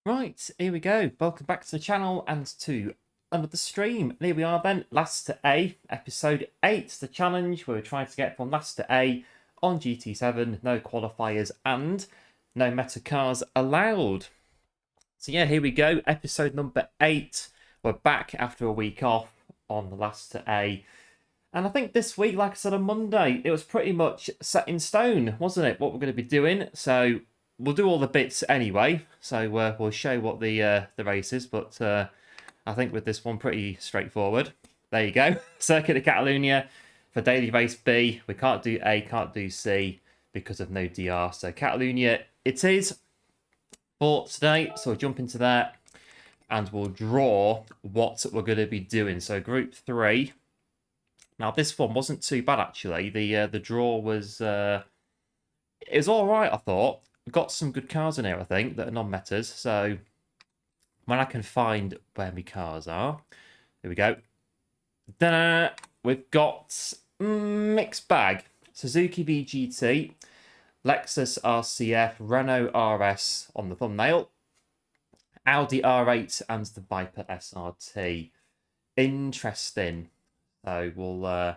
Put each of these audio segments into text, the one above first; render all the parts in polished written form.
Right, here we go. Welcome back to the channel and to another stream. And here we are then, Last to A, episode 8, the challenge where we're trying to get from Last to A on GT7, no qualifiers and no meta cars allowed. So yeah, here we go, episode number 8. We're back after a week off on the Last to A. And I think this week, like I said on Monday, it was pretty much set in stone, wasn't it, what we're going to be doing. So we'll do all the bits anyway. So we'll show what the race is. But I think with this one, pretty straightforward. There you go. Circuit of Catalunya for daily race B. We can't do A, can't do C because of no DR. So Catalunya it is for today. So we'll jump into that and we'll draw what we're going to be doing. So Group 3. Now, this one wasn't too bad, actually. The draw was... it was all right, I thought. We've got some good cars in here, I think, that are non-metas. So, when I can find where my cars are... Here we go. Ta-da! We've got mixed bag. Suzuki VGT, Lexus RCF, Renault RS on the thumbnail, Audi R8 and the Viper SRT. Interesting. So we'll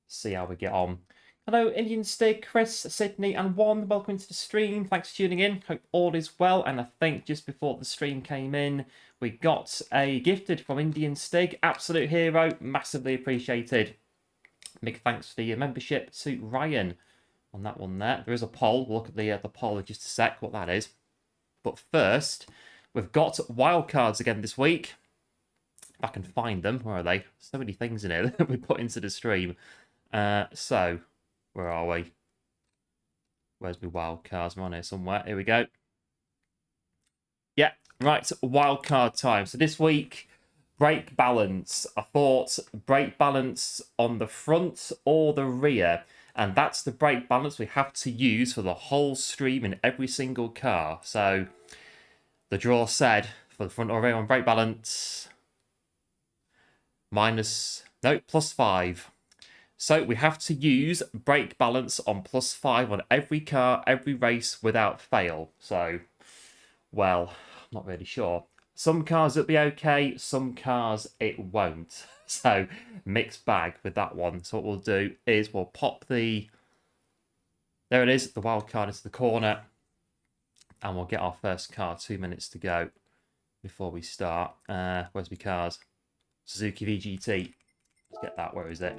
see how we get on. Hello, Indian Stig, Chris, Sydney, and One. Welcome to the stream. Thanks for tuning in. Hope all is well. And I think just before the stream came in, we got a gifted from Indian Stig. Absolute hero. Massively appreciated. Big thanks for the membership to Ryan on that one there. There is a poll. We'll look at the poll in just a sec, what that is. But first, we've got wildcards again this week. If I can find them. Where are they? So many things in here that we put into the stream. So, where are we? Where's my wild cards? I'm on here somewhere. Here we go. Yeah, right. Wild card time. So this week, brake balance. I thought brake balance on the front or the rear. And that's the brake balance we have to use for the whole stream in every single car. So, the draw said for the front or rear on brake balance... +5. So we have to use brake balance on +5 on every car, every race without fail. So, well, I'm not really sure. Some cars it'll be okay, some cars it won't. So, mixed bag with that one. So what we'll do is we'll pop the... There it is, the wild card into the corner. And we'll get our first car, 2 minutes to go before we start. Where's my cars? Suzuki VGT. Let's get that. Where is it?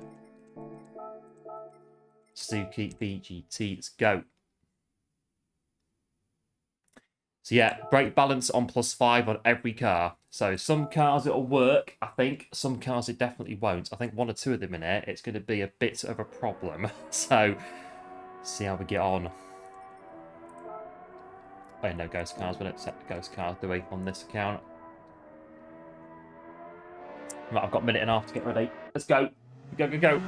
Suzuki VGT. Let's go. So yeah, brake balance on +5 on every car. So some cars it'll work, I think. Some cars it definitely won't. I think one or two of them in here, it's going to be a bit of a problem. So, see how we get on. Oh, no ghost cars. We don't set the ghost cars, do we, on this account? Right, I've got a minute and a half to get ready. Let's go. Go, go, go.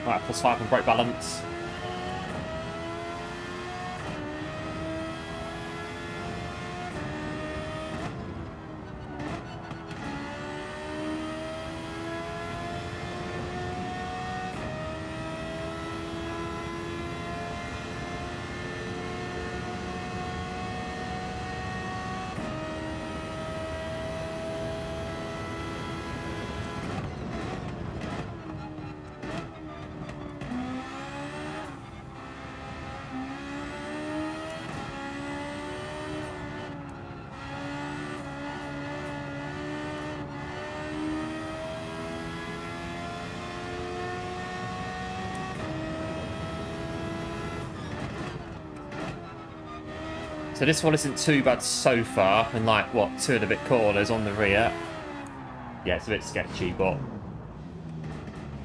Right, +5 on brake balance. So this one isn't too bad so far, in like, what, 2 and a bit corners on the rear. Yeah, it's a bit sketchy, but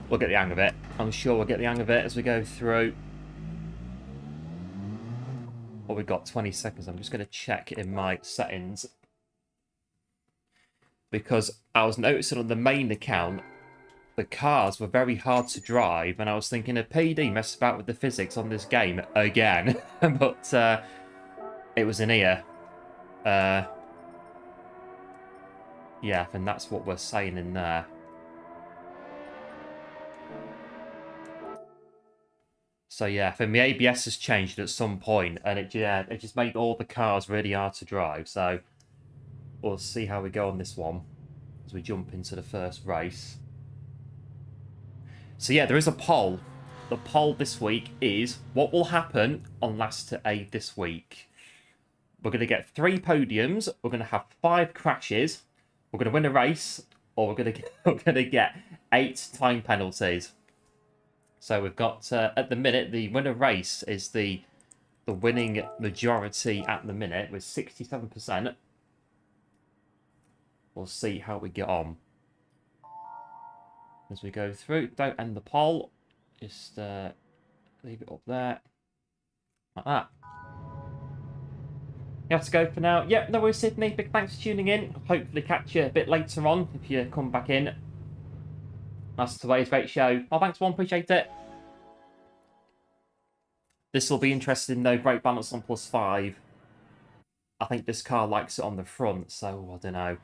we'll get the hang of it. I'm sure we'll get the hang of it as we go through. Well, we've got 20 seconds. I'm just going to check in my settings. Because I was noticing on the main account, the cars were very hard to drive, and I was thinking a PD messed about with the physics on this game again. But it was in here. Yeah, and that's what we're saying in there. So yeah, I think the ABS has changed at some point, and it just made all the cars really hard to drive. So we'll see how we go on this one as we jump into the first race. So yeah, there is a poll. The poll this week is, what will happen on Last to 8 this week? We're going to get 3 podiums. We're going to have 5 crashes. We're going to win a race, or we're going to get 8 time penalties. So we've got at the minute the winner race is the winning majority at the minute with 67%. We'll see how we get on as we go through. Don't end the poll. Just leave it up there like that. You have to go for now. Yep, no worries, Sydney. Big thanks for tuning in. Hopefully catch you a bit later on if you come back in. That's today's great show. Well, thanks, one. Appreciate it. This will be interesting, though. Great balance on +5. I think this car likes it on the front, so I don't know.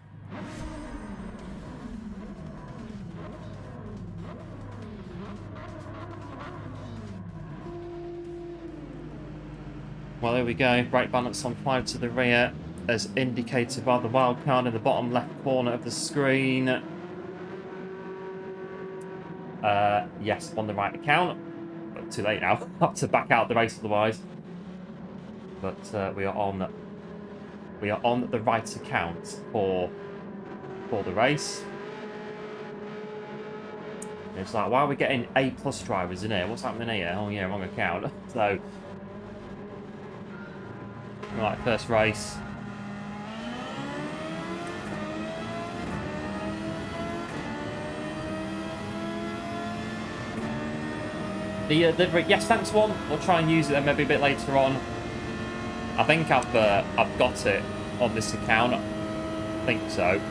Well, there we go. Brake balance on 5 to the rear, as indicated by the wildcard in the bottom left corner of the screen. Yes, on the right account. But too late now. Have to back out the race otherwise. But we are on the right account for the race. It's like, why are we getting A+ drivers in here? What's happening here? Oh yeah, wrong account. So. Right, first race. The yes, thanks one. We'll try and use it then maybe a bit later on. I think I've got it on this account. I think so.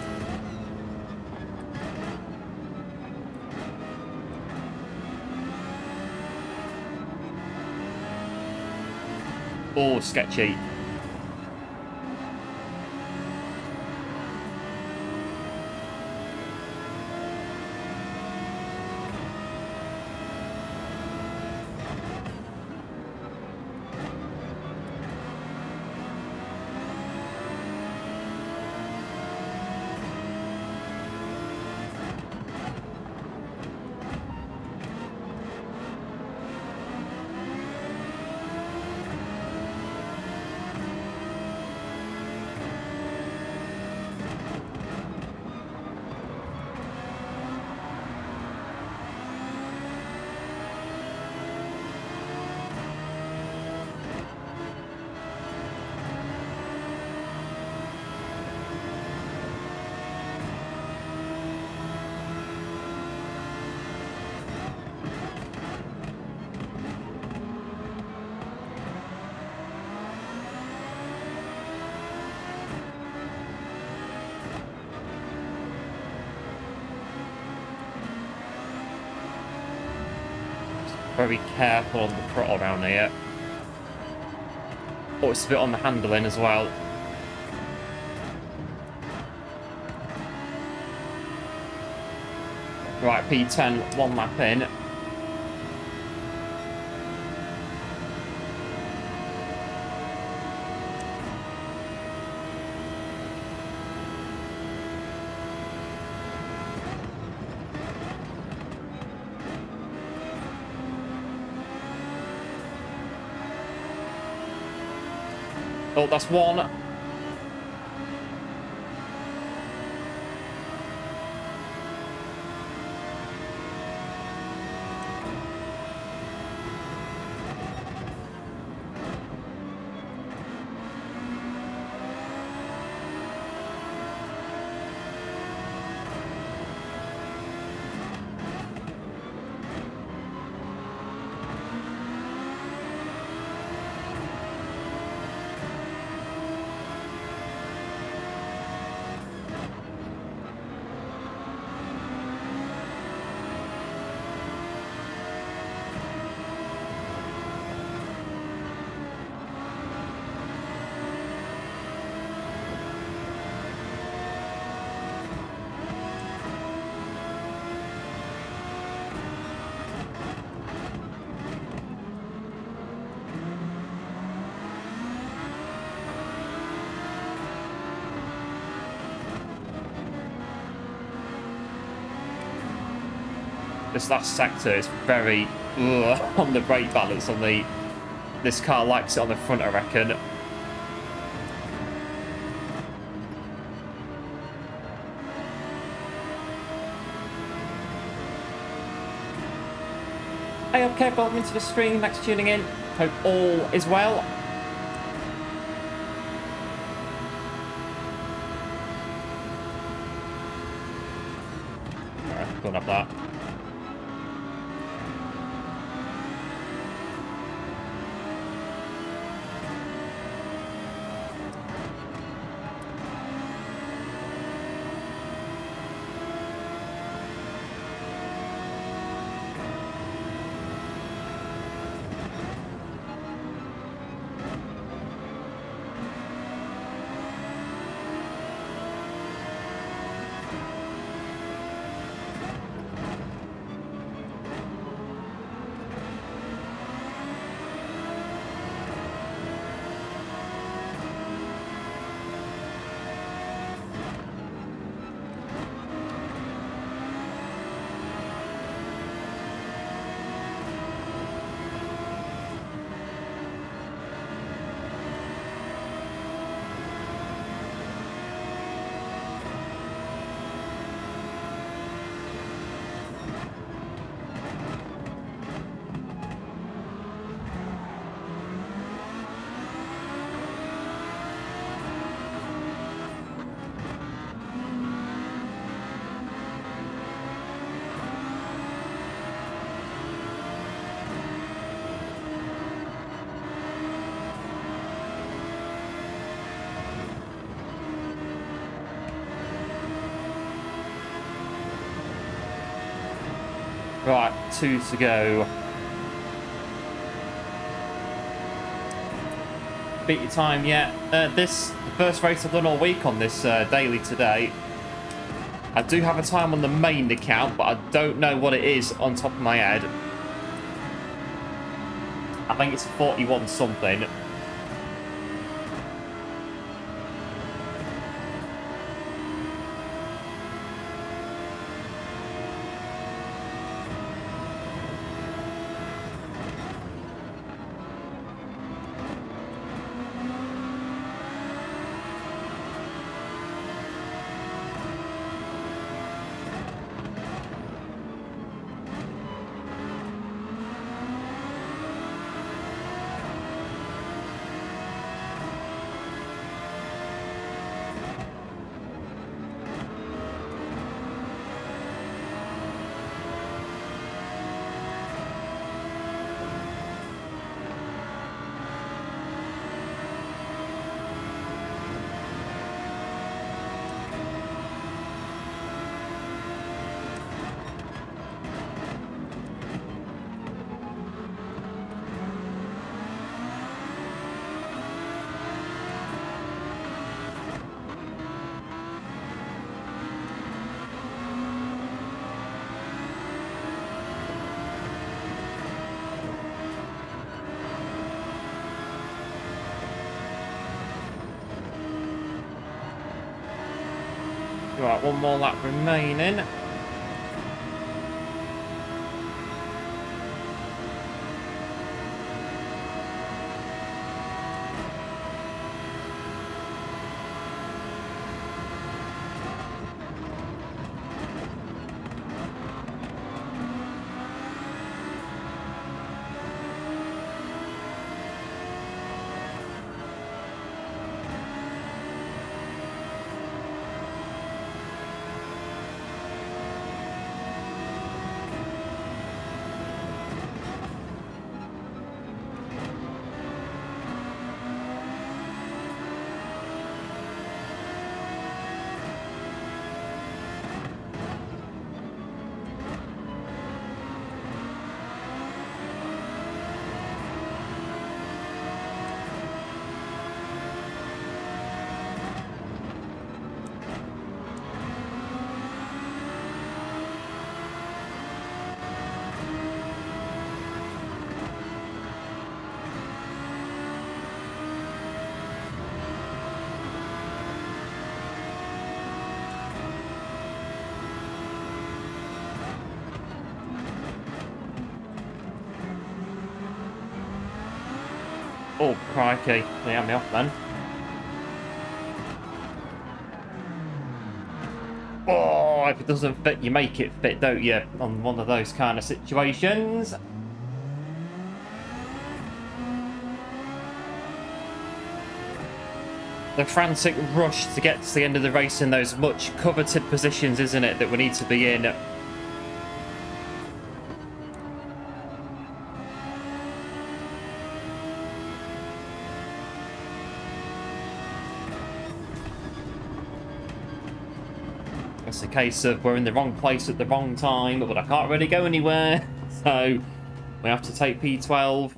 Oh, sketchy. Very careful on the throttle around here. Oh, it's a bit on the handling as well. Right, P10, 1 lap in. Oh, that's 1. this last sector is very on the brake balance on the... This car likes it on the front, I reckon. Hey, okay, welcome into the stream. Thanks for tuning in. Hope all is well. Alright, go and have that. Right, 2 to go. Beat your time yet? This the first race I've done all week on this daily today. I do have a time on the main account, but I don't know what it is on top of my head. I think it's 41 something. Right, one more lap remaining. Oh, crikey. They had me off then. Oh, if it doesn't fit, you make it fit, don't you? On one of those kind of situations. The frantic rush to get to the end of the race in those much coveted positions, isn't it, that we need to be in? It's a case of we're in the wrong place at the wrong time, but I can't really go anywhere. So we have to take P12.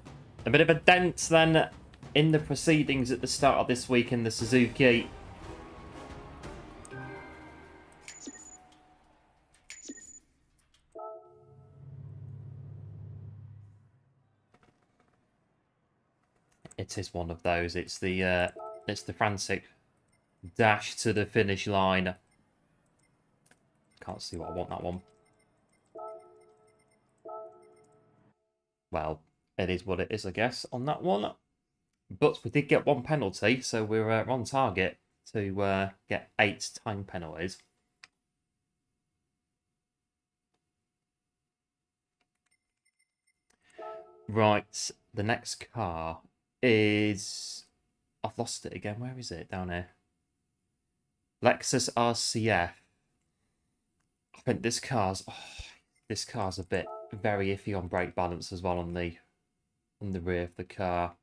A bit of a dent then in the proceedings at the start of this week in the Suzuki. It is one of those. It's the frantic dash to the finish line. Can't see what I want that one. Well, it is what it is, I guess, on that one. But we did get one penalty, so we're on target to get 8 time penalties. Right, the next car is... I've lost it again. Where is it? Down here. Lexus RCF. I think this car's a bit very iffy on brake balance as well on the rear of the car.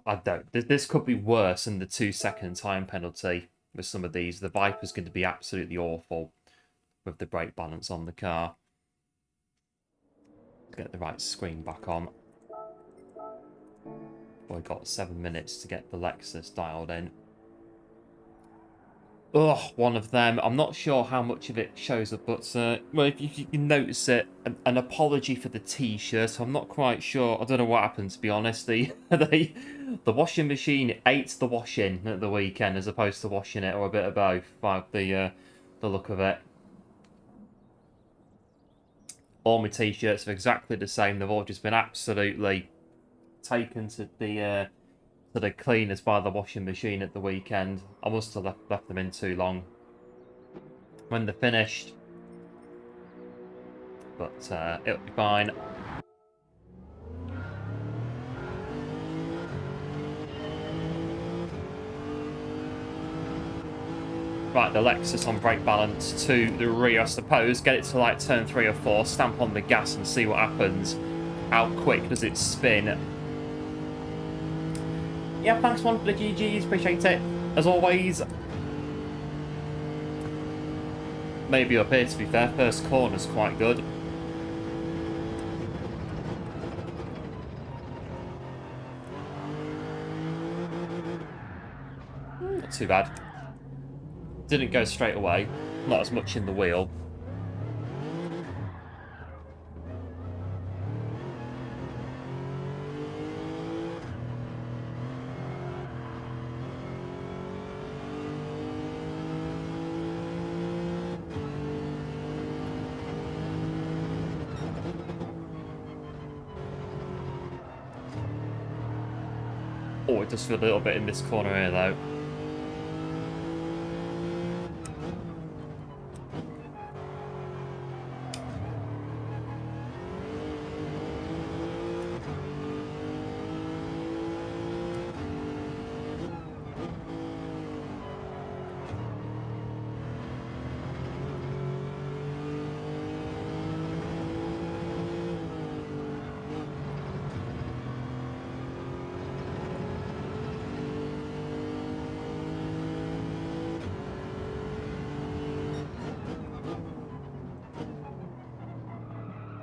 I don't. This could be worse than the 2-second time penalty with some of these. The Viper's going to be absolutely awful with the brake balance on the car. Get the right screen back on. We've got 7 minutes to get the Lexus dialed in. Ugh, one of them. I'm not sure how much of it shows up, but well, if you can notice it, an apology for the T-shirt. I'm not quite sure. I don't know what happened, to be honest. The washing machine ate the washing at the weekend as opposed to washing it, or a bit of both. By the look of it. All my T-shirts are exactly the same. They've all just been absolutely taken to the cleaners by the washing machine at the weekend. I must have left them in too long when they're finished. But it'll be fine. Right, the Lexus on brake balance to the rear, I suppose. Get it to like turn 3 or 4, stamp on the gas and see what happens. How quick does it spin? Yeah, thanks one for the GGs, appreciate it, as always. Maybe up here, to be fair, first corner's quite good. Not too bad. Didn't go straight away, not as much in the wheel. Oh, it does feel a little bit in this corner here, though.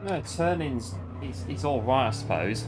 No, turning's he's all right, I suppose.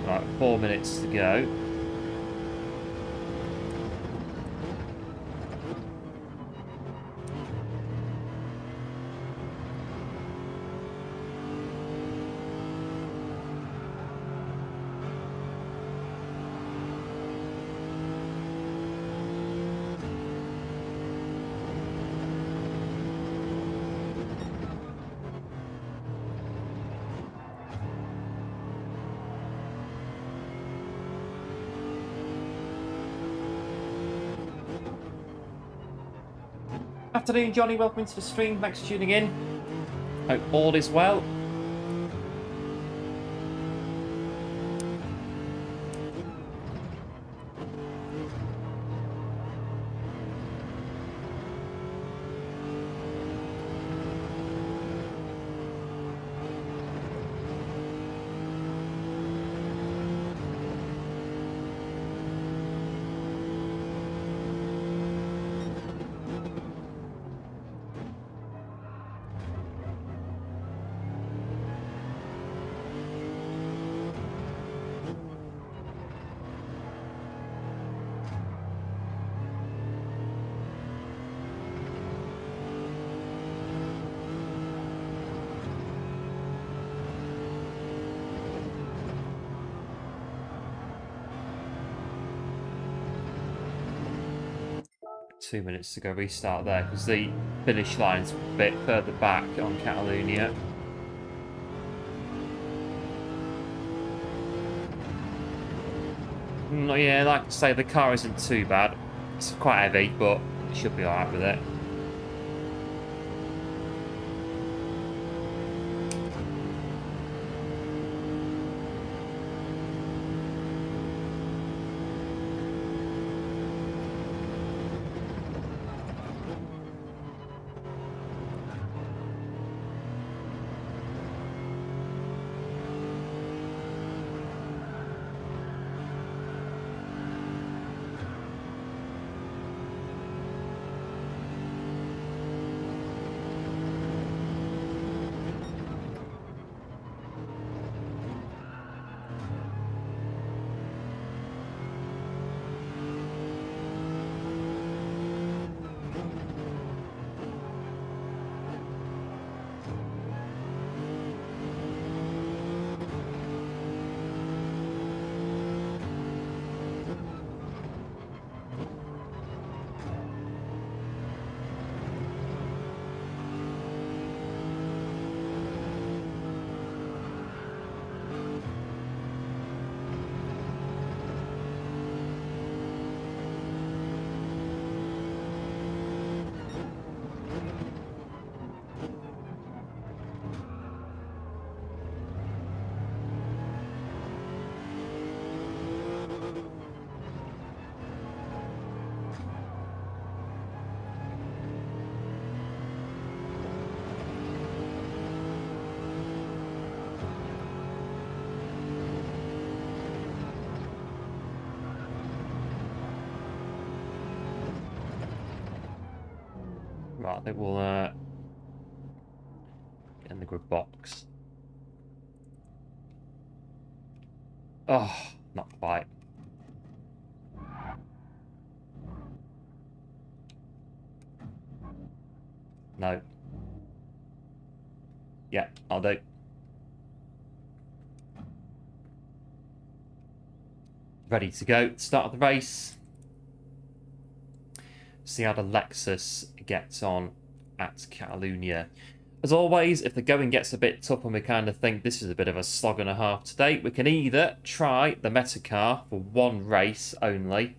Right, 4 minutes to go. Afternoon, Johnny. Welcome to the stream. Thanks for tuning in. Hope all is well. Two minutes to go. Restart there because the finish line's a bit further back on Catalunya. Yeah, like I say, the car isn't too bad. It's quite heavy, but you should be alright with it. Right, I think we'll get in the grid box. Oh, not quite. No. Yeah, I'll do. Ready to go. Start of the race. See how the Lexus gets on at Catalunya. As always, if the going gets a bit tough and we kind of think this is a bit of a slog and a half today, we can either try the meta car for one race only.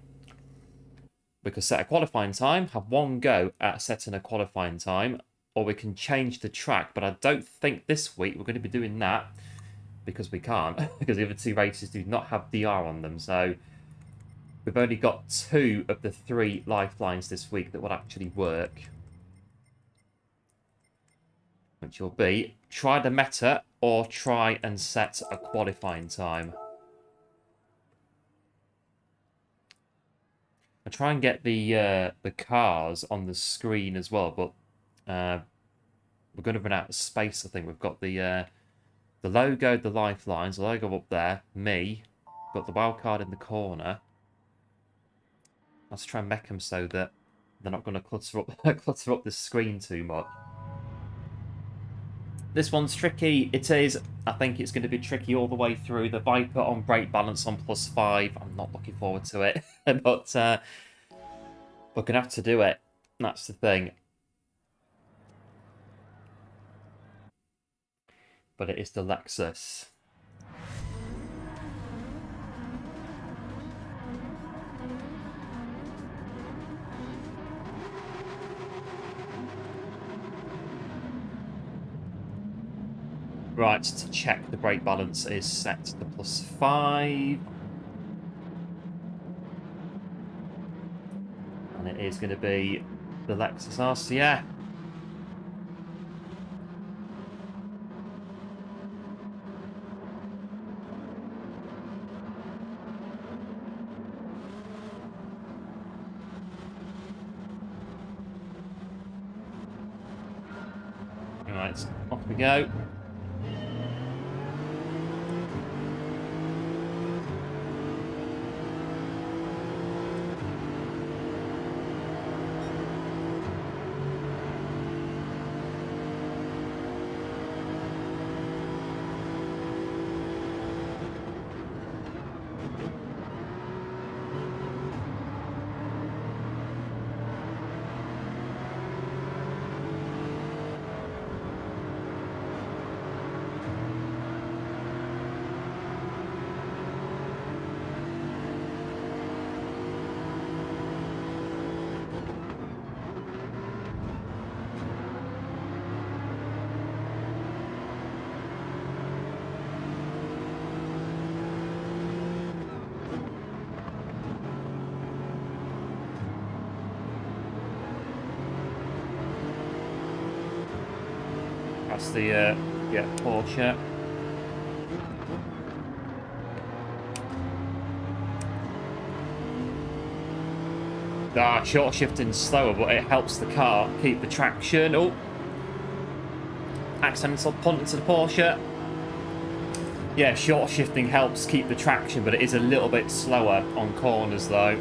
We could set a qualifying time, have one go at setting a qualifying time, or we can change the track. But I don't think this week we're going to be doing that because we can't, because the other two races do not have DR on them. So we've only got 2 of the 3 lifelines this week that will actually work. Which will be try the meta or try and set a qualifying time. I'll try and get the cars on the screen as well, but we're going to run out of space. I think we've got the logo, the lifelines, the logo up there, me, got the wildcard in the corner. Let's try and make them so that they're not going to clutter up the screen too much. This one's tricky. It is. I think it's going to be tricky all the way through. The Viper on brake balance on +5. I'm not looking forward to it. But we're going to have to do it. That's the thing. But it is the Lexus. Right, to check the brake balance is set to +5. And it is going to be the Lexus RCF. Right, off we go. That's the yeah, Porsche. Short shifting slower, but it helps the car keep the traction. Oh, accidental punt into the Porsche. Yeah, short shifting helps keep the traction, but it is a little bit slower on corners though.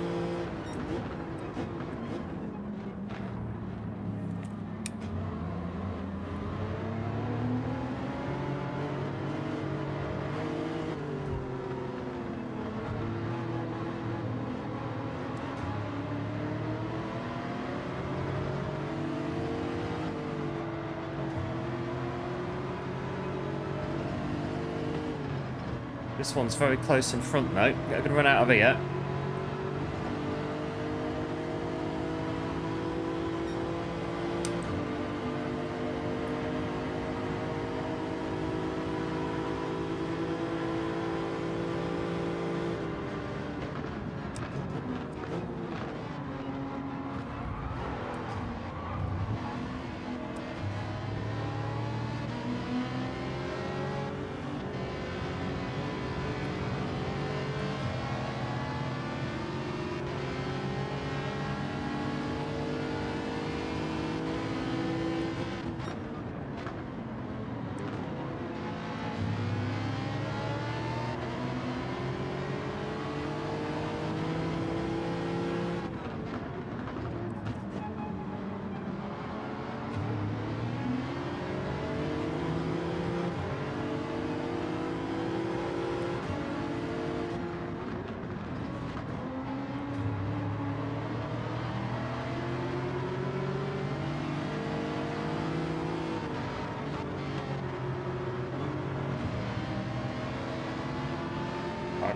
This one's very close in front though. We're going to run out of here.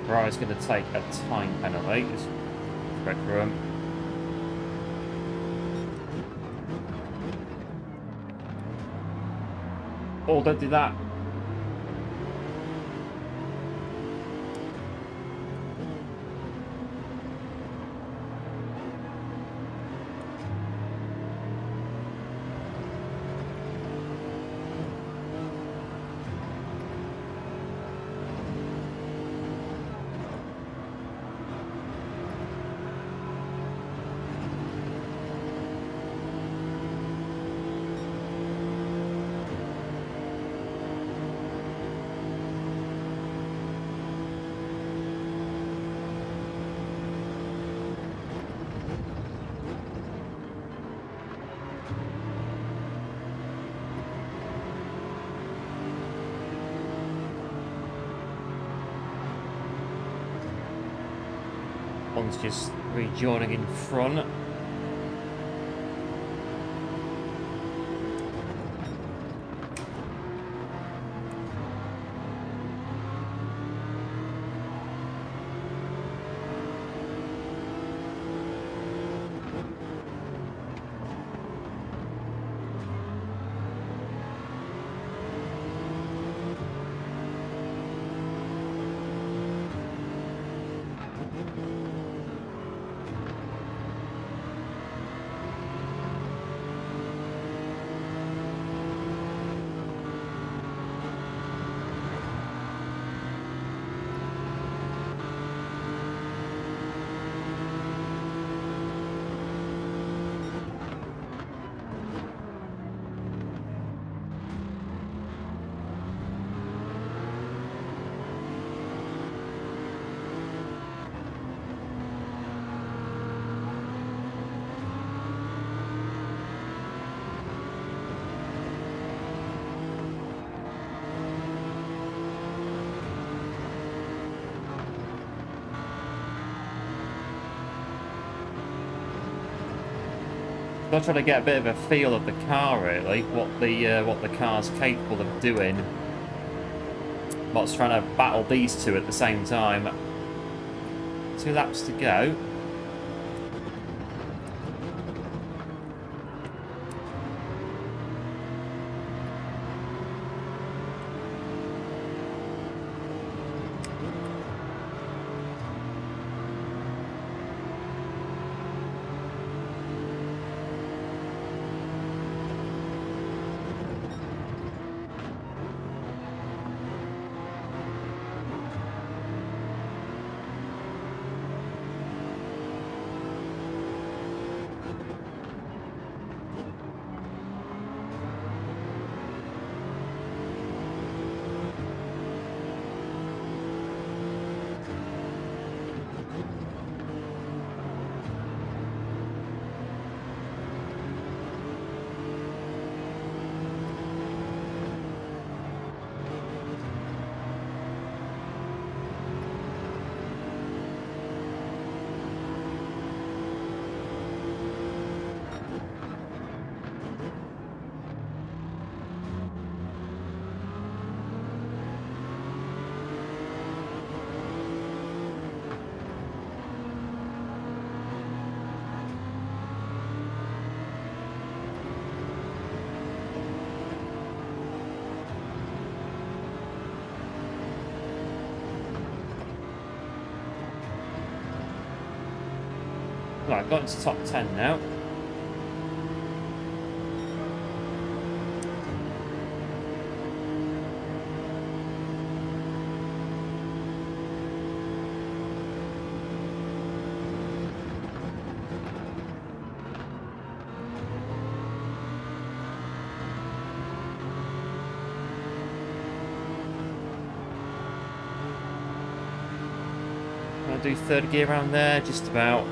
Brian's going to take a time penalty. Just check for him. Oh, don't do that. One's just rejoining in front. I'm trying to get a bit of a feel of the car, really, what the car's capable of doing. What's trying to battle these two at the same time. 2 laps to go. Right, got into top 10 now. I'll do third gear around there, just about.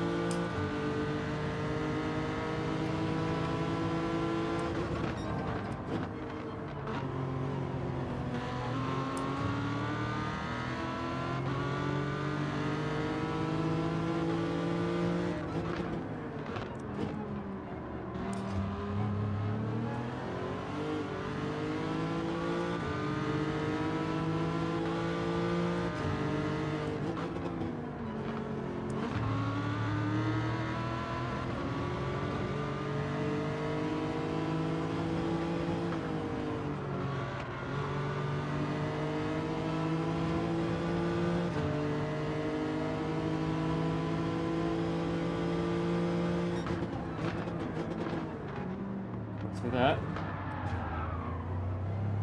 That.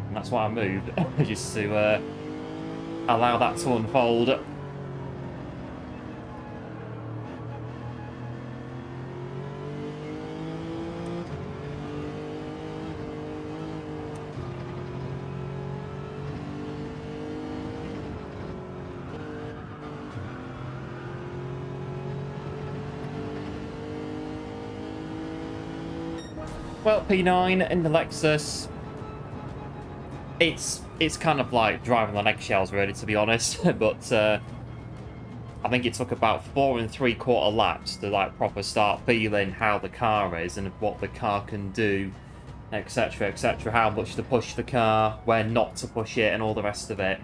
And that's why I moved, just to allow that to unfold. Well, P9 in the Lexus, it's kind of like driving on eggshells, really, to be honest. But I think it took about 4 3/4 laps to like proper start feeling how the car is and what the car can do, etc, etc, how much to push the car, where not to push it, and all the rest of it.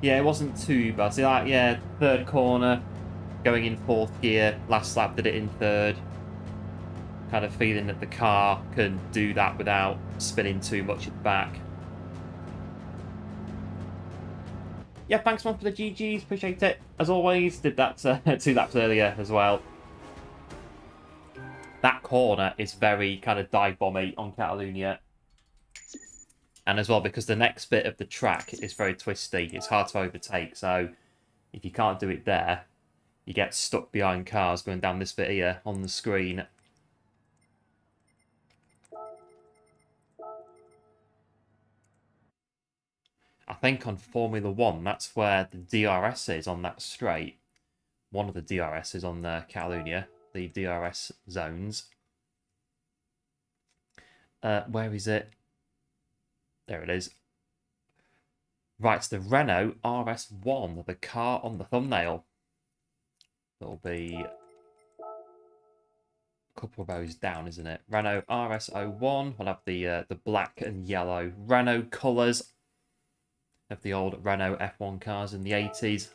Yeah, it wasn't too bad. So like, yeah, third corner, going in fourth gear, last lap did it in third. Kind of feeling that the car can do that without spinning too much at the back. Yeah, thanks man for the GGs, appreciate it. As always, did that 2 laps earlier as well. That corner is very kind of dive bomby on Catalunya. And as well, because the next bit of the track is very twisty, it's hard to overtake. So if you can't do it there, you get stuck behind cars going down this bit here on the screen. I think on Formula 1, that's where the DRS is on that straight. One of the DRS is on Catalunya, the DRS zones. Where is it? There it is. Right, it's the Renault RS1, the car on the thumbnail. That'll be a couple of rows down, isn't it? Renault RS01. We'll have the black and yellow Renault colours of the old Renault F1 cars in the 80s.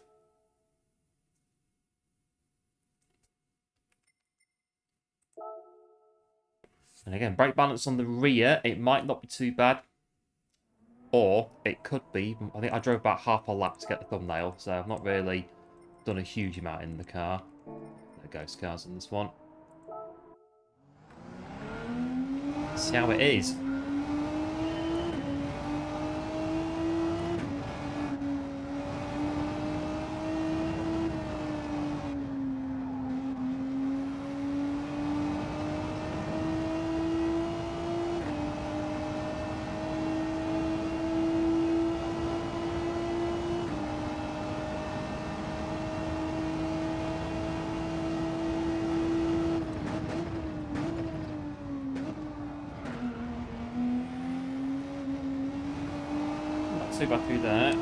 And again, brake balance on the rear, it might not be too bad. Or it could be. I think I drove about half a lap to get the thumbnail, so I've not really done a huge amount in the car. No ghost cars in this one. See how it is. Too bad through there.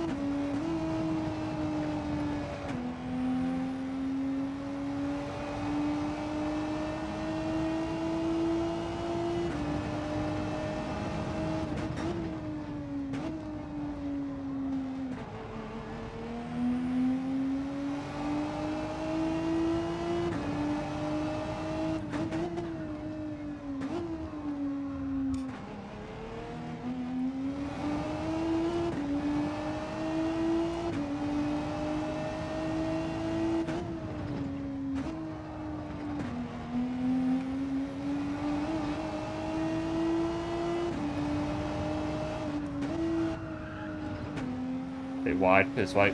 Bit wide this way.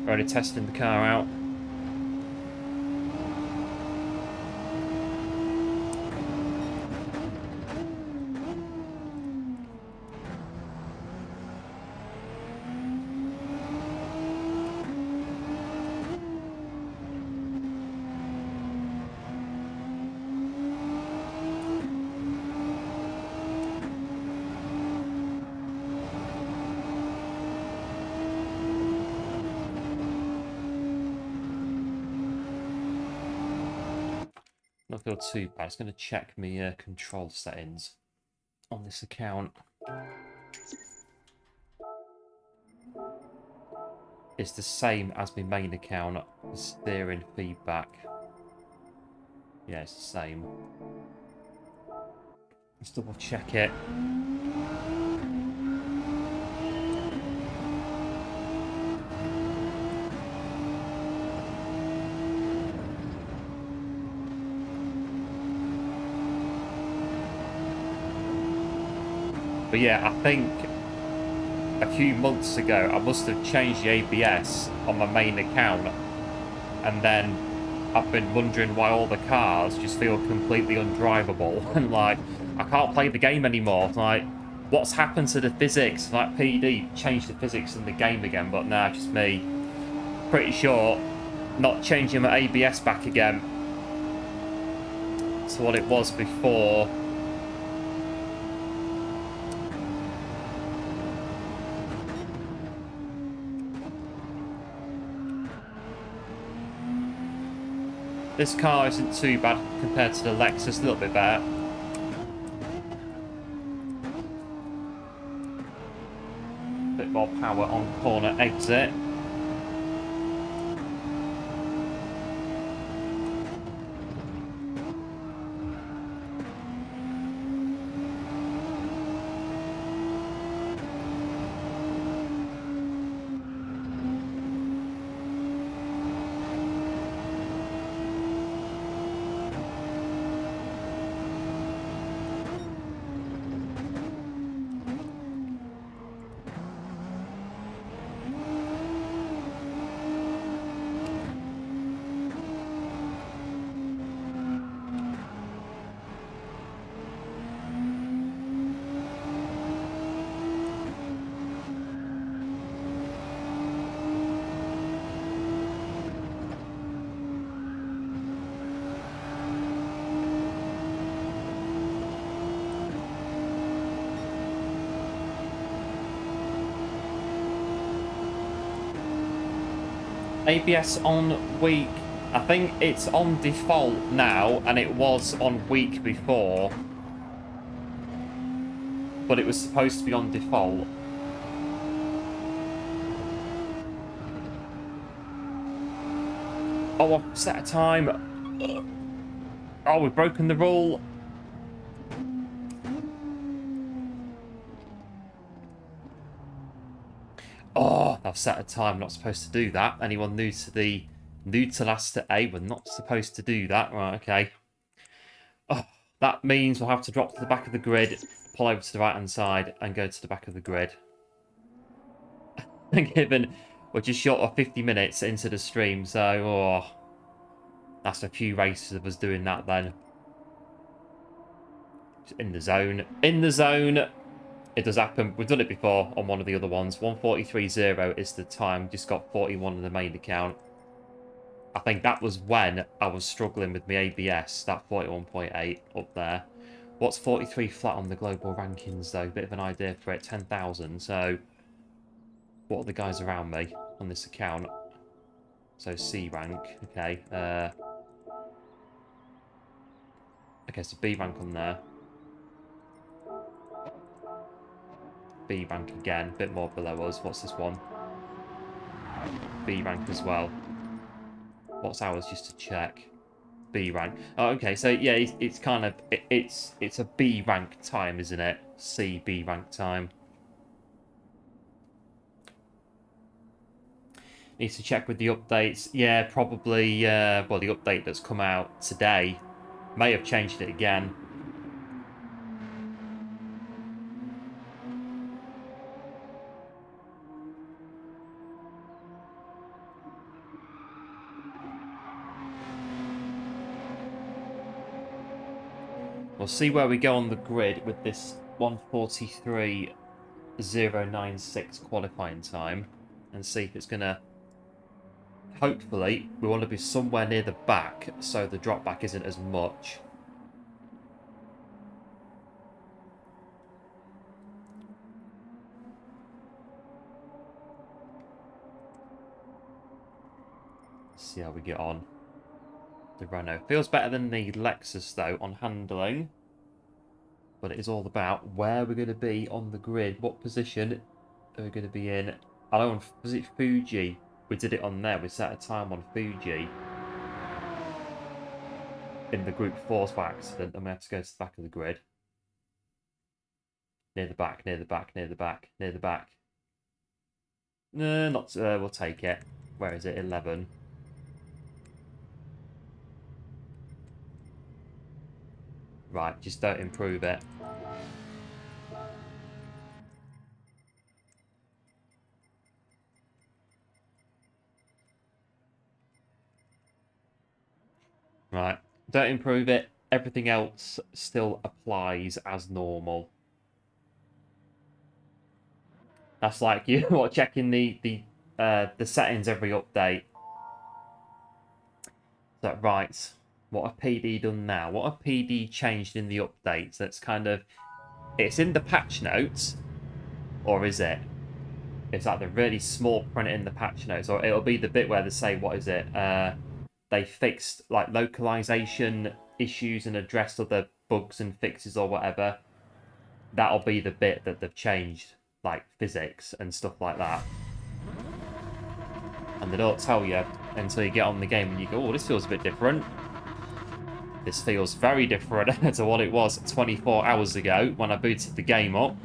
We're only testing the car out. Not feel too bad. It's going to check my control settings on this account. It's the same as my main account. The steering feedback. Yeah, it's the same. Let's double check it. But yeah, I think a few months ago I must have changed the ABS on my main account, and then I've been wondering why all the cars just feel completely undrivable and like I can't play the game anymore. Like, what's happened to the physics? Like, PD changed the physics in the game again, but nah, just me. Pretty sure not changing my ABS back again to what it was before. This car isn't too bad compared to the Lexus, a little bit better. Bit more power on corner exit. ABS on week. I think it's on default now, and it was on week before. But it was supposed to be on default. Oh, I've set a time. Oh, we've broken the rule. Oh, I've set a time. I'm not supposed to do that. Anyone new to last to A, we're not supposed to do that. Right, okay. Oh, that means we'll have to drop to the back of the grid, pull over to the right-hand side, and go to the back of the grid. Given we're just short of 50 minutes into the stream, so oh, that's a few races of us doing that then. Just in the zone. In the zone. It does happen. We've done it before on one of the other ones. 1:43.0 is the time. Just got 41 on the main account. I think that was when I was struggling with my ABS. That 41.8 up there. What's 43 flat on the global rankings though? Bit of an idea for it. 10,000. So what are the guys around me on this account? So C rank. Okay. Okay, so B rank on there. B rank again, a bit more below us. What's this one? B rank as well. What's ours, just to check? B rank. Oh, okay, so yeah, it's kind of it's a B rank time, isn't it? C B rank time. Needs to check with the updates. Yeah, probably. Well, the update that's come out today may have changed it again. We'll see where we go on the grid with this 1:43.096 qualifying time and see if it's going to... Hopefully, we want to be somewhere near the back so the drop back isn't as much. Let's see how we get on. The Renault feels better than the Lexus though on handling, but it is all about where we're going to be on the grid. What position are we going to be in? I know, was it Fuji? We did it on there. We set a time on Fuji in the group force by accident, and we have to go to the back of the grid. Near the back, near the back, near the back, near the back. No, not. We'll take it. Where is it? 11. Right, just don't improve it. Right, don't improve it. Everything else still applies as normal. That's like you checking the settings every update. Is that right? What have PD done now? What have PD changed in the updates? That's kind of... It's in the patch notes, or is it? It's like the really small print in the patch notes, or it'll be the bit where they say, what is it? they fixed like localization issues and addressed other bugs and fixes or whatever, that'll be the bit that they've changed, like physics and stuff like that. And they don't tell you until you get on the game and you go, oh, this feels a bit different. This feels very different to what it was 24 hours ago when I booted the game up.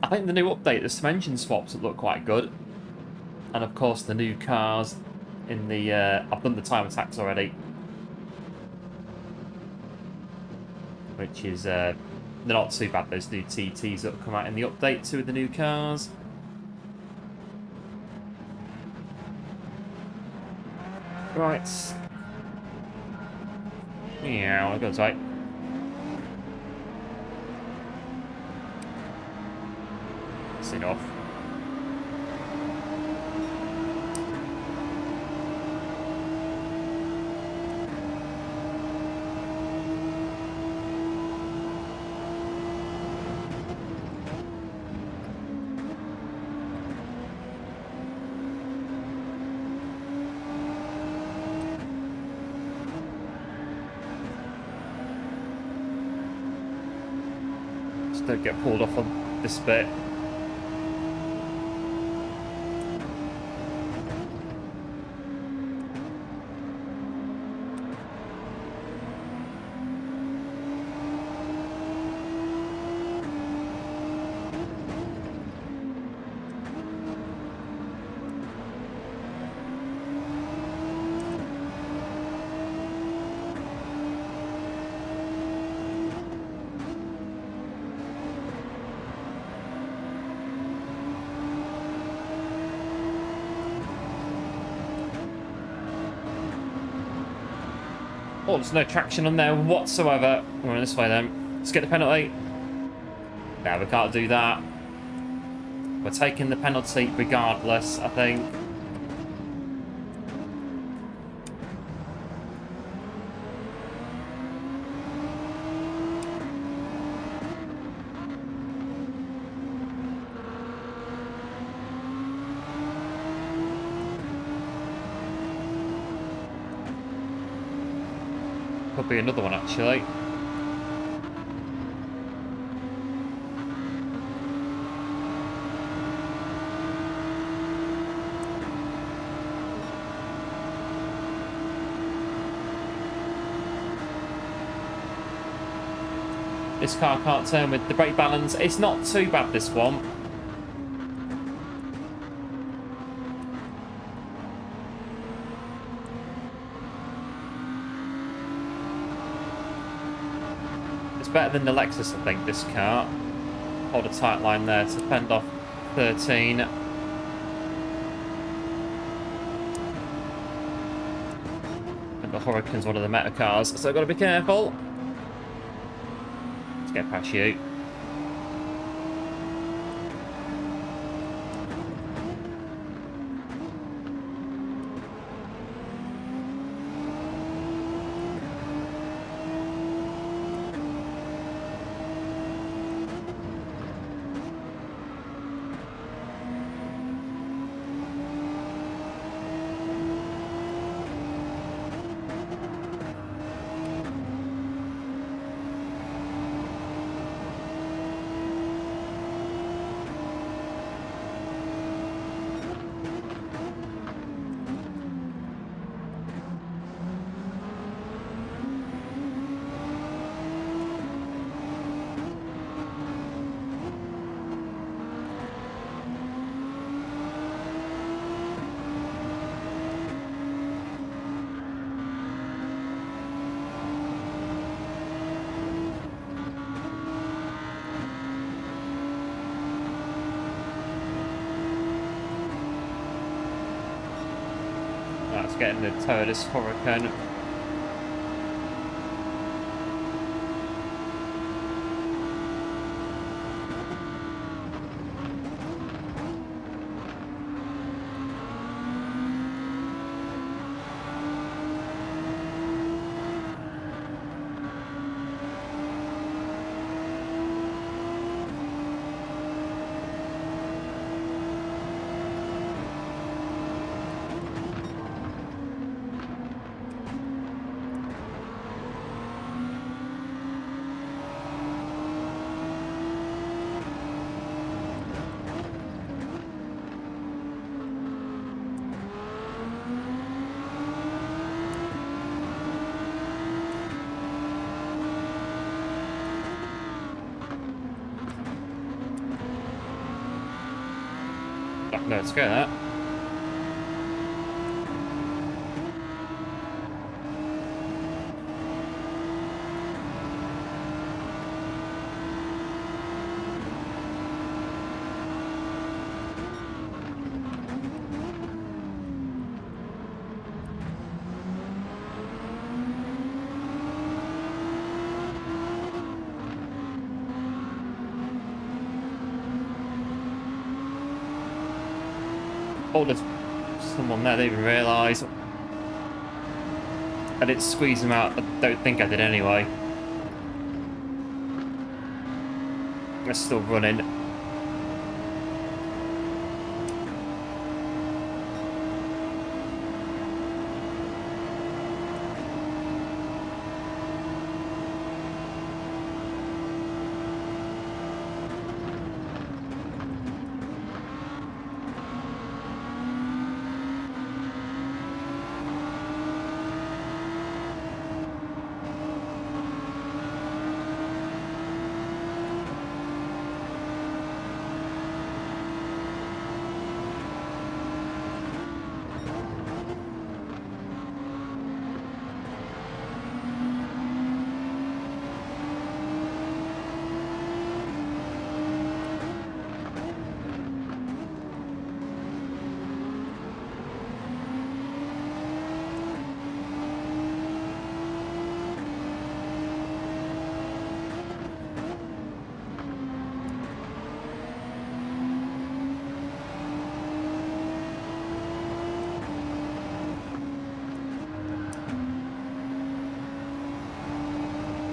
I think the new update, the suspension swaps look quite good. And of course the new cars in the... I've done the time attacks already. Which is... they're not too bad, those new TTs that come out in the update to the new cars. Right. Yeah, I'll go tight. That's enough. Don't get pulled off on this bit. Oh, there's no traction on there whatsoever. We're going this way then. Let's get the penalty. No, we can't do that. We're taking the penalty regardless, I think. Could be another one, actually. This car can't turn with the brake balance. It's not too bad, this one. Better than the Lexus, I think, this car. Hold a tight line there to fend off 13. And the Huracan's one of the meta cars, so I've got to be careful. Let's get past you. That's getting the toe of this Huracan. Let's go that. Oh, there's someone there, I didn't even realise. I didn't squeeze him out. I don't think I did anyway. They're still running.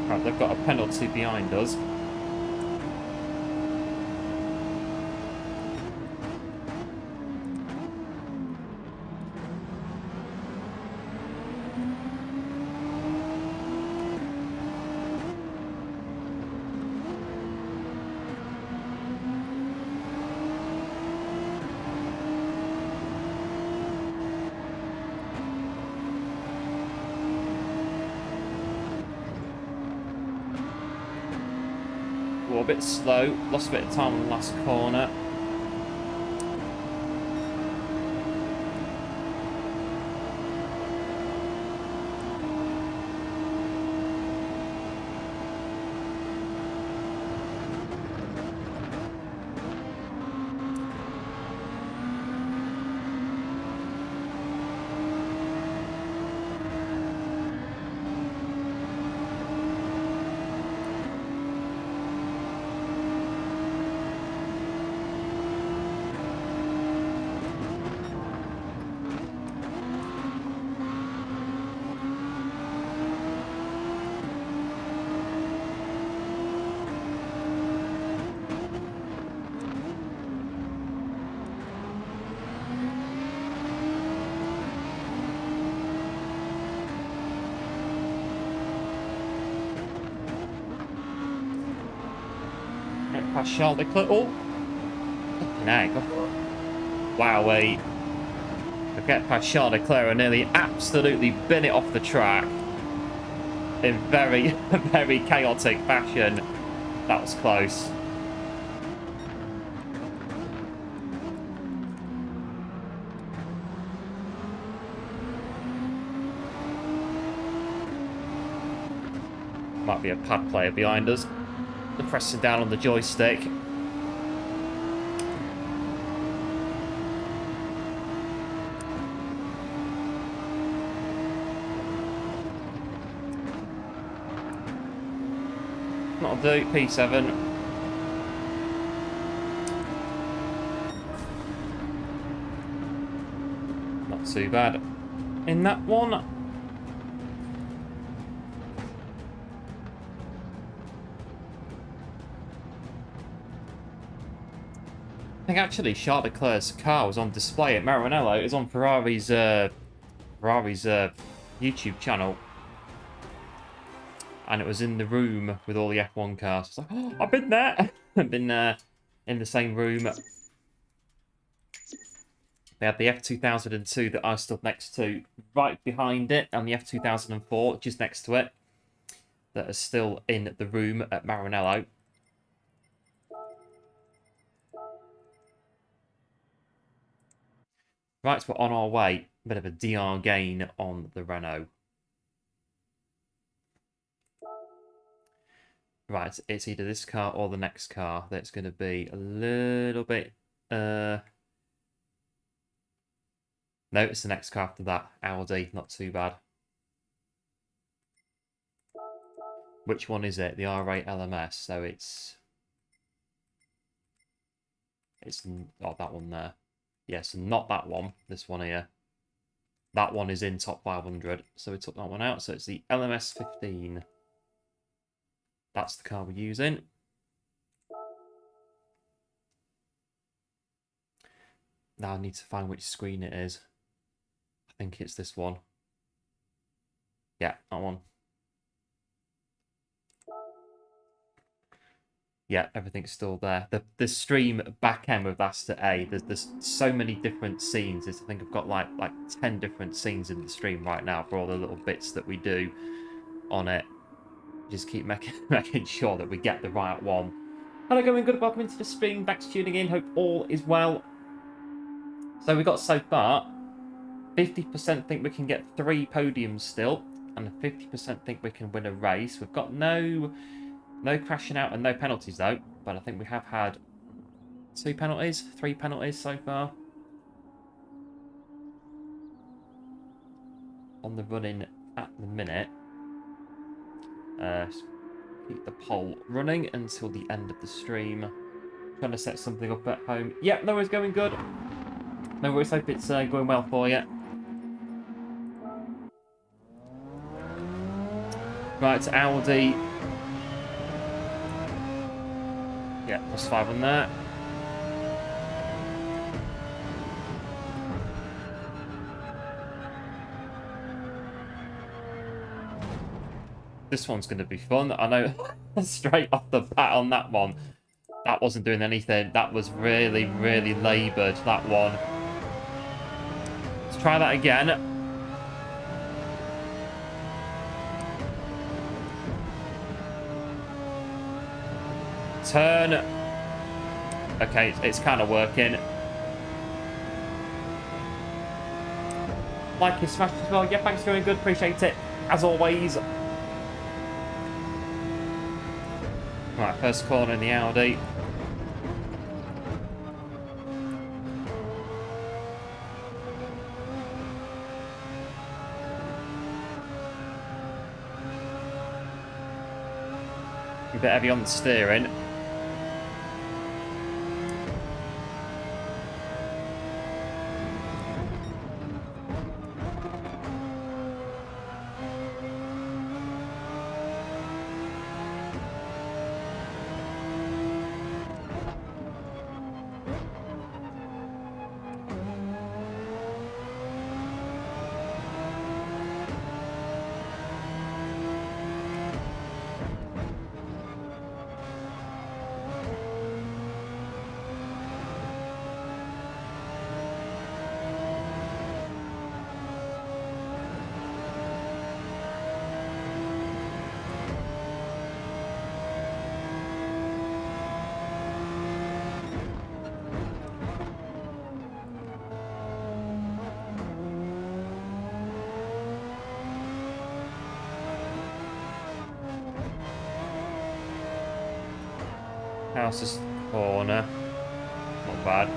Right, they've got a penalty behind us. A bit slow, lost a bit of time on the last corner. Past Charles Leclerc. Oh! Flipping heck. Wowee. I get past Charles Leclerc and nearly absolutely bin it off the track in very, very chaotic fashion. That was close. Might be a pad player behind us. They're pressing down on the joystick. Not a do, P7. Not too bad in that one. I think actually Charles Leclerc's car was on display at Maranello. It was on Ferrari's YouTube channel, and it was in the room with all the F1 cars. It's like, oh, I've been there. I've been in the same room. They had the F2002 that I stood next to right behind it, and the F2004 just next to it, that are still in the room at Maranello. Right, so we're on our way. A bit of a DR gain on the Renault. Right, it's either this car or the next car that's going to be a little bit... No, it's the next car after that. Audi, not too bad. Which one is it? The R8 LMS. So it's not that one there. Yes, not that one. This one here. That one is in top 500. So we took that one out. So it's the LMS 15. That's the car we're using. Now I need to find which screen it is. I think it's this one. Yeah, that one. Yeah, everything's still there. The stream back end with Asta A, there's so many different scenes. I think I've got like 10 different scenes in the stream right now for all the little bits that we do on it. Just keep making sure that we get the right one. Hello, going good. Welcome into the stream. Thanks for tuning in. Hope all is well. So we got so far 50% think we can get 3 podiums still, and 50% think we can win a race. We've got no crashing out and no penalties though, but I think we have had 3 penalties so far on the running at the minute. Keep the poll running until the end of the stream. Trying to set something up at home. Yep, no worries, going good. No worries, hope it's going well for you. Right, Audi. Yeah, +5 on that. This one's going to be fun. I know straight off the bat on that one, that wasn't doing anything. That was really, really laboured, that one. Let's try that again. Turn. Okay, it's kind of working. Like his smash as well. Yeah, thanks for going good. Appreciate it. As always. Right, first corner in the Audi. A bit heavy on the steering. House's corner. Not bad.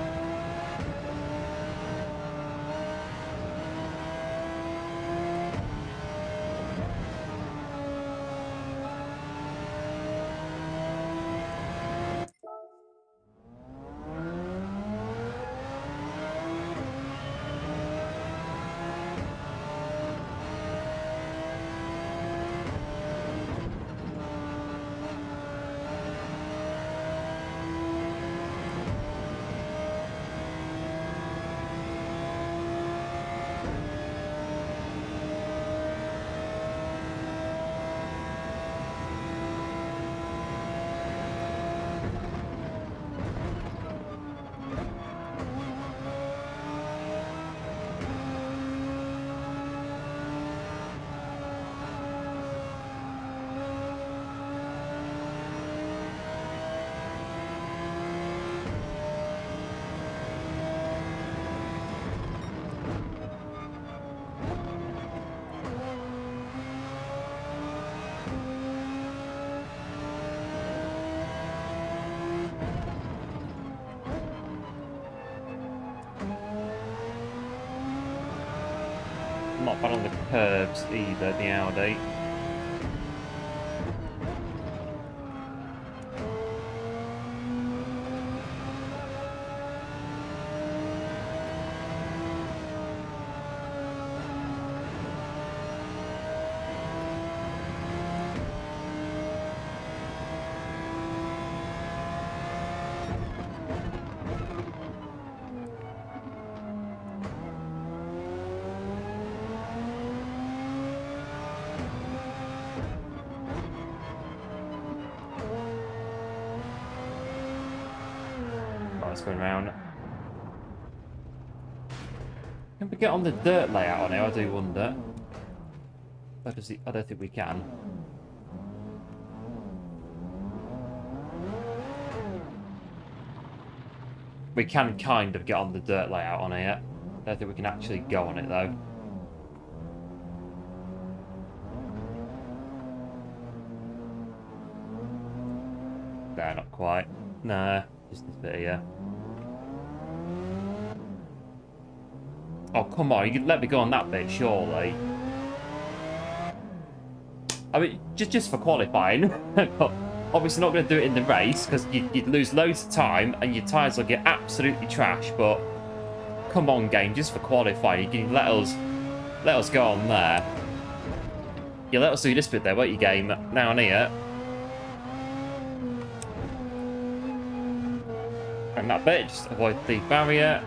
not bad on the curbs either, the Audi. Going around. Can we get on the dirt layout on here? I do wonder. I don't think we can. We can kind of get on the dirt layout on here. I don't think we can actually go on it though. No, not quite. Nah, just this bit here. Oh, come on, you can let me go on that bit, surely. I mean, just for qualifying. Obviously not going to do it in the race, because you'd lose loads of time, and your tyres will get absolutely trash, but... Come on, game, just for qualifying, you can let us go on there. Yeah, let us do this bit there, won't you, game? Down here. And that bit, just avoid the barrier.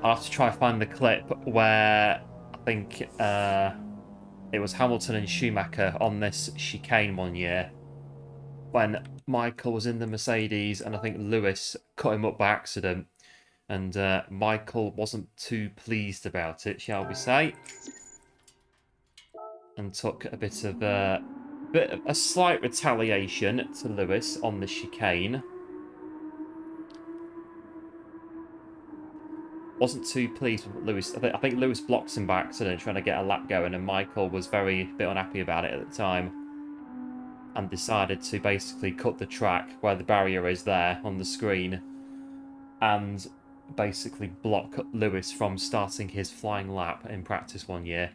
I'll have to try and find the clip where I think it was Hamilton and Schumacher on this chicane one year when Michael was in the Mercedes and I think Lewis cut him up by accident, and Michael wasn't too pleased about it, shall we say, and took a bit of a slight retaliation to Lewis on the chicane. Wasn't too pleased with Lewis. I think Lewis blocked him by accident trying to get a lap going, and Michael was a bit unhappy about it at the time and decided to basically cut the track where the barrier is there on the screen and basically block Lewis from starting his flying lap in practice one year.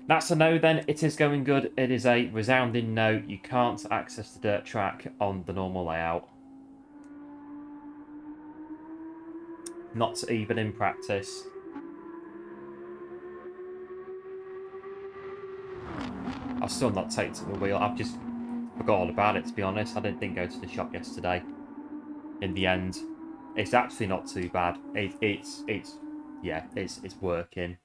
That's a no then. It is going good. It is a resounding no. You can't access the dirt track on the normal layout. Not even in practice. I've still not taken to the wheel. I've just forgot all about it, to be honest. I didn't go to the shop yesterday. In the end, it's actually not too bad. It's working.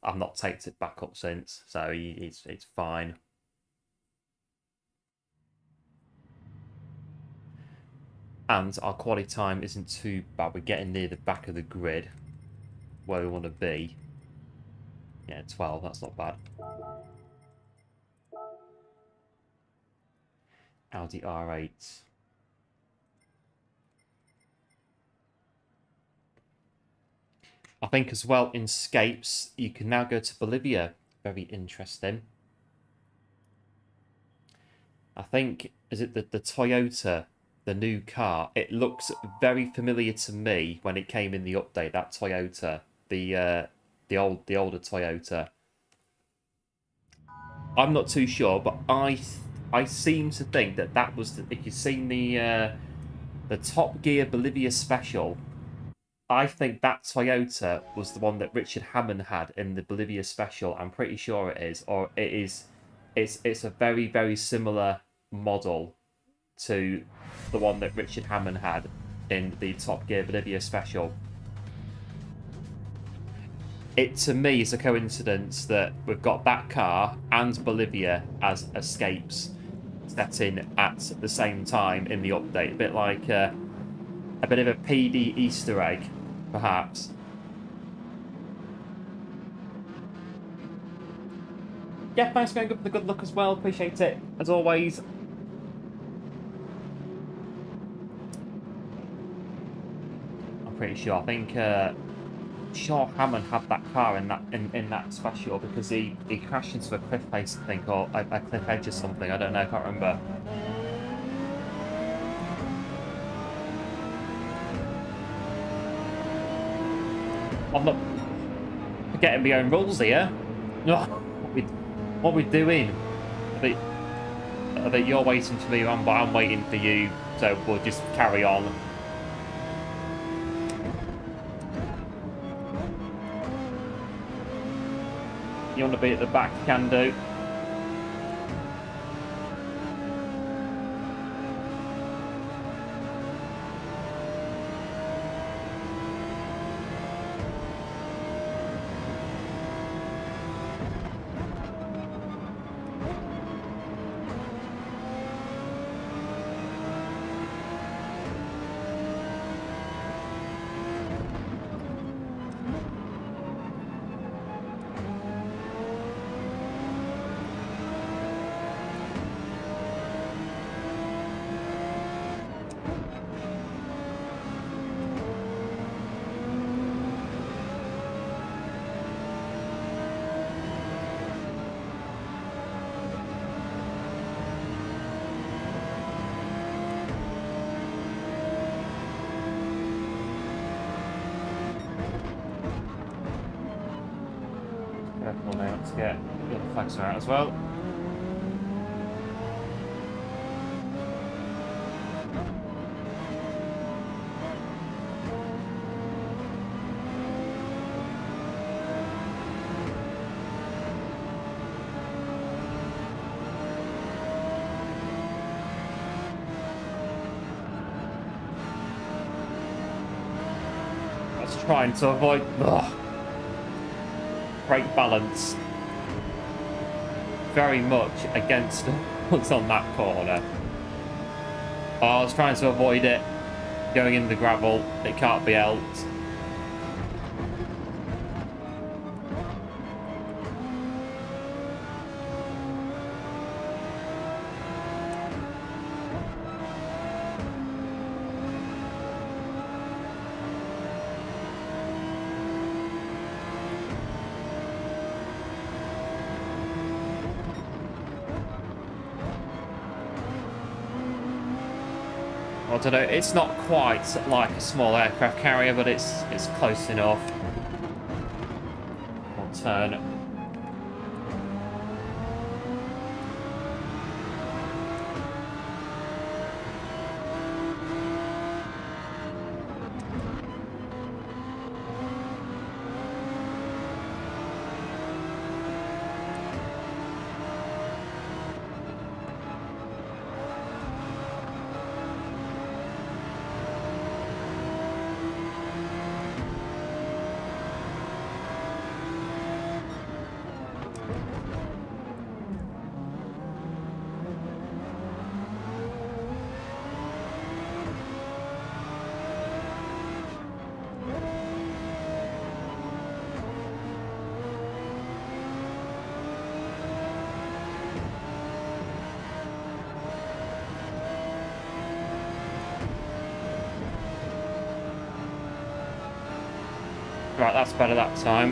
I've not taken it back up since, so it's fine. And our quality time isn't too bad. We're getting near the back of the grid where we want to be. Yeah, 12, that's not bad. Audi R8. I think as well in Scapes, you can now go to Bolivia. Very interesting. I think, is it the Toyota? The new car, it looks very familiar to me when it came in the update. That Toyota, the older Toyota. I'm not too sure, but I seem to think that was if you've seen the Top Gear Bolivia special, I think that Toyota was the one that Richard Hammond had in the Bolivia special. I'm pretty sure it is, or it is. It's a very, very similar model to the one that Richard Hammond had in the Top Gear Bolivia special. It, to me, is a coincidence that we've got that car and Bolivia as escapes set in at the same time in the update. A bit like a bit of a PD Easter egg, perhaps. Yeah, thanks for going for the good luck as well. Appreciate it, as always. I'm pretty sure. I think sure Hammond had that car in that special because he crashed into a cliff face, I think, or a cliff edge or something. I don't know. I can't remember. I'm not getting my own rules here. What we doing? I think you're waiting for me, but I'm waiting for you. So we'll just carry on. You want to be at the back? You can do. Careful now, let's get the other flags out as well. Let's trying to avoid brake balance very much against what's on that corner. Oh, I was trying to avoid it going in the gravel. It can't be helped. I don't know, it's not quite like a small aircraft carrier, but it's close enough. We'll turn. Right, that's better that time.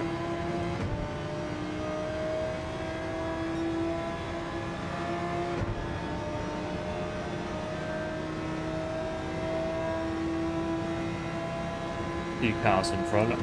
Two cars in front.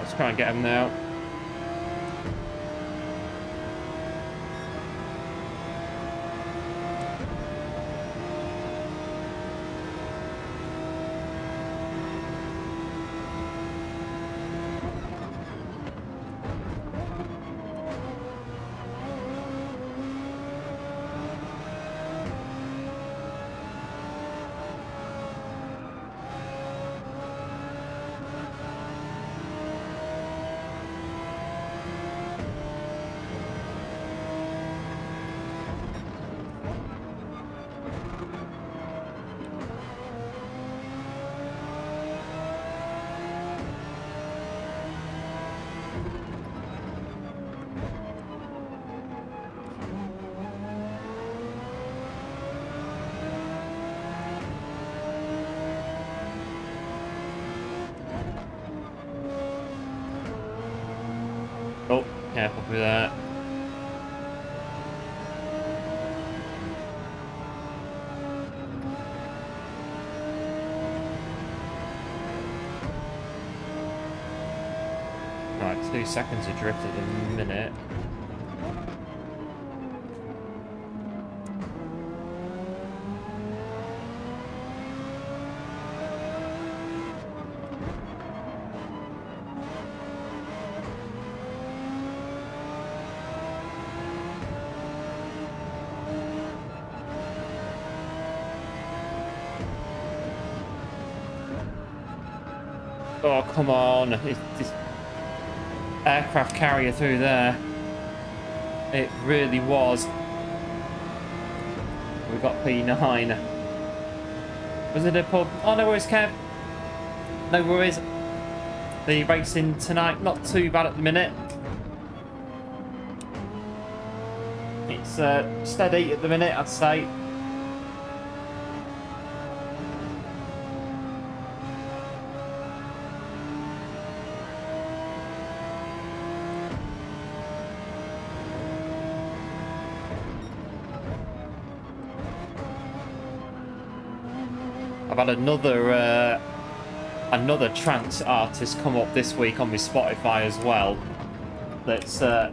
Let's try and get him now. Oh, careful with that. Right, 2 seconds adrift at the minute. Oh, come on. It's aircraft carrier through there. It really was. We got P9. Was it a pub? Oh, no worries, Kev. No worries. The racing tonight, not too bad at the minute. It's steady at the minute, I'd say. I've had another trance artist come up this week on my Spotify as well. That's a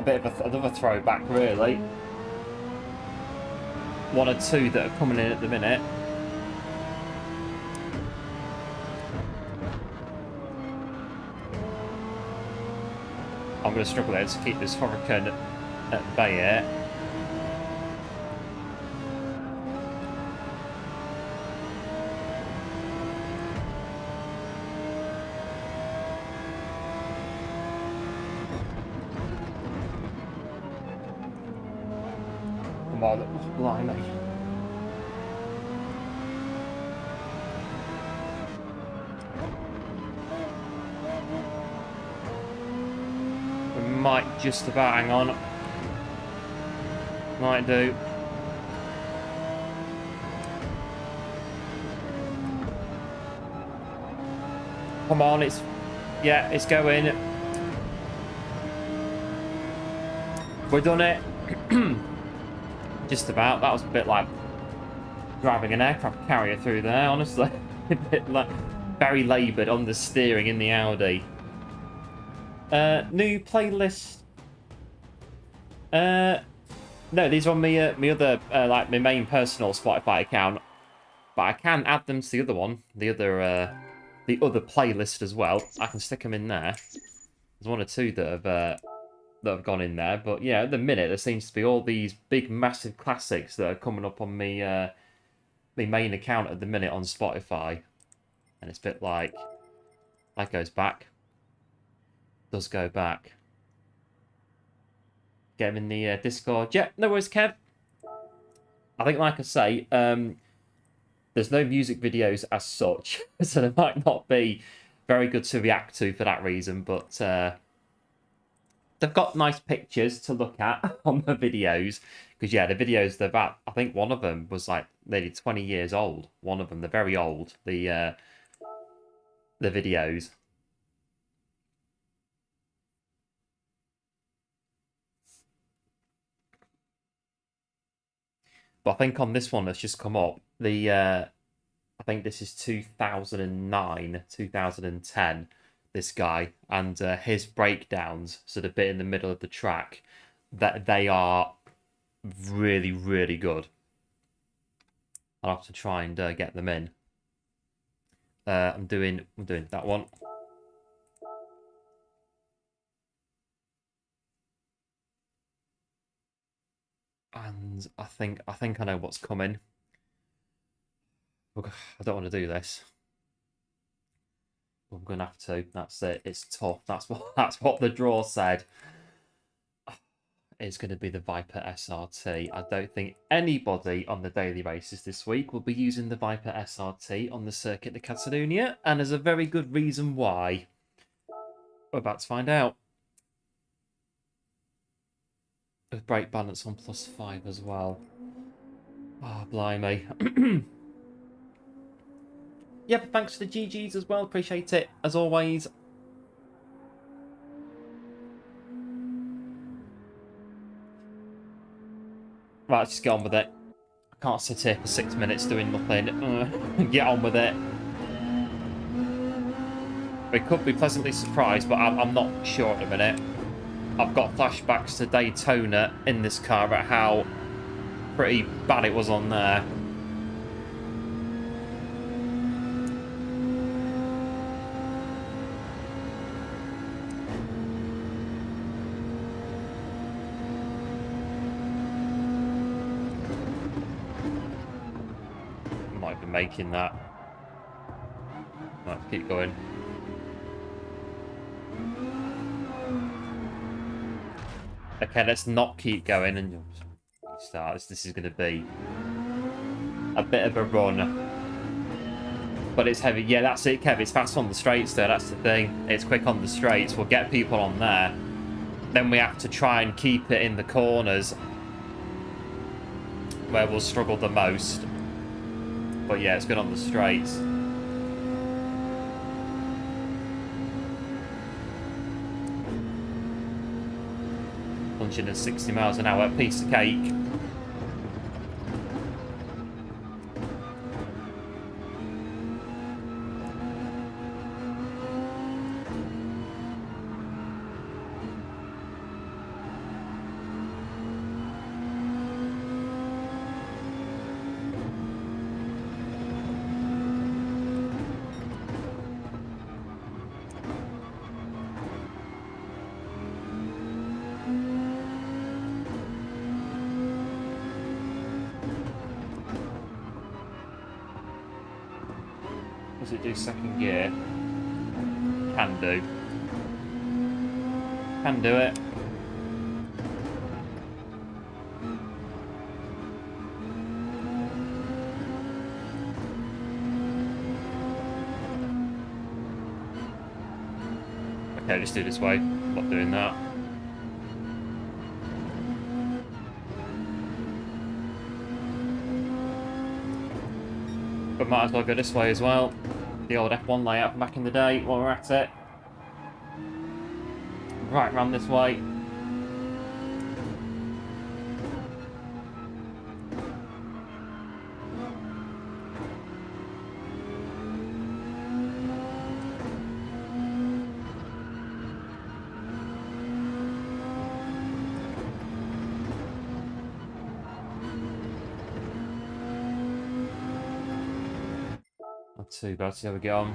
bit of another throwback, really. One or two that are coming in at the minute. I'm going to struggle there to keep this Hurricane at bay here. Blimey. We might just about hang on. Might do. Come on, it's going. We've done it. Just about. That was a bit like driving an aircraft carrier through there, honestly. A bit like very laboured on the steering in the Audi. New playlist. No, these are on my other like my main personal Spotify account, but I can add them to the other one, the other playlist as well. I can stick them in there. There's one or two that have gone in there, but yeah, at the minute there seems to be all these big massive classics that are coming up on me my main account at the minute on Spotify, and it's a bit like that goes back, does go back. Get him in the Discord. Yeah, no worries, Kev. I think, like I say, there's no music videos as such, so they might not be very good to react to for that reason, but they've got nice pictures to look at on the videos. Because, yeah, the videos, they've at, I think one of them was like nearly 20 years old. One of them, they're very old, the videos. But I think on this one that's just come up, I think this is 2009, 2010. this guy, and his breakdowns, so the bit in the middle of the track, that they are really, really good. I'll have to try and get them in. I'm doing that one. And I think I know what's coming. I don't want to do this. I'm gonna have to. That's it. It's tough. That's what the draw said. It's going to be the Viper SRT. I don't think anybody on the daily basis this week will be using the Viper SRT on the circuit of Catalunya, and there's a very good reason why. We're about to find out. With brake balance on +5 as well. Oh, blimey. Yeah, but thanks for the GGs as well. Appreciate it, as always. Right, let's just get on with it. I can't sit here for 6 minutes doing nothing. Get on with it. We could be pleasantly surprised, but I'm not sure at the minute. I've got flashbacks to Daytona in this car at how pretty bad it was on there. Might be making that. Right, keep going. Okay, let's not keep going and start. This is going to be a bit of a run. But it's heavy. Yeah, that's it, Kev. It's fast on the straights, though. That's the thing. It's quick on the straights. We'll get people on there. Then we have to try and keep it in the corners where we'll struggle the most. But yeah, it's good on the straights. Punching at 60 miles an hour, piece of cake. Does it do second gear? Can do. Can do it. Okay, let's do it this way. I'm not doing that. But might as well go this way as well. The old F1 layout from back in the day while we're at it. Right, round this way. Not too bad, see how we get on.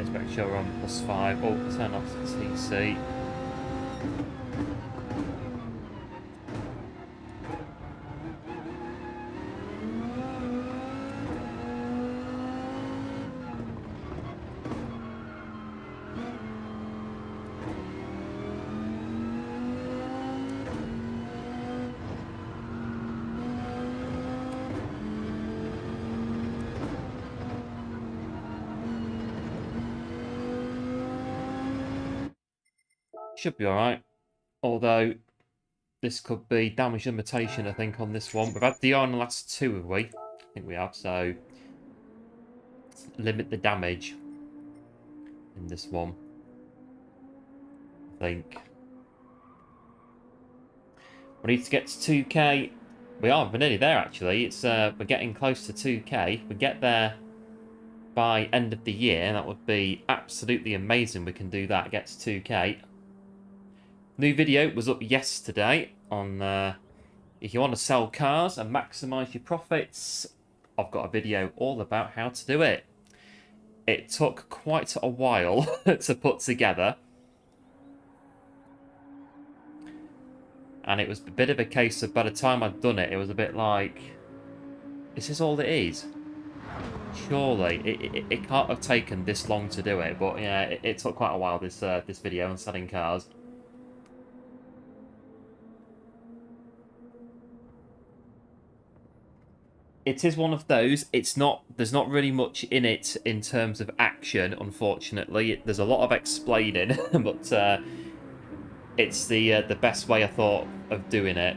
Let's make sure we're on +5. Oh, turn off the TC. Should be alright. Although, this could be damage limitation, I think, on this one. We've had DR on the last two, have we? I think we have, so... limit the damage in this one, I think. We need to get to 2k. We're nearly there, actually. We're getting close to 2k. We get there by end of the year. That would be absolutely amazing. We can do that, get to 2k. New video was up yesterday on if you want to sell cars and maximize your profits. I've got a video all about how to do it. It took quite a while to put together. And it was a bit of a case of, by the time I'd done it, it was a bit like, is this all it is? Surely, it can't have taken this long to do it. But yeah, it took quite a while, this video on selling cars. It is one of those. There's not really much in it in terms of action, unfortunately. There's a lot of explaining, but it's the best way I thought of doing it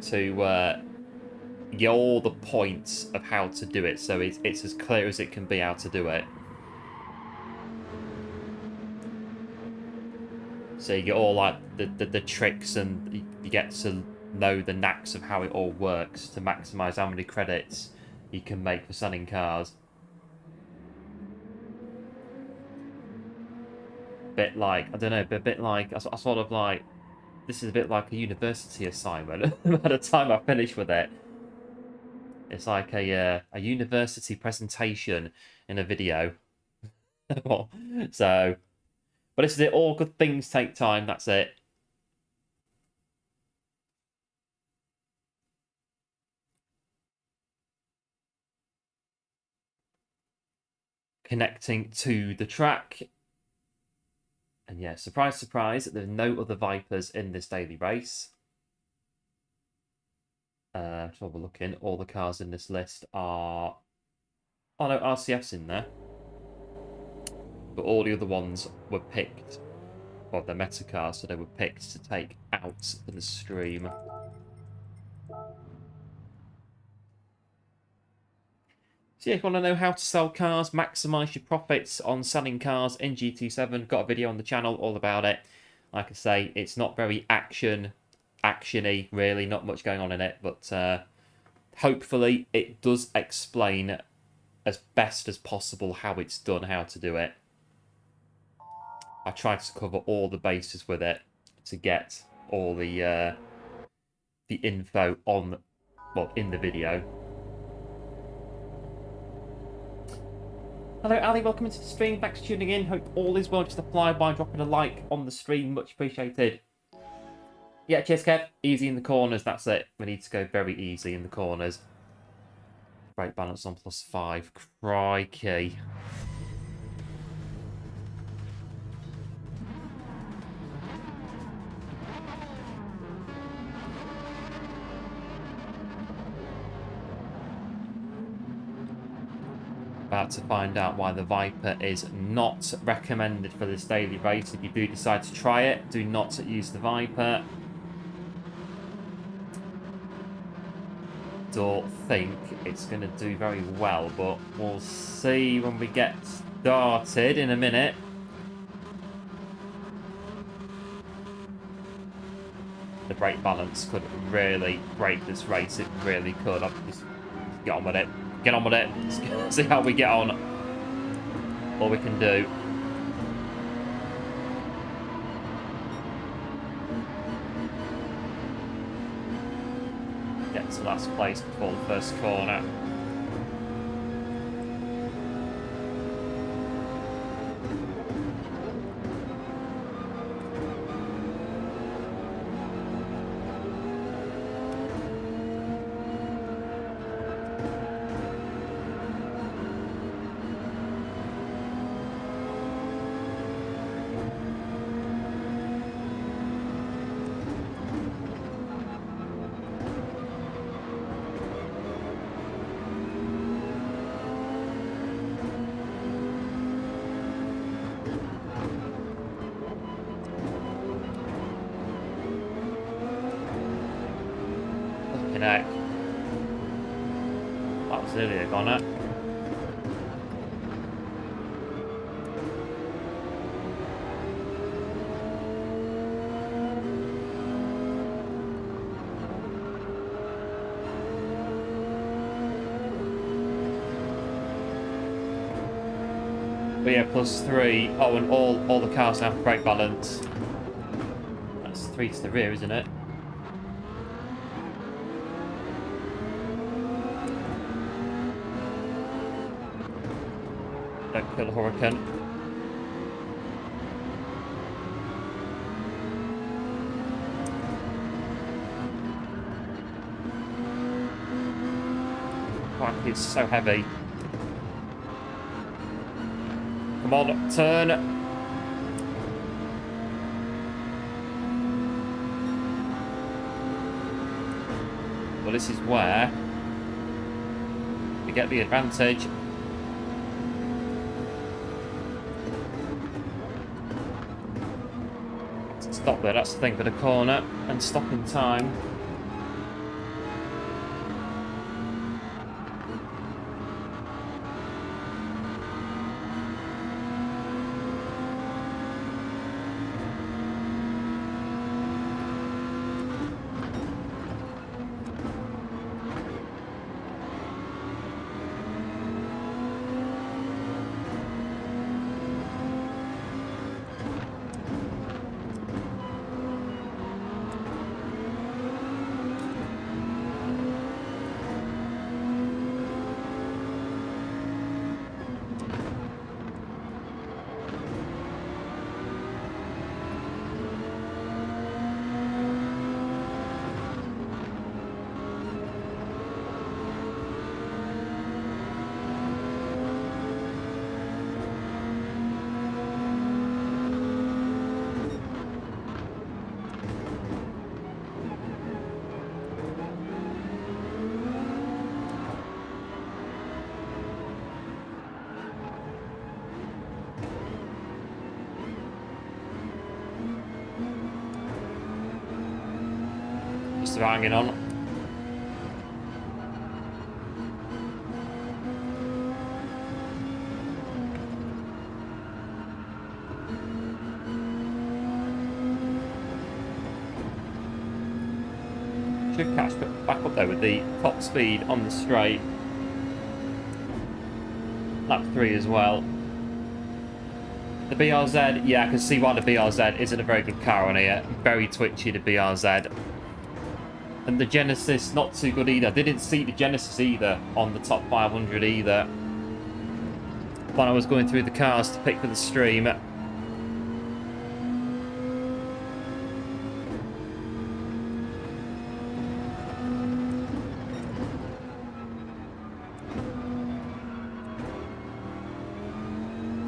to get all the points of how to do it, so it's as clear as it can be how to do it. So you get all like the tricks, and you get to know the knacks of how it all works to maximize how many credits you can make for selling cars. Bit like, I don't know, but a bit like, I sort of like, this is a bit like a university assignment. By the time I finish with it, it's like a university presentation in a video. So, but this is it. All good things take time. That's it. Connecting to the track. And yeah, surprise, surprise, there's no other Vipers in this daily race. So we're looking, all the cars in this list are... Oh no, RCF's in there. But all the other ones were picked. Well, they're meta cars, so they were picked to take out for the stream. So yeah, if you want to know how to sell cars, maximise your profits on selling cars in GT7, got a video on the channel all about it. Like I say, it's not very action-y, really, not much going on in it, but hopefully it does explain as best as possible how it's done, how to do it. I tried to cover all the bases with it to get all the info on, well, in the video. Hello Ali, welcome into the stream, thanks for tuning in, hope all is well. Just a flyby, dropping a like on the stream, much appreciated. Yeah, cheers Kev, easy in the corners, that's it. We need to go very easy in the corners. Brake balance on +5, crikey. About to find out why the Viper is not recommended for this daily race. If you do decide to try it, do not use the Viper. Don't think it's going to do very well, but we'll see when we get started in a minute. The brake balance could really break this race. It really could. I'll just get on with it. Get on with it. Let's see how we get on. All we can do. Get to last place before the first corner. heck. That was nearly a goner. But yeah, +3. Oh, and all the cars now have brake balance. That's 3 to the rear, isn't it? Don't kill the Hurricane. Wow, it's so heavy. Come on, turn. Well, this is where we get the advantage. Stop there, that's the thing for the corner, and stop in time. Just about hanging on. Should catch back up there with the top speed on the straight. Lap 3 as well. The BRZ, yeah, I can see why the BRZ isn't a very good car on here. Very twitchy, the BRZ. And the Genesis, not too good either. Didn't see the Genesis either on the top 500 either. When I was going through the cars to pick for the stream.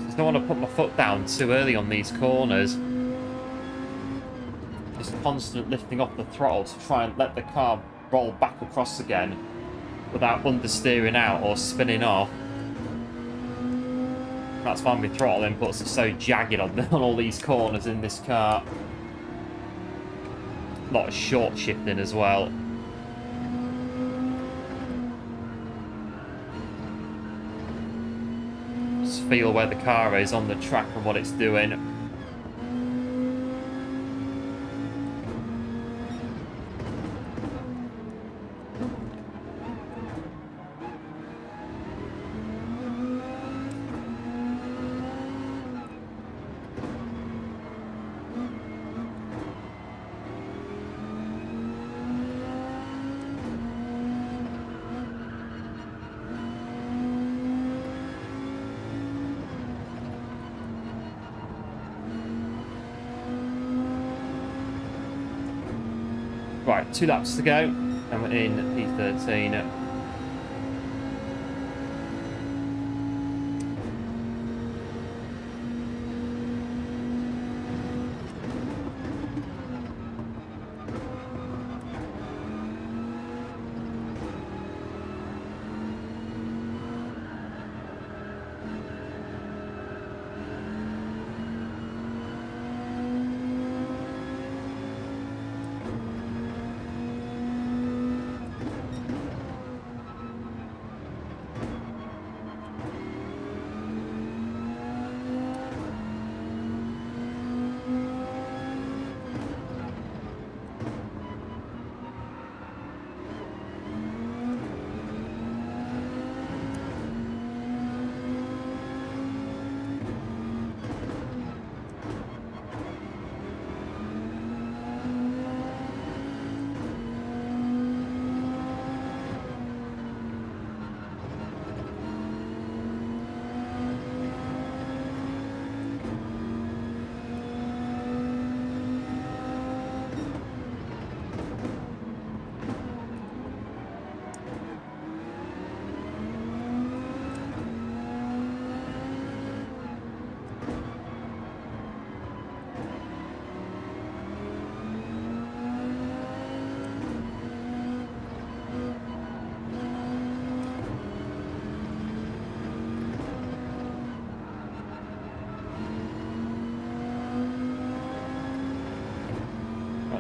Just don't want to put my foot down too early on these corners. Just constant lifting off the throttle to try and let the car roll back across again without understeering out or spinning off. That's why my throttle inputs are so jagged on all these corners in this car. A lot of short shifting as well. Just feel where the car is on the track and what it's doing. Right, 2 laps to go, and we're in P13.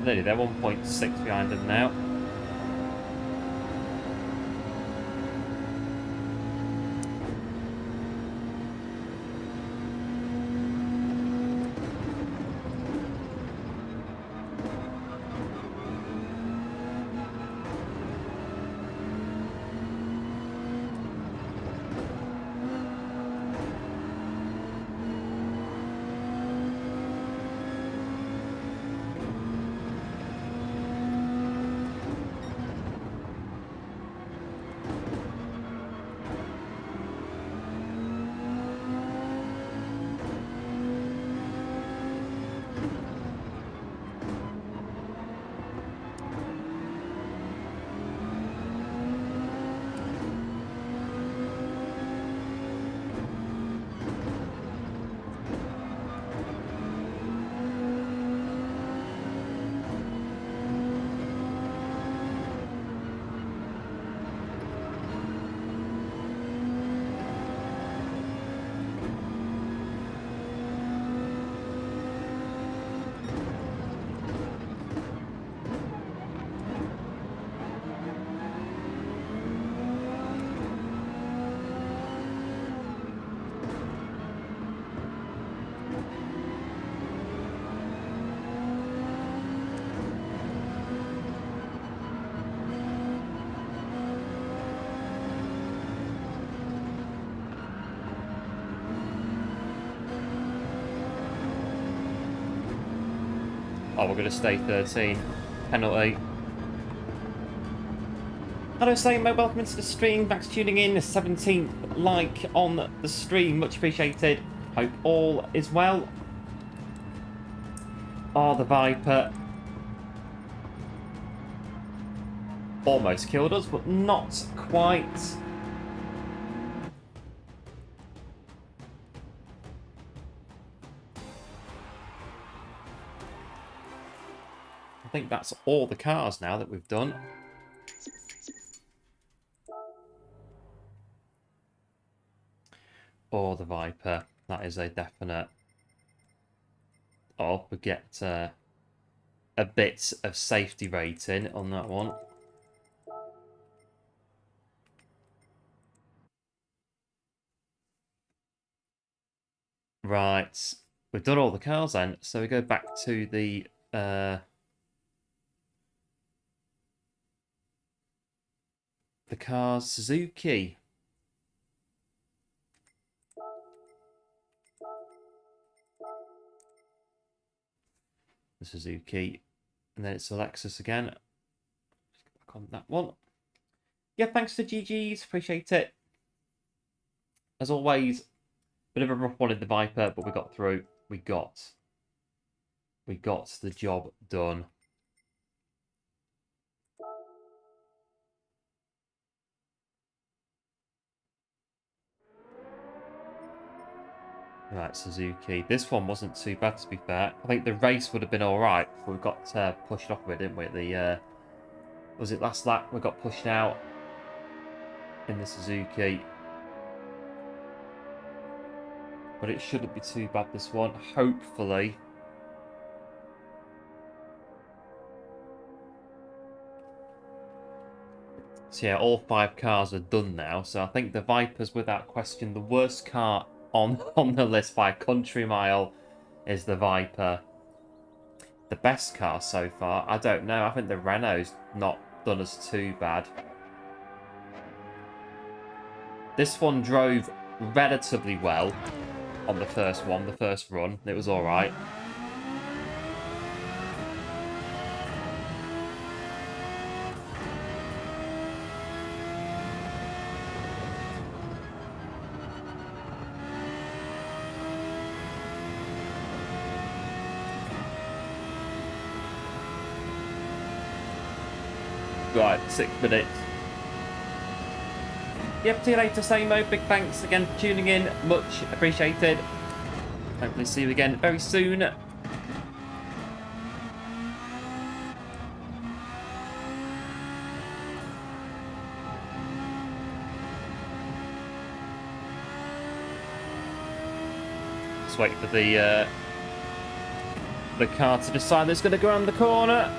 nearly there, 1.6 behind them now. Oh, we're going to stay 13. Penalty. Hello, Samo. Welcome into the stream. Thanks for tuning in. The 17th like on the stream. Much appreciated. Hope all is well. Oh, the Viper. Almost killed us, but not quite. I think that's all the cars now that we've done. Or the Viper. That is a definite. Oh, we get a bit of safety rating on that one. Right. We've done all the cars then. So we go back to the cars. Suzuki. The Suzuki. And then it's the Lexus again. Back on that one. Yeah, thanks to GG's. Appreciate it. As always, bit of a rough one in the Viper, but we got through. We got the job done. Right, Suzuki. This one wasn't too bad, to be fair. I think the race would have been all right, but we got pushed off a bit, didn't we? The was it last lap? We got pushed out in the Suzuki. But it shouldn't be too bad, this one. Hopefully. So yeah, all 5 cars are done now. So I think the Viper's without question the worst car on the list by a country mile is the Viper. The best car so far, I don't know. I think the Renault's not done us too bad. This one drove relatively well on the first one, the first run. It was all right. Right, 6 minutes. Yep, see you later, Samo. Big thanks again for tuning in. Much appreciated. Hopefully see you again very soon. Just wait for the the car to decide it's going to go around the corner.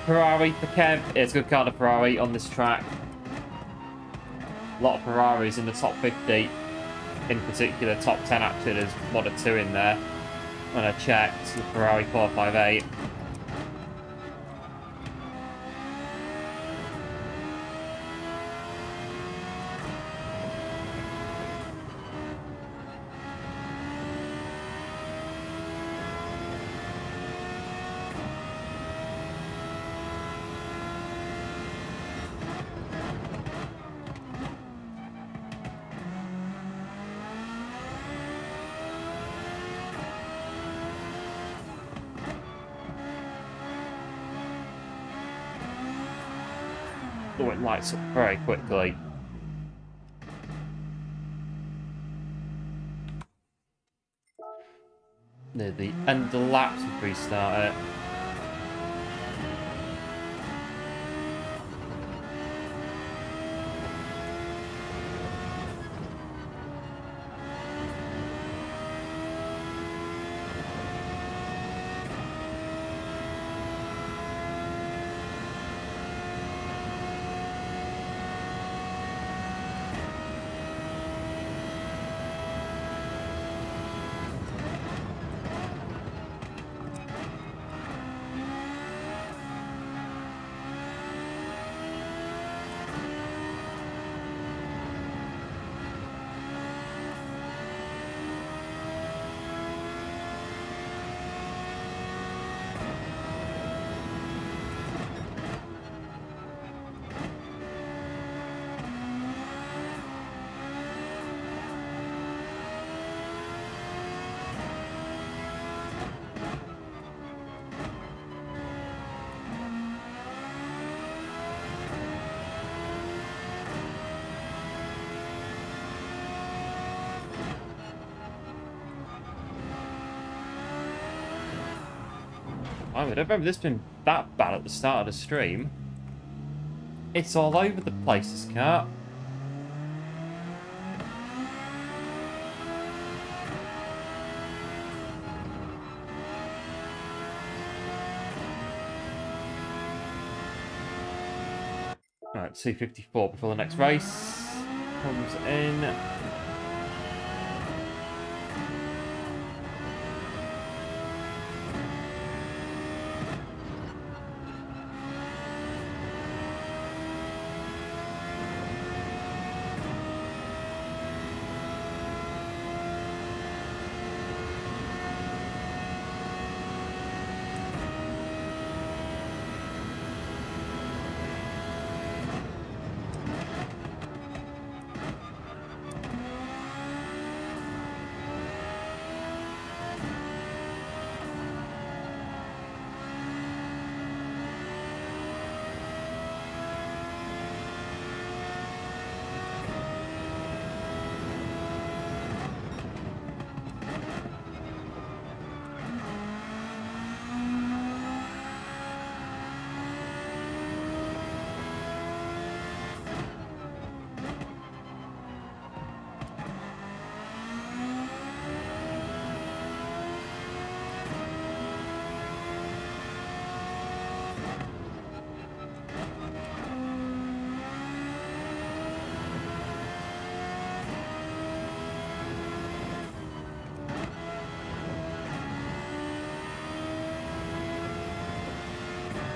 Ferrari for Kev. It's a good car to Ferrari on this track. A lot of Ferraris in the top 50. In particular, top 10 actually. There's one or two in there. When I checked, the Ferrari 458. Oh, it lights up very quickly. Near the end of the lap to restart it. I don't remember this being that bad at the start of the stream. It's all over the place, this car. Right, 254 before the next race comes in.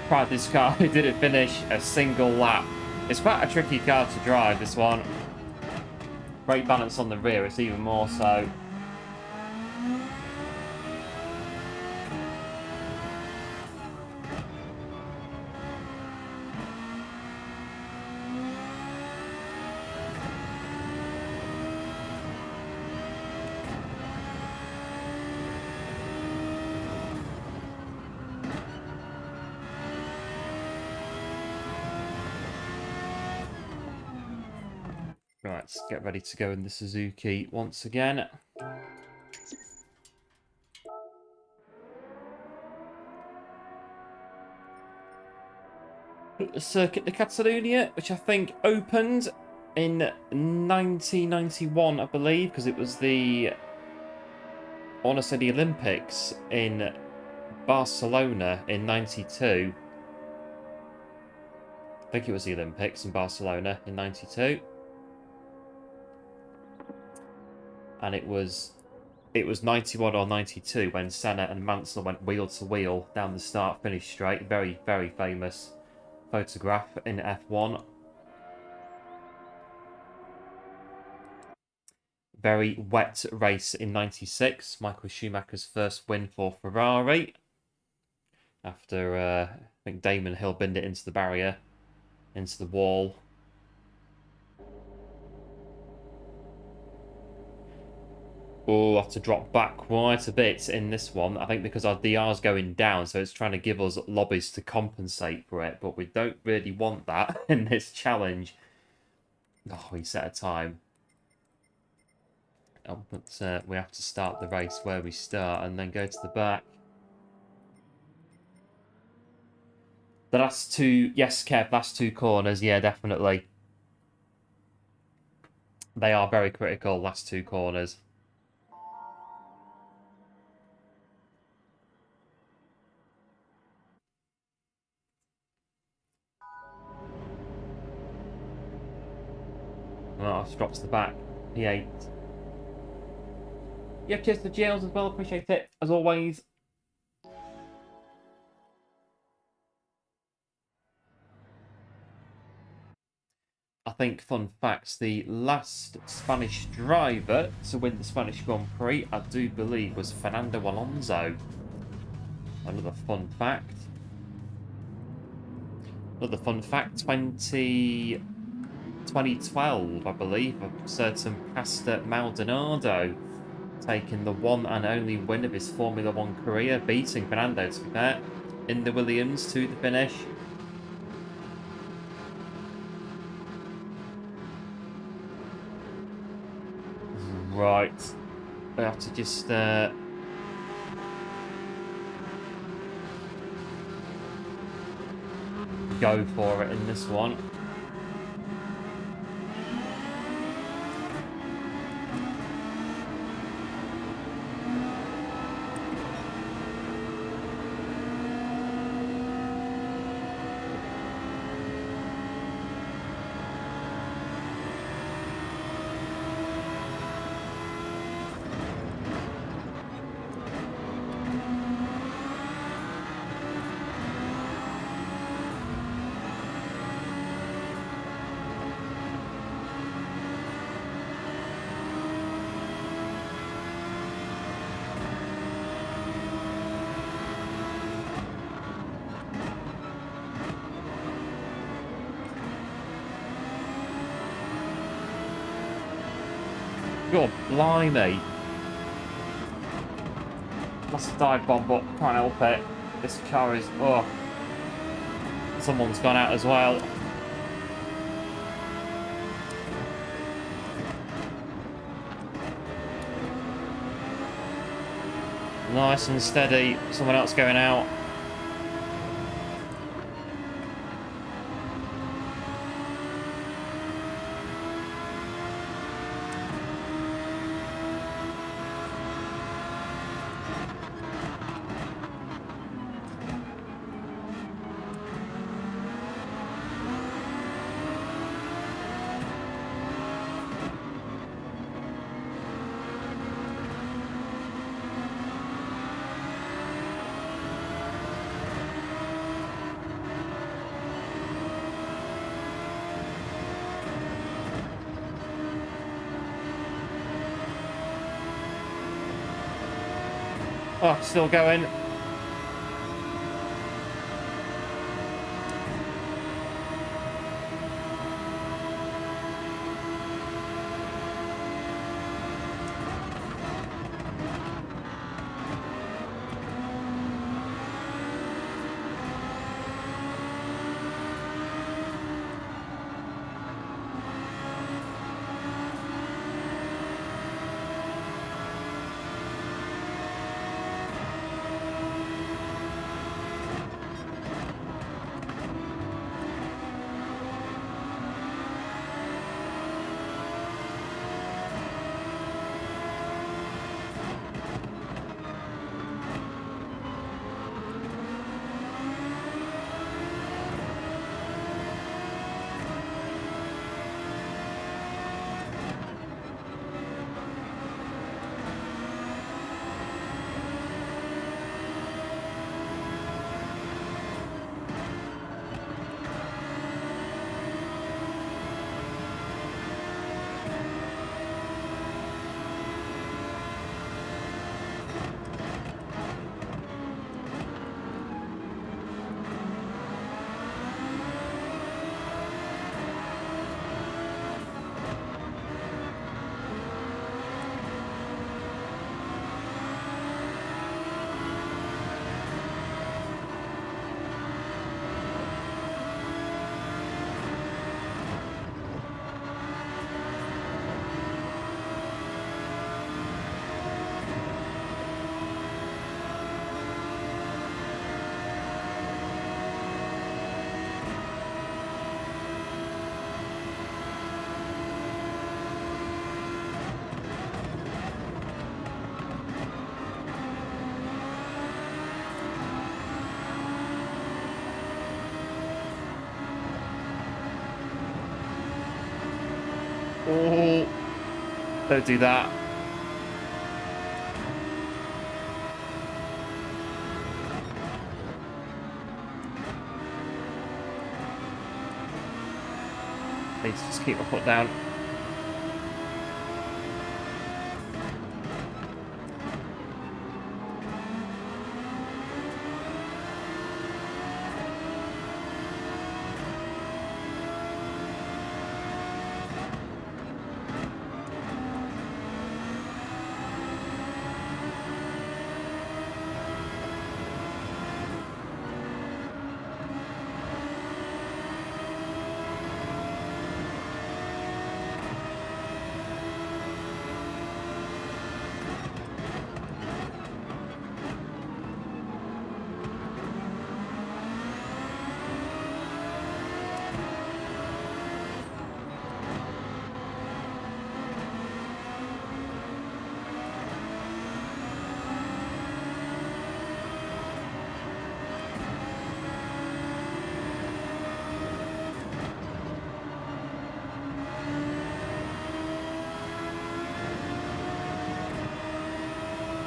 Proud this car who didn't finish a single lap. It's quite a tricky car to drive, this one. Great balance on the rear, it's even more so. Right, let's get ready to go in the Suzuki once again. Circuit de Catalunya, which I think opened in 1991, I believe, because it was the, I want to say, the Olympics in Barcelona in 92. I think it was the Olympics in Barcelona in 92. And it was 91 or 92 when Senna and Mansell went wheel to wheel down the start-finish straight. Very, very famous photograph in F1. Very wet race in 96. Michael Schumacher's first win for Ferrari. After, I think Damon Hill binned it into the barrier, into the wall. Oh, I have to drop back quite a bit in this one. I think because our DR's going down, so it's trying to give us lobbies to compensate for it. But we don't really want that in this challenge. Oh, he set a time. Oh, but we have to start the race where we start and then go to the back. The last two, yes, Kev, last two corners, yeah, definitely. They are very critical, last two corners. Oh, drops the back. P8. Yep, cheers to Jails as well. Appreciate it, as always. I think, fun facts, the last Spanish driver to win the Spanish Grand Prix, I do believe, was Fernando Alonso. Another fun fact. Another fun fact, 2012, I believe, a certain Pastor Maldonado taking the one and only win of his Formula 1 career, beating Fernando, to be fair, in the Williams to the finish. Right. We have to just... go for it in this one. God blimey. Must have dive bomb, but can't help it. This car is... oh. Someone's gone out as well. Nice and steady. Someone else going out. Oh, still going. Oh, don't do that. Need to just keep my foot down.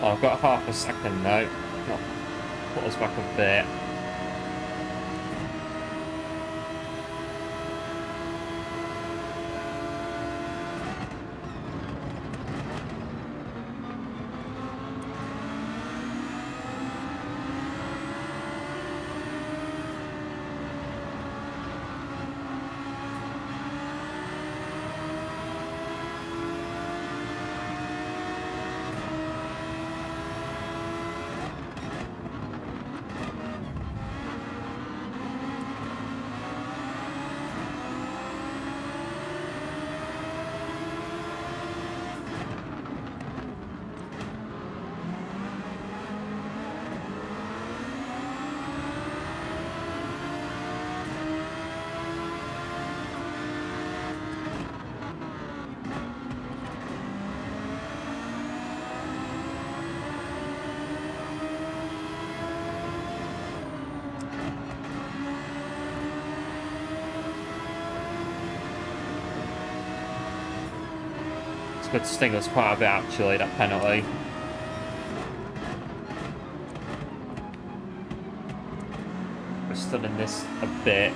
Oh, I've got half a second now. I'll put us back a bit. Could sting us quite a bit actually, that penalty. We're stunning this a bit.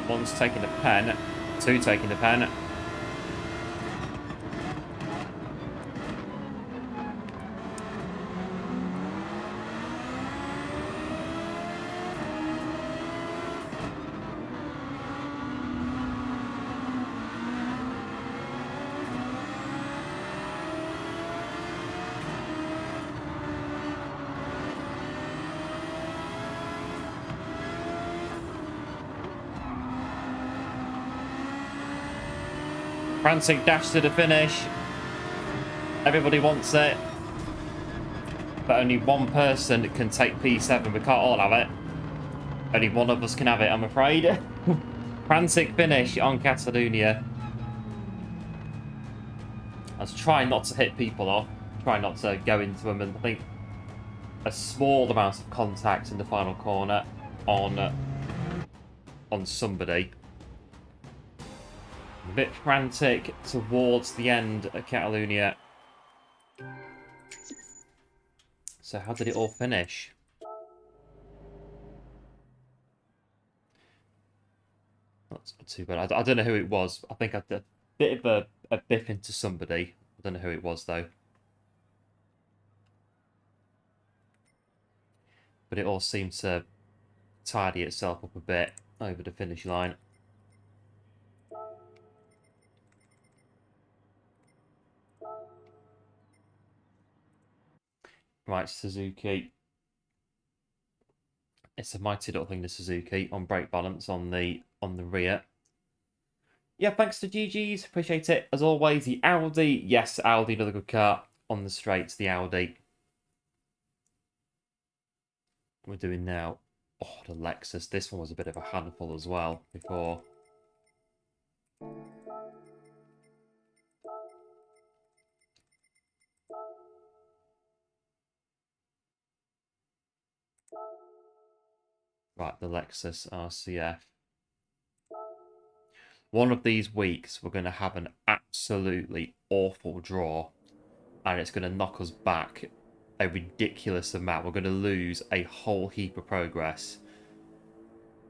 One's taking the pen, two taking the pen. Frantic dash to the finish. Everybody wants it. But only one person can take P7. We can't all have it. Only one of us can have it, I'm afraid. Frantic finish on Catalunya. I was trying not to hit people off, trying not to go into them, and I think a small amount of contact in the final corner on somebody. A bit frantic towards the end of Catalunya. So how did it all finish? That's not too bad. I don't know who it was. I think I did a bit of a bip into somebody. I don't know who it was though. But it all seemed to tidy itself up a bit over the finish line. Right, Suzuki. It's a mighty little thing, the Suzuki, on brake balance on the rear. Yeah, thanks to GG's. Appreciate it. As always, the Audi. Yes, Audi, another good car on the straights, the Audi. We're doing now. Oh, the Lexus. This one was a bit of a handful as well before. Right, the Lexus RCF. One of these weeks, we're going to have an absolutely awful draw. And it's going to knock us back a ridiculous amount. We're going to lose a whole heap of progress.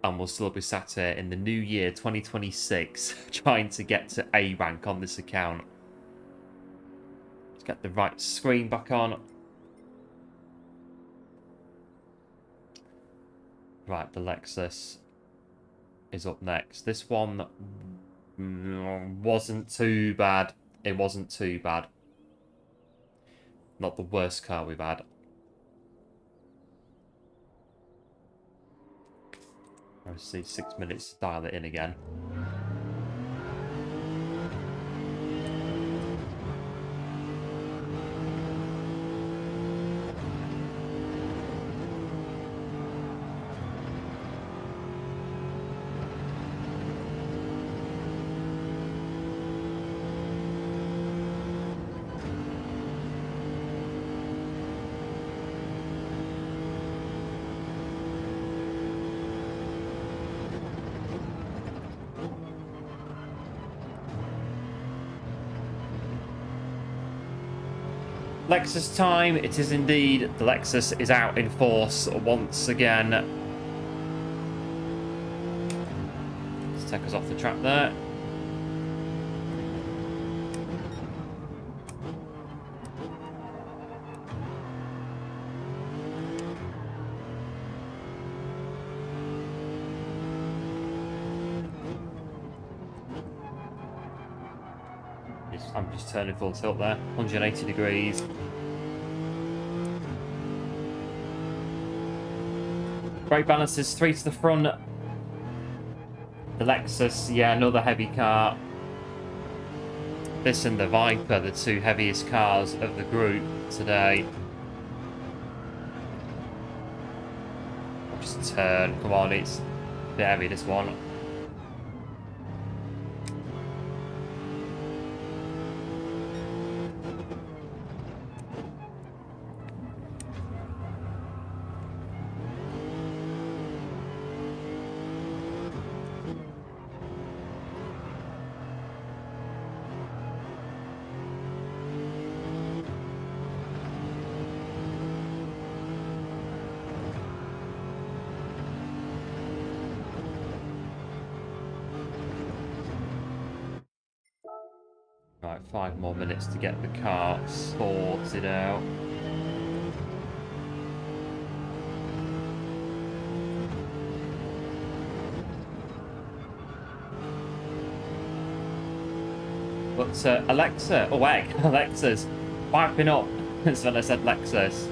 And we'll still be sat here in the new year, 2026, trying to get to A rank on this account. Let's get the right screen back on. Right, the Lexus is up next. This one wasn't too bad. It wasn't too bad. Not the worst car we've had. Let's see, 6 minutes to dial it in again. Lexus time, it is indeed. The Lexus is out in force once again. Let's take us off the track there. I'm just turning full tilt there, 180 degrees. Brake balance is 3 to the front. The Lexus, yeah, another heavy car. This and the Viper, the two heaviest cars of the group today. Just turn, come on, it's a bit heavy, this one. Right, 5 more minutes to get the car sorted out. But Alexa, oh wait, Alexa's wiping up. That's when I said Lexus.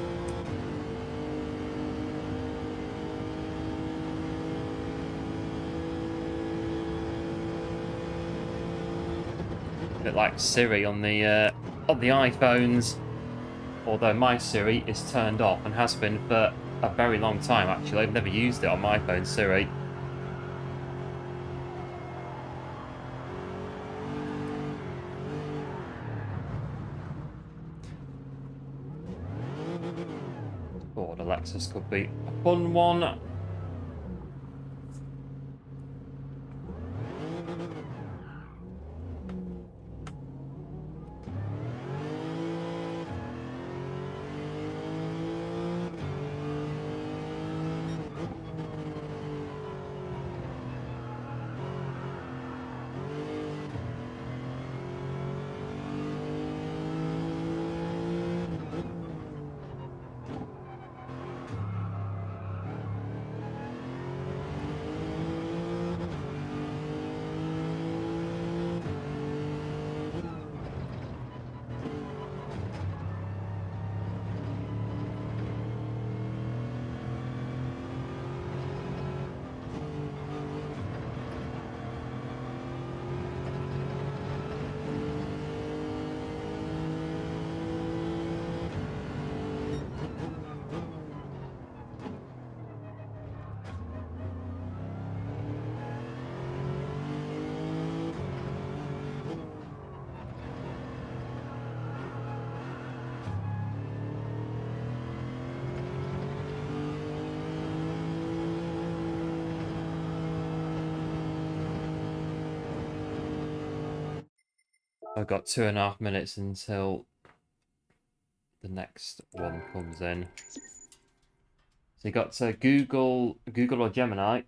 Bit like Siri on the iPhones, although my Siri is turned off and has been for a very long time. Actually, I've never used it on my phone, Siri. Lexus could be a fun one. I've got 2.5 minutes until the next one comes in. So you got Google or Gemini.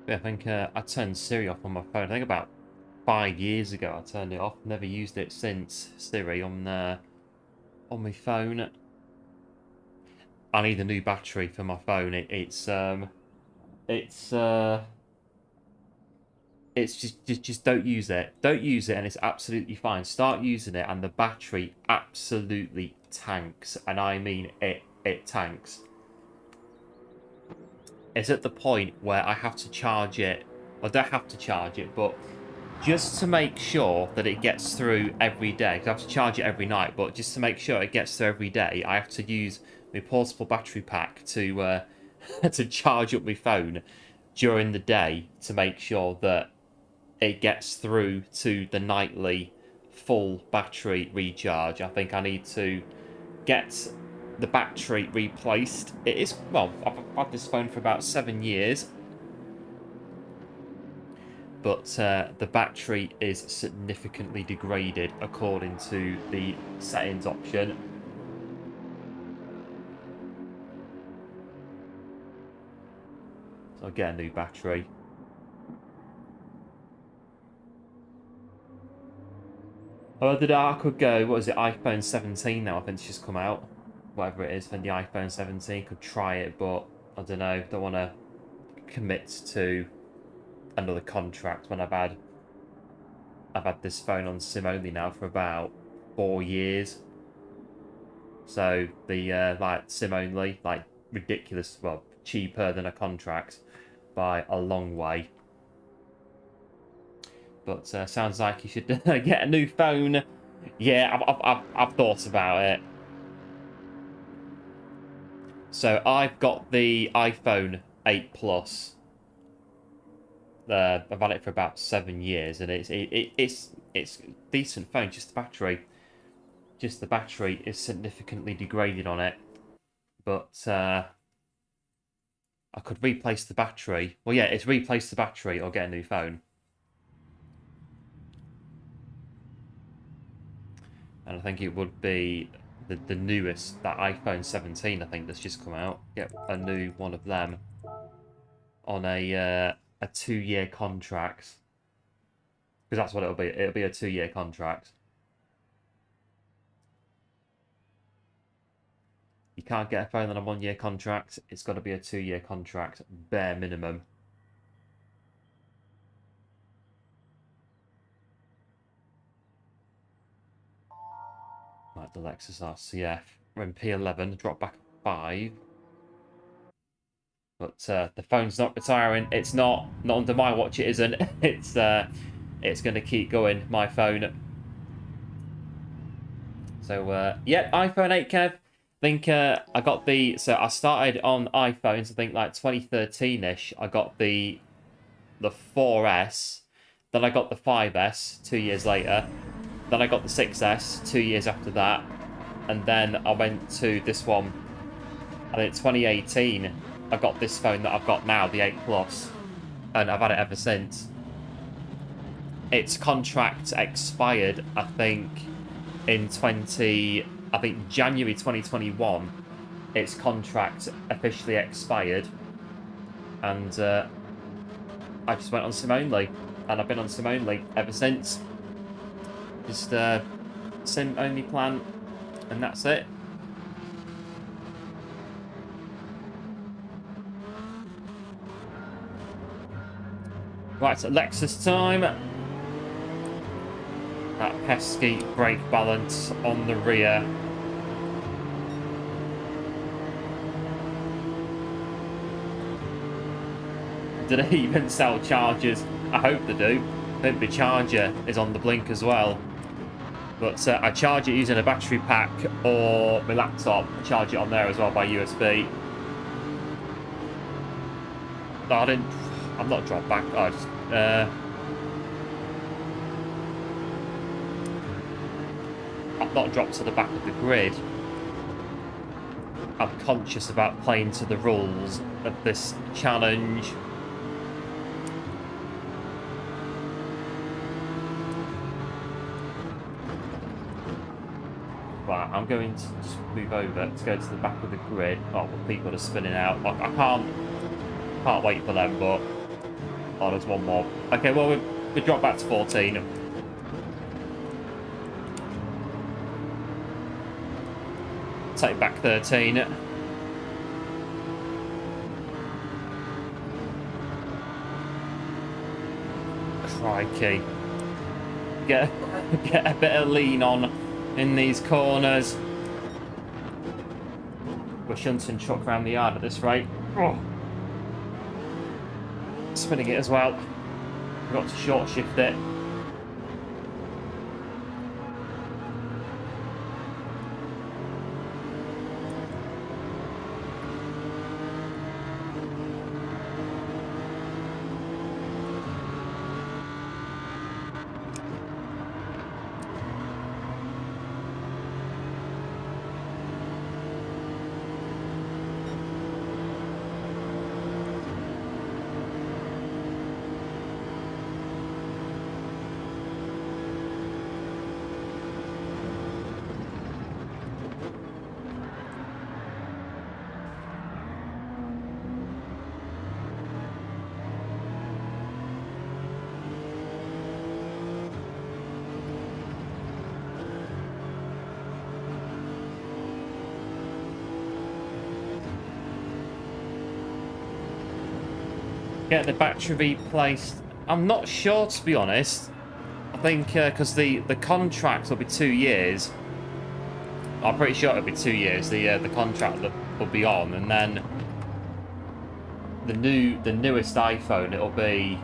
Yeah, I think I turned Siri off on my phone. I think about 5 years ago I turned it off. Never used it since, Siri on my phone. I need a new battery for my phone. It's just don't use it. Don't use it and it's absolutely fine. Start using it and the battery absolutely tanks. And I mean it tanks. It's at the point where I have to charge it. I don't have to charge it, but just to make sure that it gets through every day. 'Cause I have to charge it every night, but just to make sure it gets through every day, I have to use my portable battery pack to to charge up my phone during the day to make sure that it gets through to the nightly full battery recharge. I think I need to get the battery replaced. It is, well, I've had this phone for about 7 years, but the battery is significantly degraded according to the settings option. So I'll get a new battery. Oh, I could go, what is it, iPhone 17 now, I think it's just come out. Whatever it is for the iPhone 17, could try it, but I don't know, don't want to commit to another contract when I've had this phone on SIM only now for about 4 years. So the like SIM only, like ridiculous, well, cheaper than a contract by a long way. But sounds like you should get a new phone. Yeah, I've thought about it. So I've got the iPhone 8 Plus. I've had it for about 7 years, and it's a decent phone. Just the battery is significantly degraded on it. But I could replace the battery. Well, yeah, it's replace the battery or get a new phone. And I think it would be the newest, that iPhone 17, I think, that's just come out. Get a new one of them on a 2-year contract. Because that's what it'll be. It'll be a 2-year contract. You can't get a phone on a 1-year contract. It's got to be a 2-year contract, bare minimum. Like the Lexus RCF. We're in P11, drop back 5. But the phone's not retiring. It's not under my watch. It isn't. It's going to keep going. My phone. So yeah, iPhone 8 Kev. think I got so I started on iPhones, I think like 2013-ish. I got the 4S, then I got the 5S 2 years later, then I got the 6S 2 years after that, and then I went to this one, and in 2018 I got this phone that I've got now, the 8 Plus, and I've had it ever since. Its contract expired, I think, in January 2021. Its contract officially expired, and I just went on SIM only, and I've been on SIM only ever since. Just SIM only plan, and that's it. Right, so Lexus time. That pesky brake balance on the rear. Do they even sell chargers? I hope they do. I think the charger is on the blink as well. But I charge it using a battery pack or my laptop. I charge it on there as well by USB. No, I'm not dropped back. I just I've not dropped to the back of the grid. I'm conscious about playing to the rules of this challenge. Right, I'm going to just move over to go to the back of the grid. Oh, well, people are spinning out. I can't wait for them, but oh, there's one more. Okay, well, we dropped back to 14. Take back 13. Crikey. Get a bit of lean on in these corners. We're shunting truck around the yard at this rate. Oh. Spinning it as well. We've got to short shift it. Get the battery replaced. I'm not sure, to be honest. I think because the contract will be 2 years. I'm pretty sure it'll be 2 years. The contract that will be on, and then the newest iPhone, it'll be.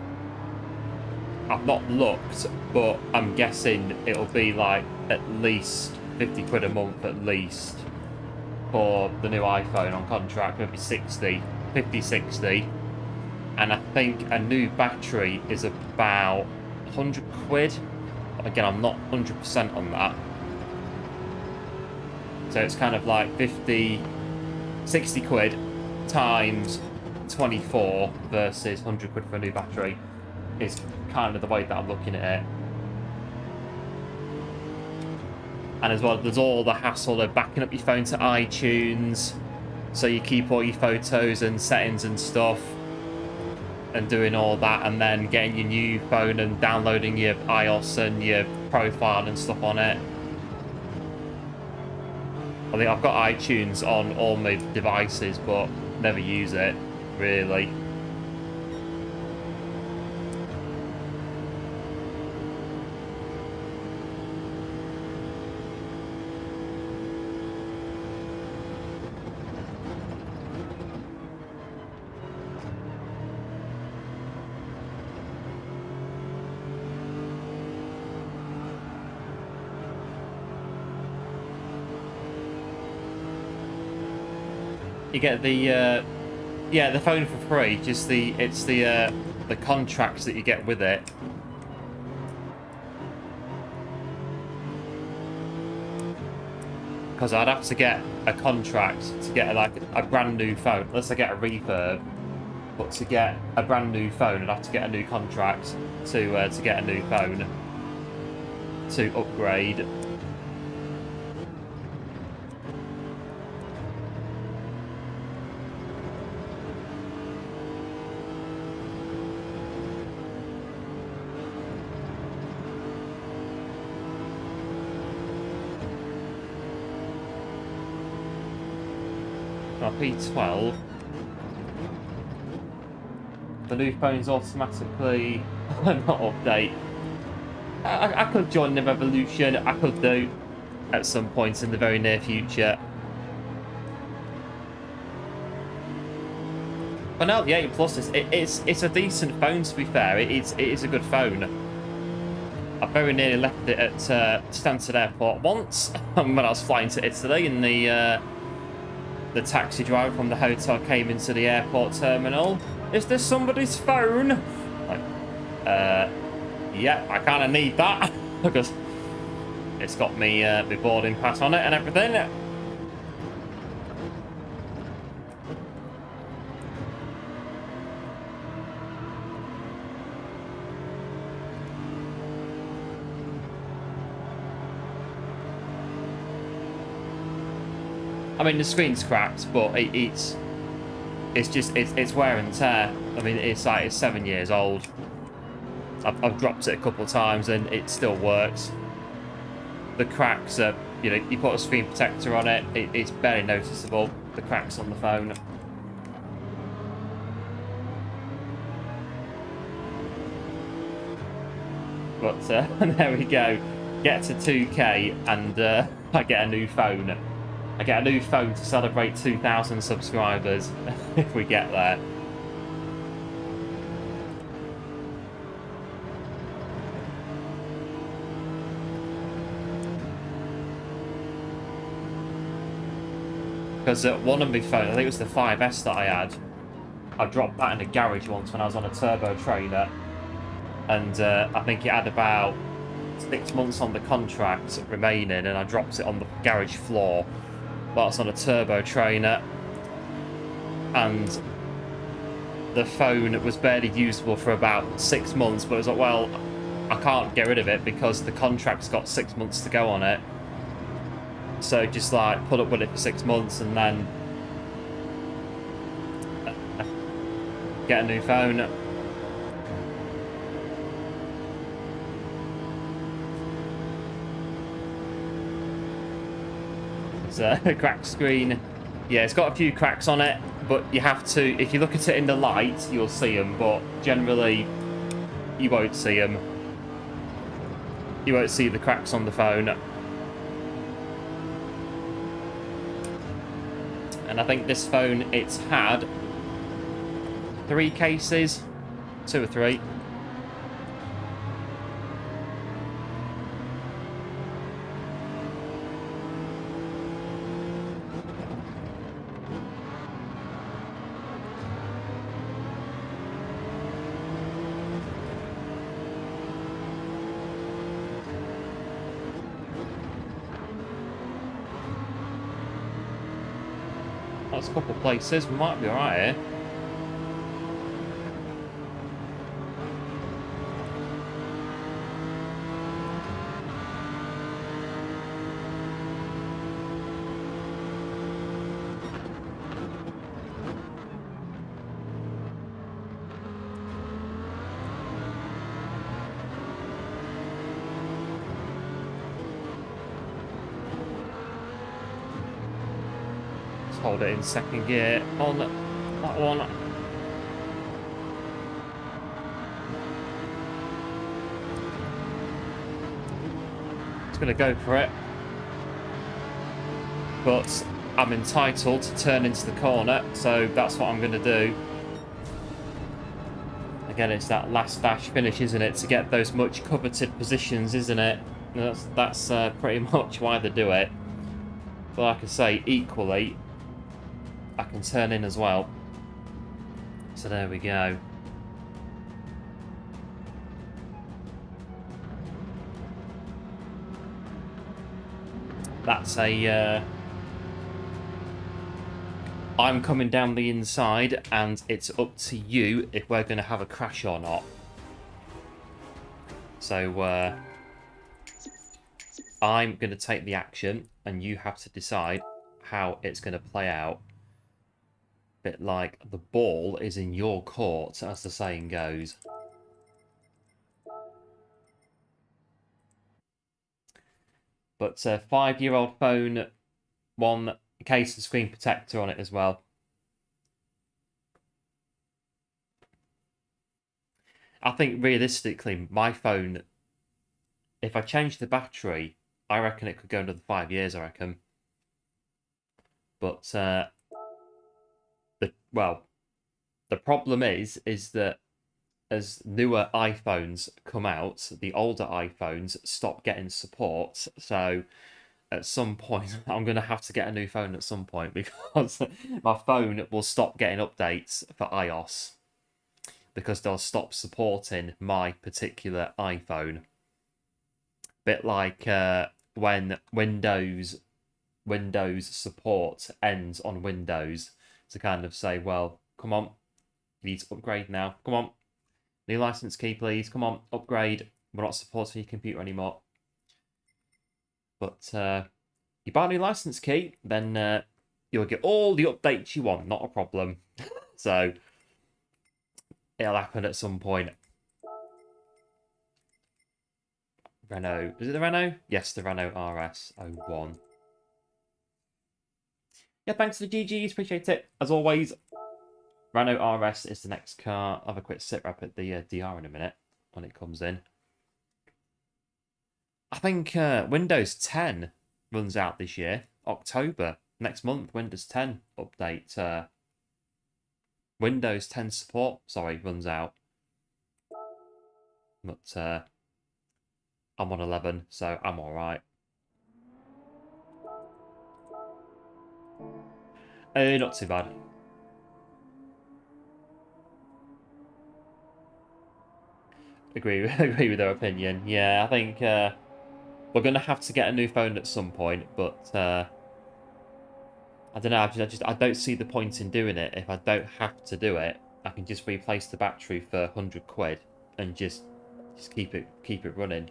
I've not looked, but I'm guessing it'll be like at least 50 quid a month at least for the new iPhone on contract. Maybe 60, 50, 60. And I think a new battery is about 100 quid. Again, I'm not 100% on that. So it's kind of like 60 quid times 24 versus 100 quid for a new battery is kind of the way that I'm looking at it. And as well, there's all the hassle of backing up your phone to iTunes, so you keep all your photos and settings and stuff, and doing all that, and then getting your new phone and downloading your iOS and your profile and stuff on it. I think I've got iTunes on all my devices, but never use it, really. You get the yeah, the phone for free. Just it's the contracts that you get with it. Because I'd have to get a contract to get like a brand new phone, unless I get a refurb. But to get a brand new phone, I'd have to get a new contract to get a new phone to upgrade. P12. The new phone's automatically not update. I could join the revolution. I could do at some point in the very near future. But no, the 8 Plus it's a decent phone, to be fair. It is a good phone. I very nearly left it at Stansted Airport once when I was flying to Italy, and the taxi driver from the hotel came into the airport terminal. Is this somebody's phone? Like, yeah, I kind of need that because it's got me my boarding pass on it and everything. I mean, the screen's cracked, but it's wear and tear. I mean, it's 7 years old. I've dropped it a couple of times and it still works. The cracks are, you know, you put a screen protector on it, it's barely noticeable. The cracks on the phone. But there we go. Get to 2K and I get a new phone. I get a new phone to celebrate 2,000 subscribers if we get there. Because one of my phones, I think it was the 5S that I had, I dropped that in the garage once when I was on a turbo trainer. And I think it had about 6 months on the contract remaining, and I dropped it on the garage floor. Whilst on a turbo trainer, and the phone was barely usable for about 6 months, but it was like, well, I can't get rid of it because the contract's got 6 months to go on it, so just like put up with it for 6 months and then get a new phone. A cracked screen. Yeah, it's got a few cracks on it, but you have to, if you look at it in the light, you'll see them, but generally you won't see them. You won't see the cracks on the phone. And I think this phone, it's had 3 cases, 2 or 3. That's a couple of places. We might be alright here. Hold it in second gear on that one. It's going to go for it. But I'm entitled to turn into the corner, so that's what I'm going to do. Again, it's that last dash finish, isn't it? To get those much coveted positions, isn't it? That's pretty much why they do it. But like I say, equally, I can turn in as well. So there we go. That's a... I'm coming down the inside, and it's up to you if we're going to have a crash or not. So, I'm going to take the action, and you have to decide how it's going to play out. Bit like the ball is in your court, as the saying goes. But 5-year-old phone, one case and screen protector on it as well. I think realistically, my phone, if I change the battery, I reckon it could go another 5 years, I reckon. But, the problem is that as newer iPhones come out, the older iPhones stop getting support. So at some point, I'm going to have to get a new phone at some point because my phone will stop getting updates for iOS because they'll stop supporting my particular iPhone. Bit like when Windows support ends on Windows, to kind of say, well, come on, you need to upgrade now. Come on, new license key, please. Come on, upgrade. We're not supporting your computer anymore. But you buy a new license key, then you'll get all the updates you want. Not a problem. So it'll happen at some point. Renault. Is it the Renault? Yes, the Renault RS01. Yeah, thanks for the GGs. Appreciate it. As always, Renault RS is the next car. I'll have a quick sit rep at the DR in a minute when it comes in. I think Windows 10 runs out this year. October. Next month, Windows 10 update. Windows 10 support, runs out. But I'm on 11, so I'm alright. Not too bad. Agree with their opinion. Yeah, I think we're going to have to get a new phone at some point, but I don't know. I don't see the point in doing it if I don't have to do it. I can just replace the battery for 100 quid and just keep it running.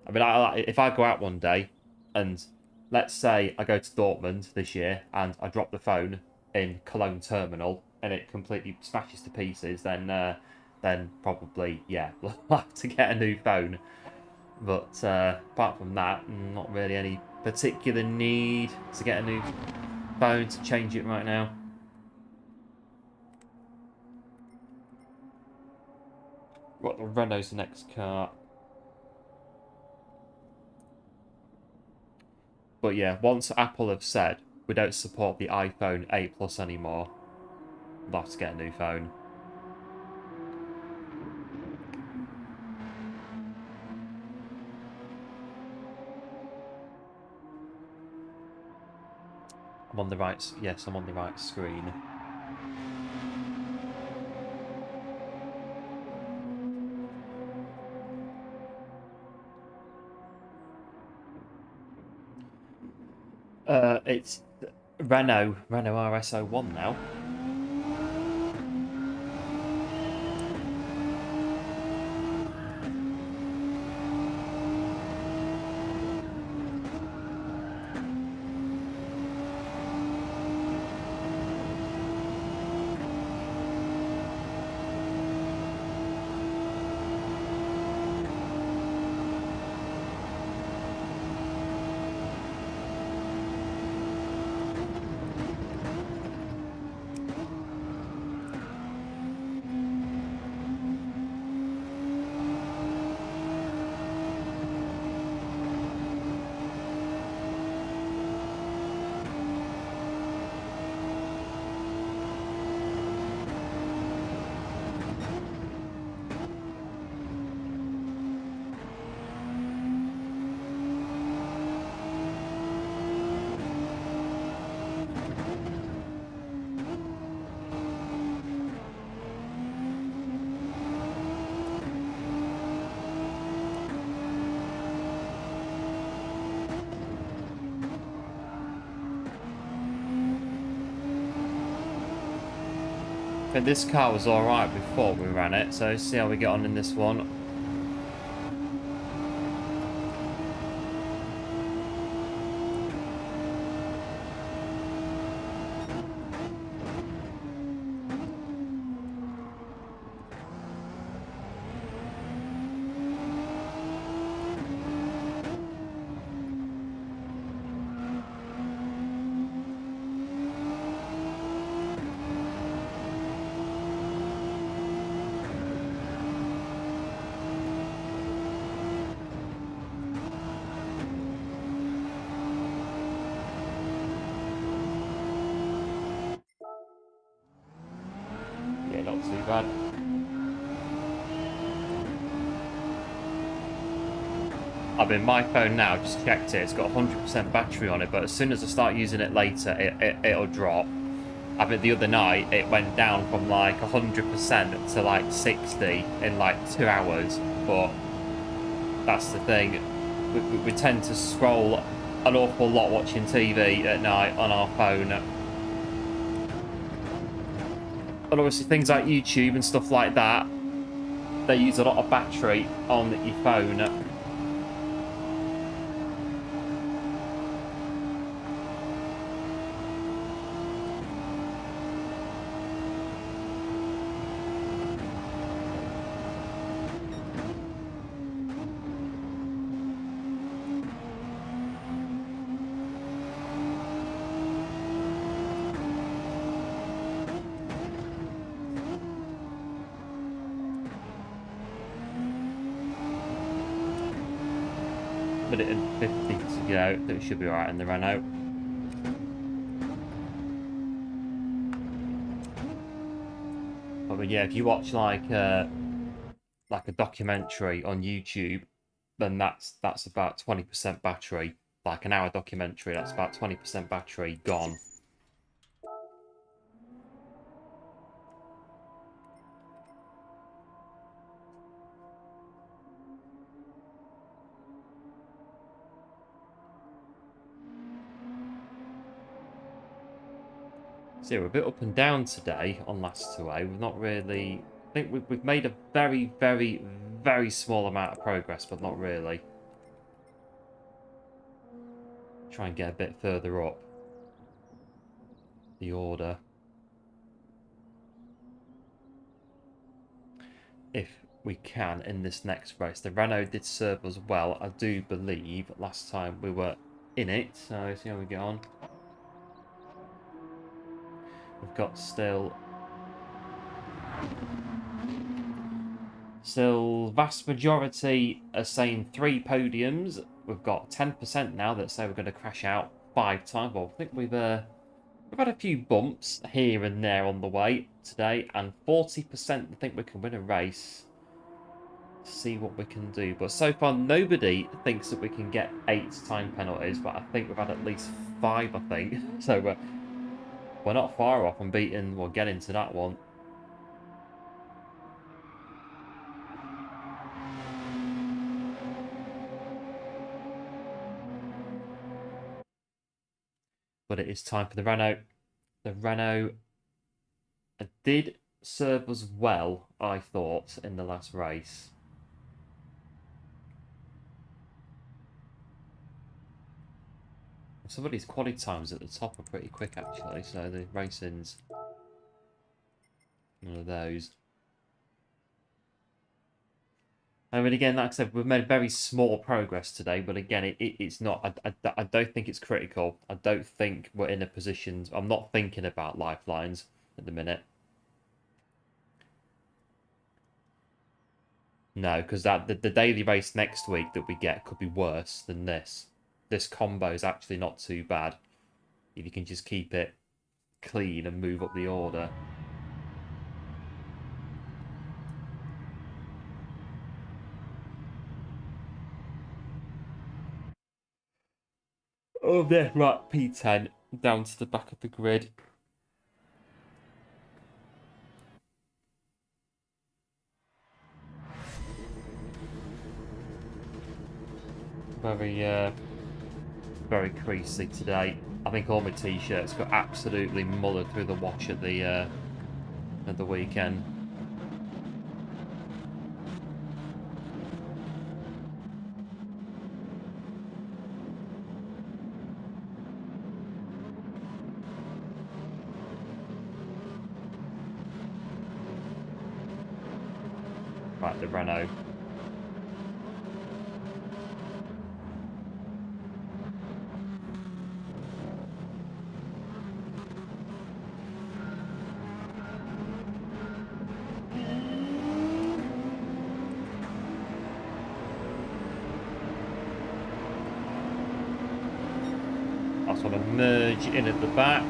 I mean, if I go out one day and let's say I go to Dortmund this year and I drop the phone in Cologne terminal and it completely smashes to pieces, then probably, yeah, we'll have to get a new phone. But apart from that, not really any particular need to get a new phone to change it right now. What, the Renault's the next car. But yeah, once Apple have said we don't support the iPhone 8 Plus anymore, we'll have to get a new phone. I'm on the right, yes, I'm on the right screen. It's Renault RS01 now. think this car was alright before we ran it, so see how we get on in this one. Not too bad. I mean, my phone now, just checked it, it's got 100% battery on it, but as soon as I start using it later, it'll drop. I mean, the other night, it went down from like 100% to like 60 in like 2 hours, but that's the thing. We tend to scroll an awful lot watching TV at night on our phone. And obviously things like YouTube and stuff like that, they use a lot of battery on your phone. Put it in 50 to go. That should be alright in the Renault. But yeah, if you watch like a documentary on YouTube, then that's about 20% battery. Like an hour documentary, that's about 20% battery gone. So we're a bit up and down today on last 2A. We've not really... I think we've made a very, very, very small amount of progress, but not really. Try and get a bit further up the order. If we can in this next race. The Renault did serve us well, I do believe, last time we were in it. So see how we get on. We've got still vast majority are saying 3 podiums. We've got 10% now that say we're going to crash out 5 times. Well, I think we've had a few bumps here and there on the way today, and 40% think we can win a race. See what we can do, but so far nobody thinks that we can get 8 time penalties, but I think we've had at least 5, I think. So we're not far off on beating or getting to that one. But it is time for the Renault. The Renault did serve us well, I thought, in the last race. Some of these quality times at the top are pretty quick, actually, so the racing's one of those. I mean, again, like I said, we've made very small progress today, but again, it's not... I don't think it's critical. I don't think we're in a position... I'm not thinking about lifelines at the minute. No, because the daily race next week that we get could be worse than this. This combo is actually not too bad if you can just keep it clean and move up the order. Oh, there, right, P10 down to the back of the grid. Very creasy today. I think all my t-shirts got absolutely mullered through the wash at the at the weekend. Right, the Renault. I just want to merge in at the back.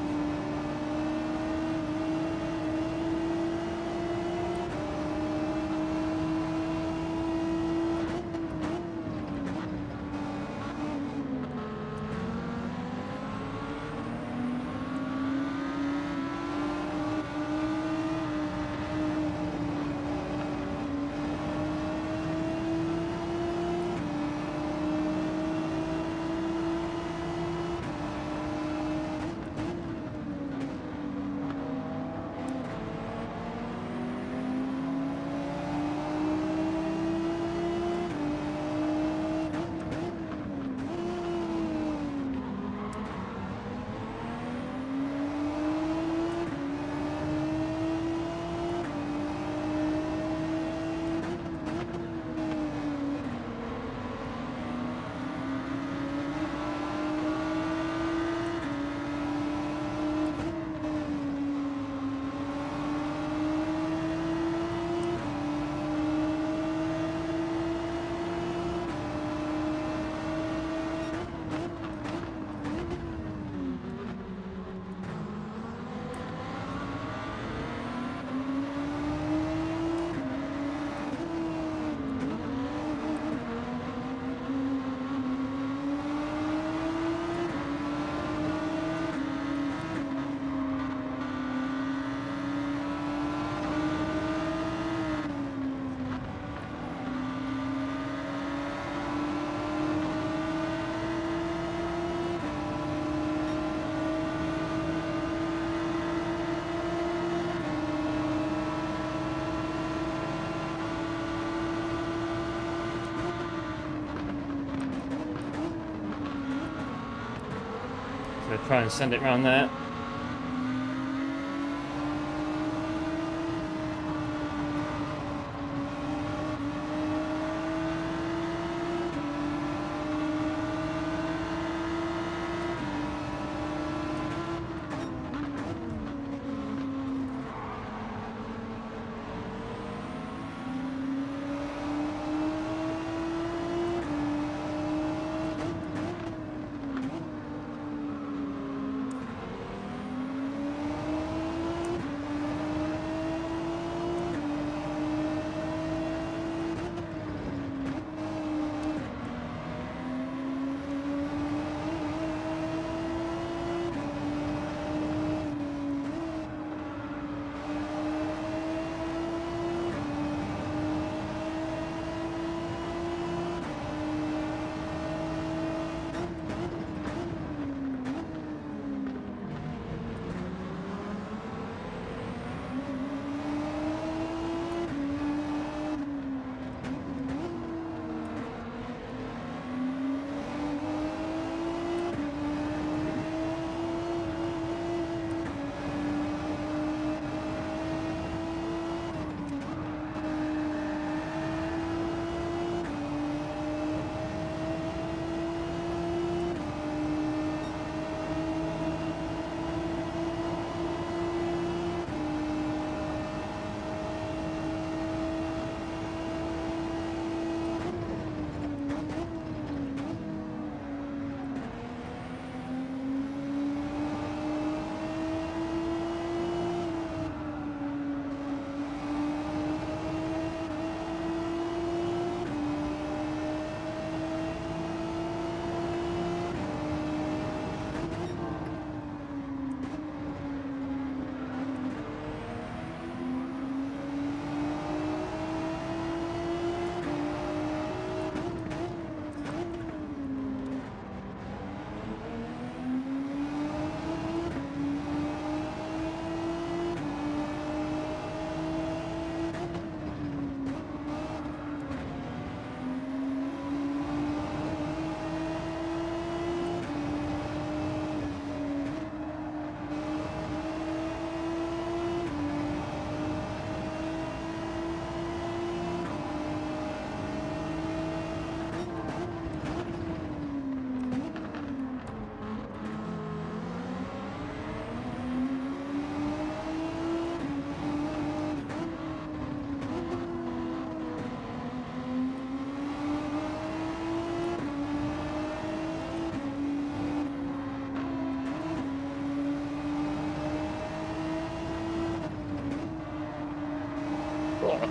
So try and send it around there.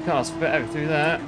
Car's a bit over through there.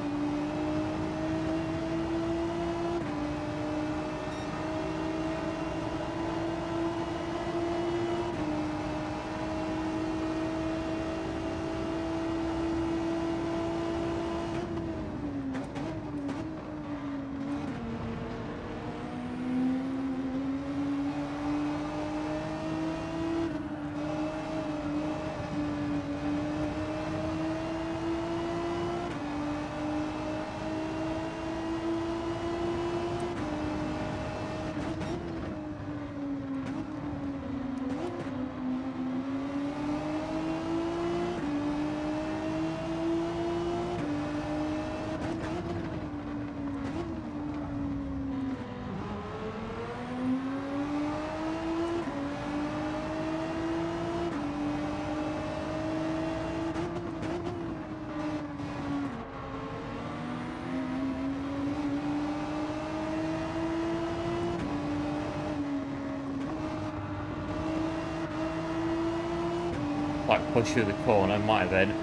Like push through the corner, might have been.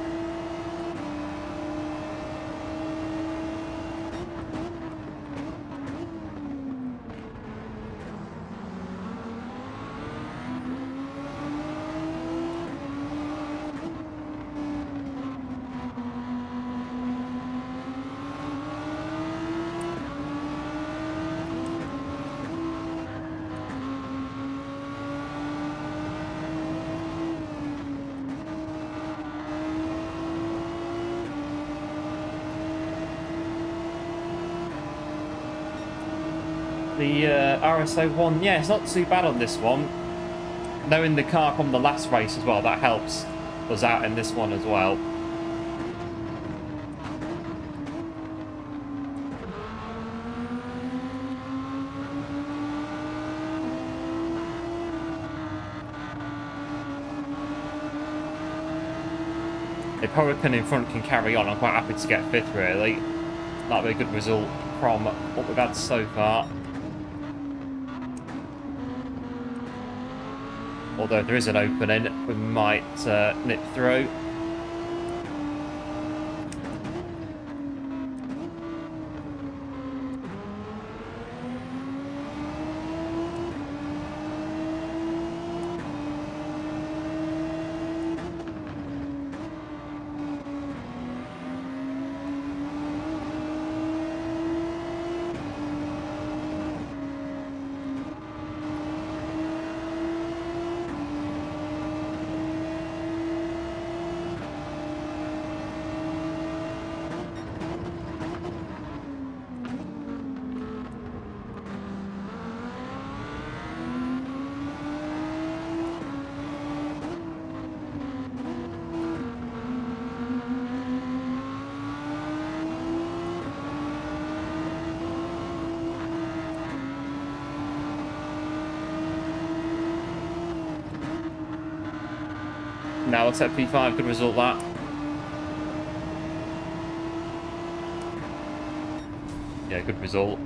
The RSO1, yeah, it's not too bad on this one. Knowing the car from the last race as well, that helps us out in this one as well. If Hurricane in front can carry on, I'm quite happy to get fifth, really. That'll be a good result from what we've had so far. Although if there is an opening, we might nip through. Now let's hit P5, good result that. Yeah, good result.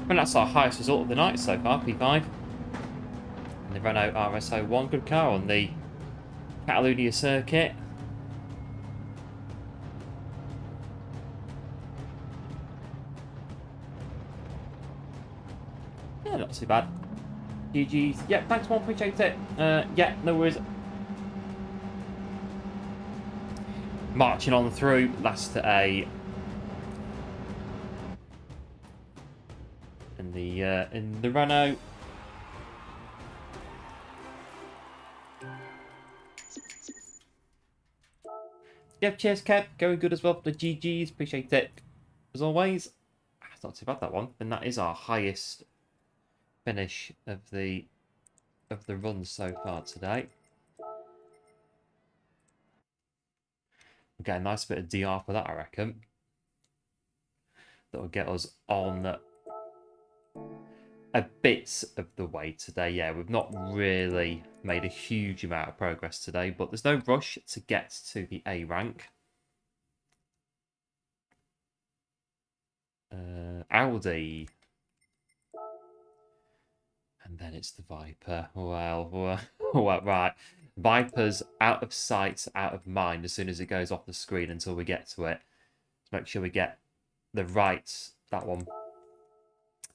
And that's our highest result of the night so far, P5. And the Renault RSO1, good car on the Catalunya circuit. Yeah, not too bad. GG's. Yeah, thanks, one. Appreciate it. Yeah, no worries. Marching on through. Last A. In the Renault. Yeah, cheers, Kev. Going good as well for the GG's. Appreciate it. As always. It's not too bad, that one. And that is our highest finish of the run so far today. We'll get a nice bit of DR for that, I reckon. That will get us on a bit of the way today. Yeah, we've not really made a huge amount of progress today, but there's no rush to get to the A rank. Audi. And then it's the Viper. Well, right. Viper's out of sight, out of mind as soon as it goes off the screen until we get to it. Let's make sure we get the right, that one.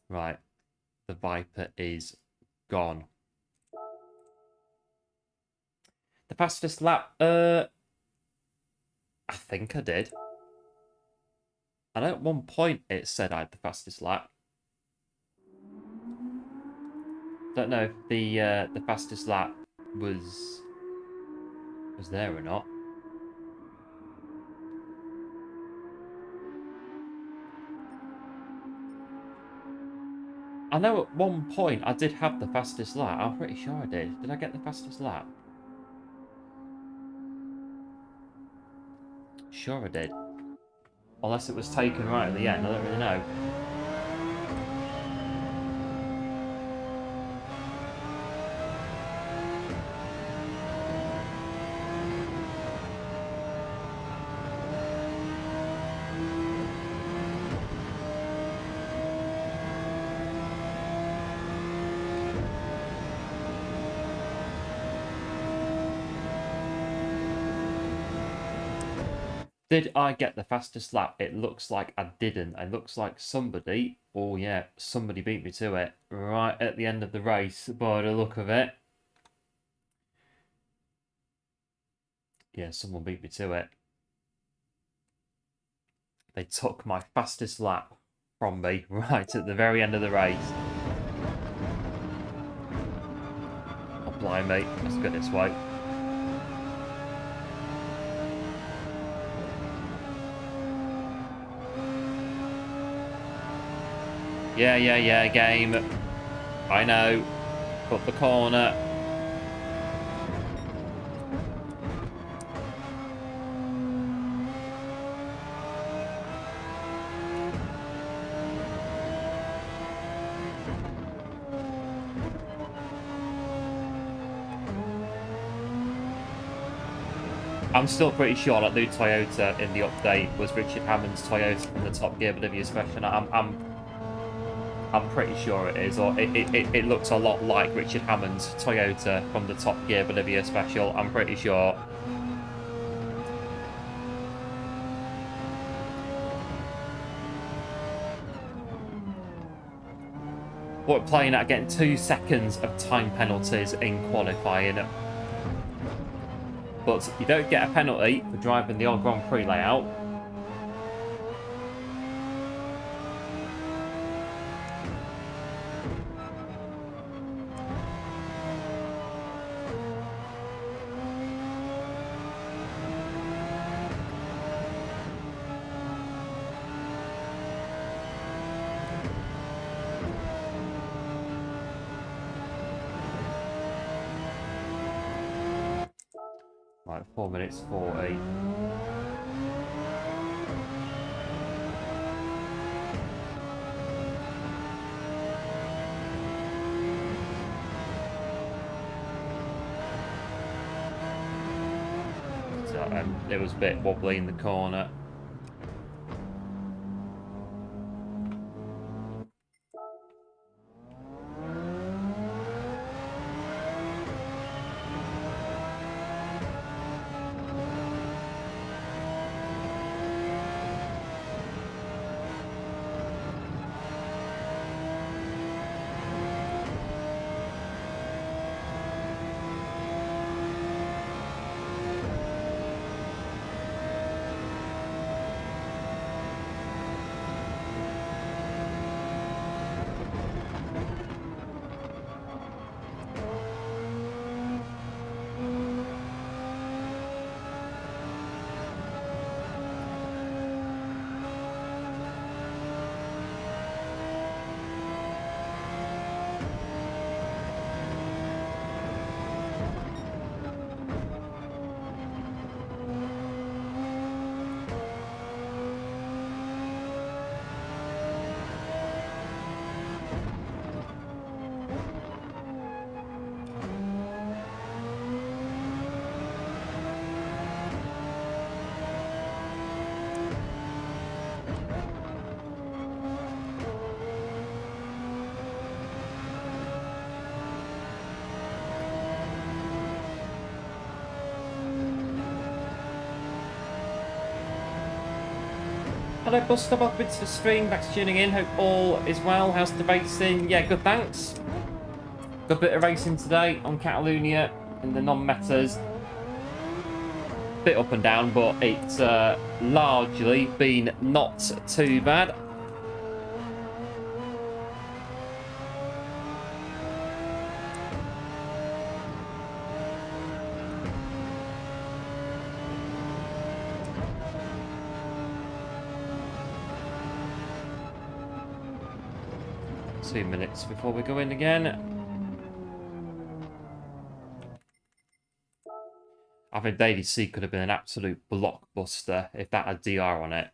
Right. The Viper is gone. The fastest lap, I think I did. I know at one point it said I had the fastest lap. Don't know if the fastest lap was there or not. I know at one point I did have the fastest lap. I'm pretty sure I did. Did I get the fastest lap? Sure I did. Unless it was taken right at the end. I don't really know. Did I get the fastest lap? It looks like I didn't. It looks like somebody, oh yeah, somebody beat me to it right at the end of the race by the look of it. Yeah, someone beat me to it. They took my fastest lap from me right at the very end of the race. Oh, blimey, let's go this way. Yeah, game. I know. Cut the corner. I'm still pretty sure that new Toyota in the update was Richard Hammond's Toyota from the Top Gear W special. I'm pretty sure it is, or it looks a lot like Richard Hammond's Toyota from the Top Gear W special. I'm pretty sure. We're playing at getting 2 seconds of time penalties in qualifying. But you don't get a penalty for driving the old Grand Prix layout. Right, 4 minutes 40. So, it was a bit wobbly in the corner. Hello Buster, welcome to the stream, thanks for tuning in, hope all is well. How's the racing? Yeah, good thanks. Good bit of racing today on Catalunya in the non-metas. Bit up and down, but it's largely been not too bad. Two minutes before we go in again. I think Daily C could have been an absolute blockbuster if that had DR on it.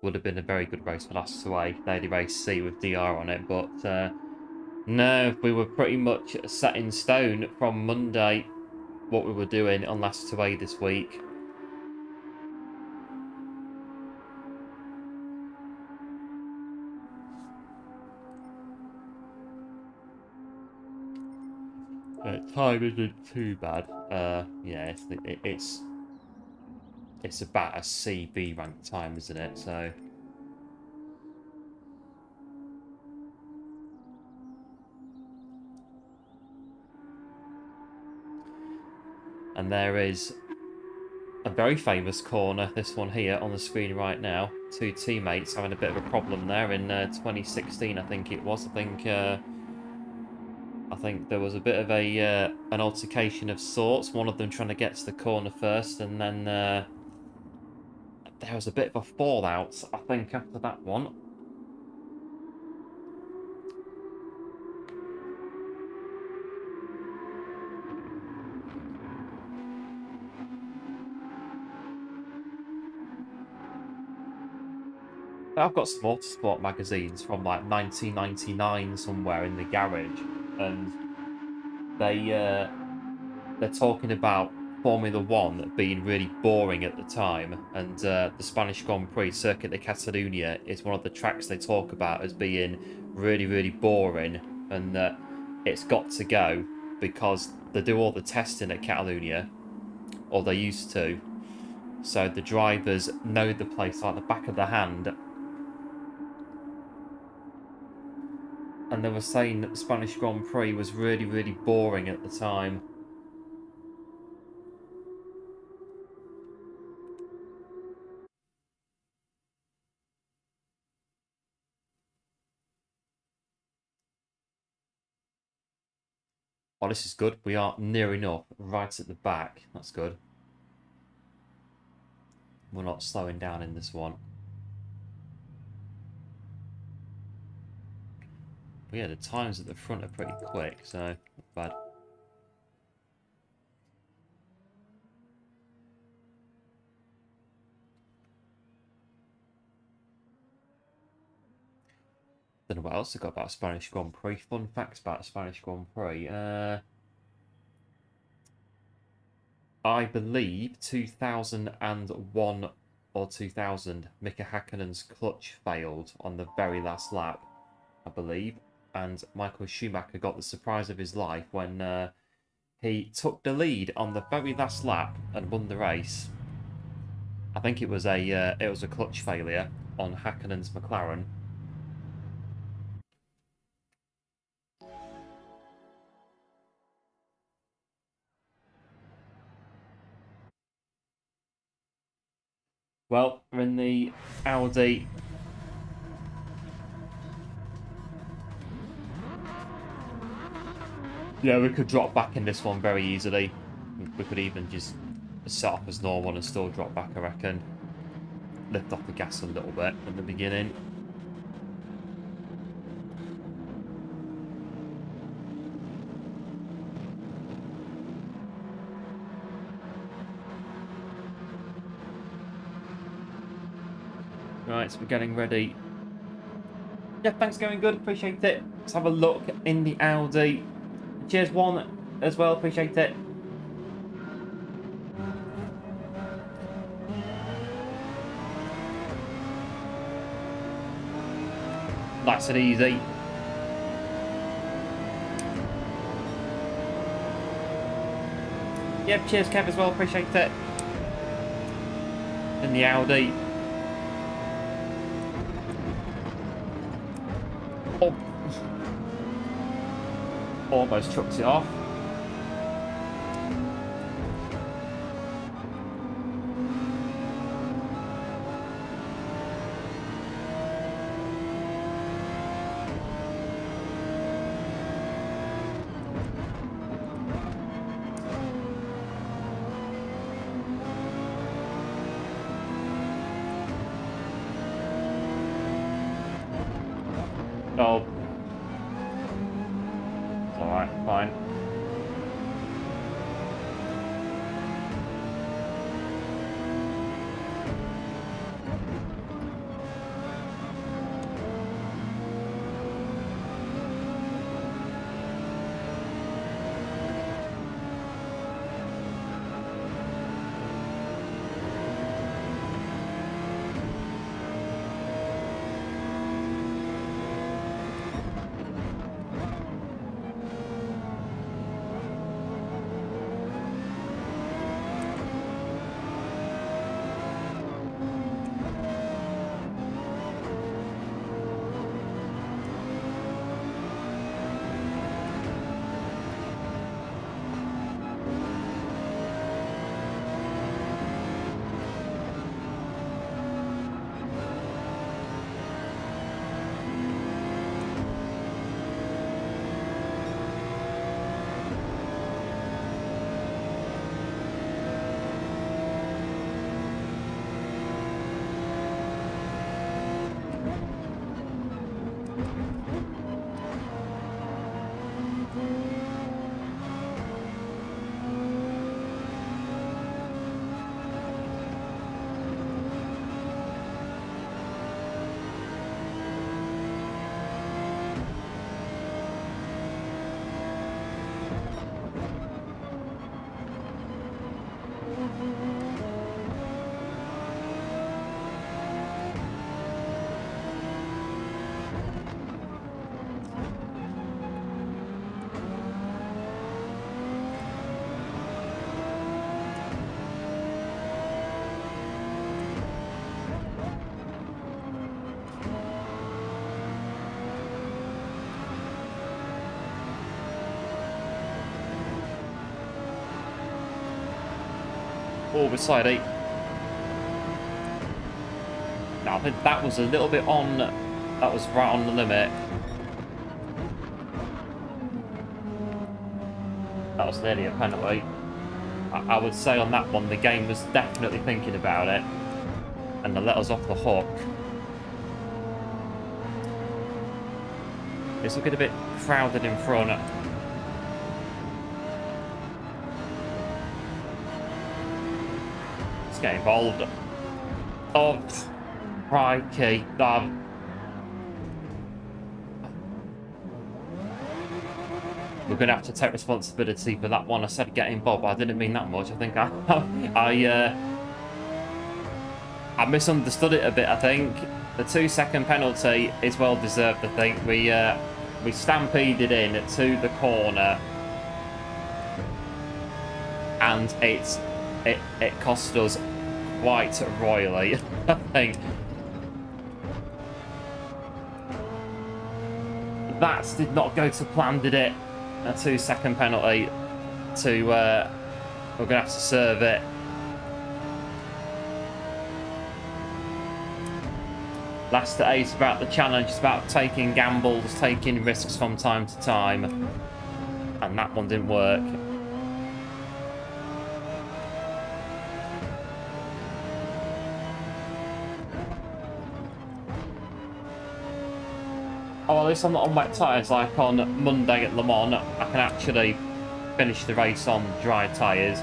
Would have been a very good race for last away. Daily Race C with DR on it, but no, we were pretty much set in stone from Monday what we were doing on last away this week. Time isn't too bad. Yeah, it's about a CB rank time, isn't it? So and there is a very famous corner, this one here on the screen right now. Two teammates having a bit of a problem there in 2016, I think it was. I think there was a bit of a an altercation of sorts. One of them trying to get to the corner first, and then there was a bit of a fallout, I think, after that one. I've got some motorsport magazines from like 1999 somewhere in the garage, and they're talking about Formula One being really boring at the time, and the Spanish Grand Prix Circuit de Catalunya is one of the tracks they talk about as being really, really boring, and that it's got to go because they do all the testing at Catalunya, or they used to, so the drivers know the place like the back of their hand. And they were saying that the Spanish Grand Prix was really, really boring at the time. Oh, this is good. We are near enough, right at the back. That's good. We're not slowing down in this one. But yeah, the times at the front are pretty quick, so not bad. Don't know what else I got about Spanish Grand Prix. Fun facts about Spanish Grand Prix. I believe 2001 or 2000, Mika Häkkinen's clutch failed on the very last lap, I believe. And Michael Schumacher got the surprise of his life when he took the lead on the very last lap and won the race. I think it was a clutch failure on Häkkinen's McLaren. Well, we're in the Audi. Yeah, we could drop back in this one very easily. We could even just set off as normal and still drop back, I reckon. Lift off the gas a little bit at the beginning. Right, so we're getting ready. Yeah, thanks, going good, appreciate it. Let's have a look in the Audi. Cheers, one as well, appreciate it. Nice and easy. Yep, cheers, Kev, as well, appreciate it. in the Audi. Oh. Almost chucked it off. Oh. It's alright, fine. Oh, beside 8. No, I think that was a little bit on. That was right on the limit. That was nearly a penalty. I would say on that one, the game was definitely thinking about it. And they let us off the hook. It's looking a bit crowded in front. Let's get involved. Oh, crikey. We're going to have to take responsibility for that one. I said getting Bob. I didn't mean that much. I think I misunderstood it a bit, I think. The 2-second penalty is well deserved, I think. We stampeded in to the corner. And it cost us quite royally, I think. That did not go to plan, did it? A 2-second penalty to we're gonna have to serve it. Last 8 is about the challenge. It's about taking gambles, taking risks from time to time, and that one didn't work. Oh, at least I'm not on wet tyres like on Monday at Le Mans. I can actually finish the race on dry tyres.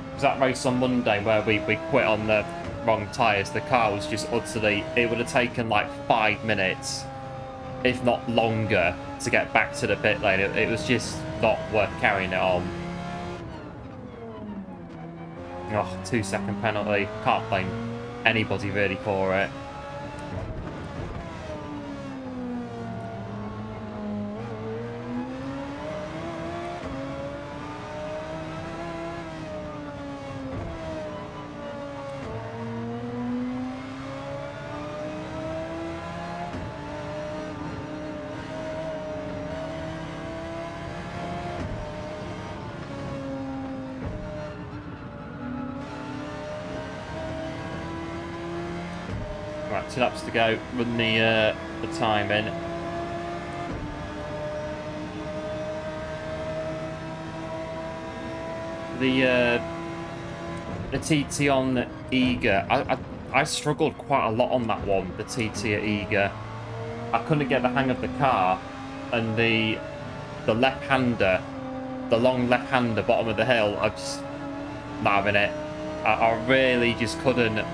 Because that race on Monday where we quit on the wrong tyres, the car was just utterly... It would have taken like 5 minutes, if not longer, to get back to the pit lane. It was just not worth carrying it on. Oh, 2-second penalty. Can't blame anybody really for it. Right, 2 laps to go. Run the time in. The TT on Eager, I struggled quite a lot on that one, the TT at Eager. I couldn't get the hang of the car, and the left-hander, the long left-hander bottom of the hill, I just not having it. I really just couldn't.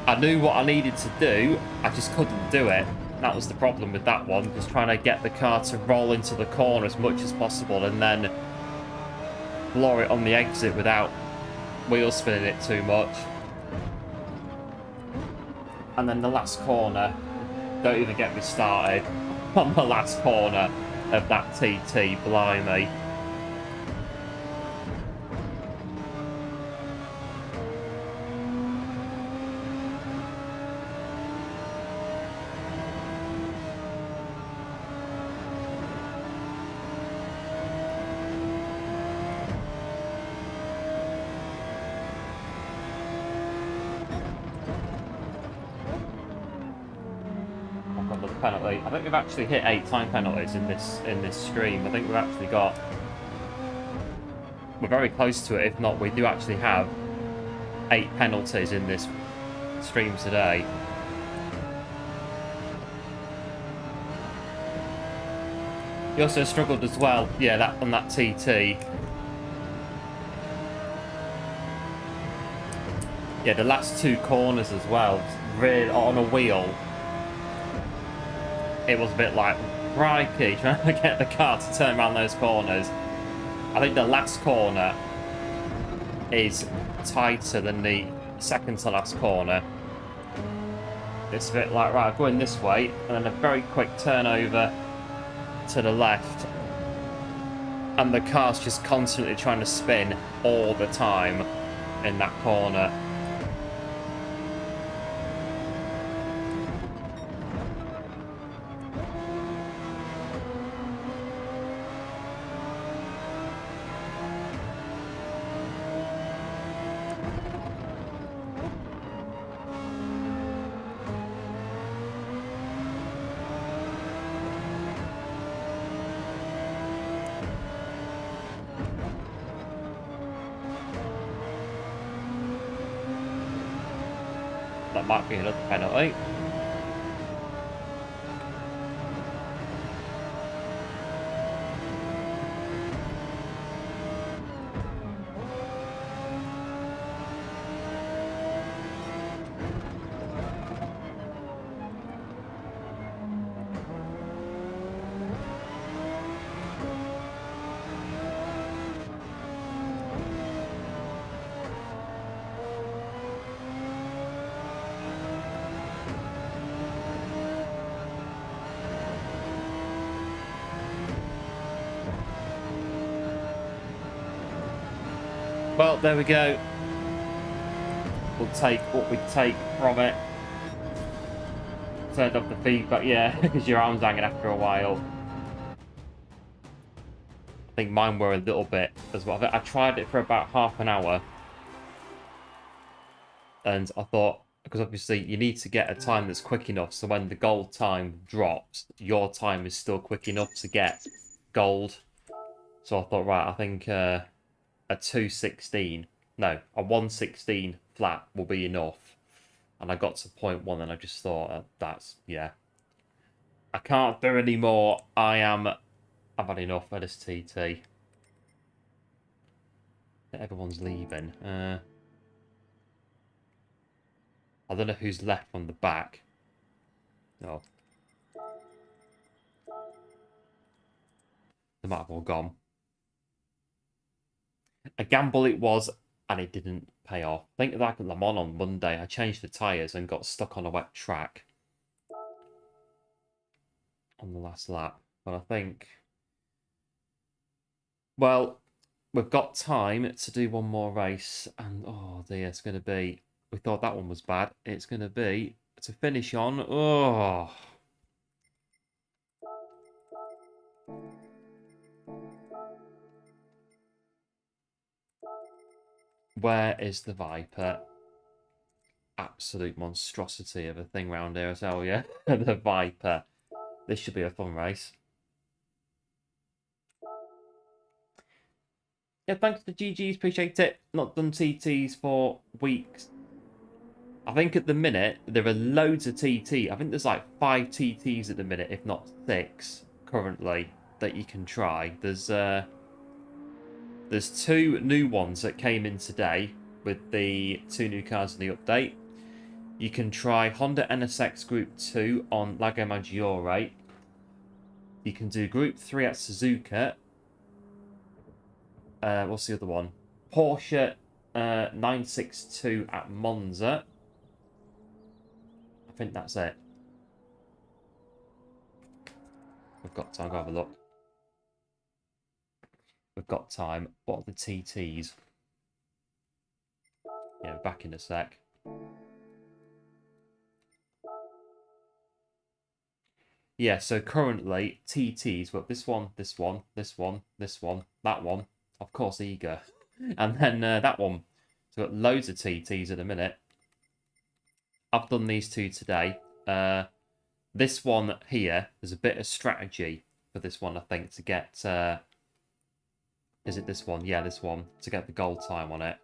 I knew what I needed to do, I just couldn't do it. That was the problem with that one, just trying to get the car to roll into the corner as much as possible and then floor it on the exit without wheel spinning it too much. And then the last corner, don't even get me started on the last corner of that TT, blimey. Penalty. I think we've actually hit 8 time penalties in this stream. I think we've actually got. We're very close to it. If not, we do actually have 8 penalties in this stream today. We also struggled as well. Yeah, that on that TT. Yeah, the last 2 corners as well. Really on a wheel. It was a bit like, crikey, trying to get the car to turn around those corners. I think the last corner is tighter than the second to last corner. It's a bit like, right, I'm going this way, and then a very quick turn over to the left. And the car's just constantly trying to spin all the time in that corner. That might be another penalty. Well, there we go. We'll take what we take from it. Turned off the feedback, yeah, because your arm's hanging after a while. I think mine were a little bit as well. I tried it for about half an hour. And I thought, because obviously you need to get a time that's quick enough so when the gold time drops, your time is still quick enough to get gold. So I thought, right, I think a 2:16, no, a 1:16 flat will be enough. And I got to 0.1 and I just thought, that's, yeah. I can't do any more. I've had enough of this TT. Everyone's leaving. I don't know who's left on the back. Oh. They might have all gone. A gamble it was, and it didn't pay off. I think like Le Mans on Monday, I changed the tyres and got stuck on a wet track on the last lap. But I think, well, we've got time to do one more race, and oh dear, it's going to be, we thought that one was bad. It's going to be to finish on, oh. Where is the Viper? absolute monstrosity of a thing round here as well, yeah. The Viper. This should be a fun race. Yeah, thanks to GGs, appreciate it. Not done TTs for weeks. I think at the minute, there are loads of TT. I think there's like 5 TTs at the minute, if not 6, currently, that you can try. There's 2 new ones that came in today with the 2 new cars in the update. You can try Honda NSX Group 2 on Lago Maggiore. You can do Group 3 at Suzuka. What's the other one? Porsche 962 at Monza. I think that's it. We've got time. Go have a look. We've got time. What are the TTs? Yeah, back in a sec. Yeah, so currently TTs, well, this one, this one, this one, this one, that one, of course, Eager, and then that one. So we've got loads of TTs at a minute. I've done these 2 today. This one here, there's a bit of strategy for this one, I think, to get... is it this one? Yeah, this one, to get the gold time on it.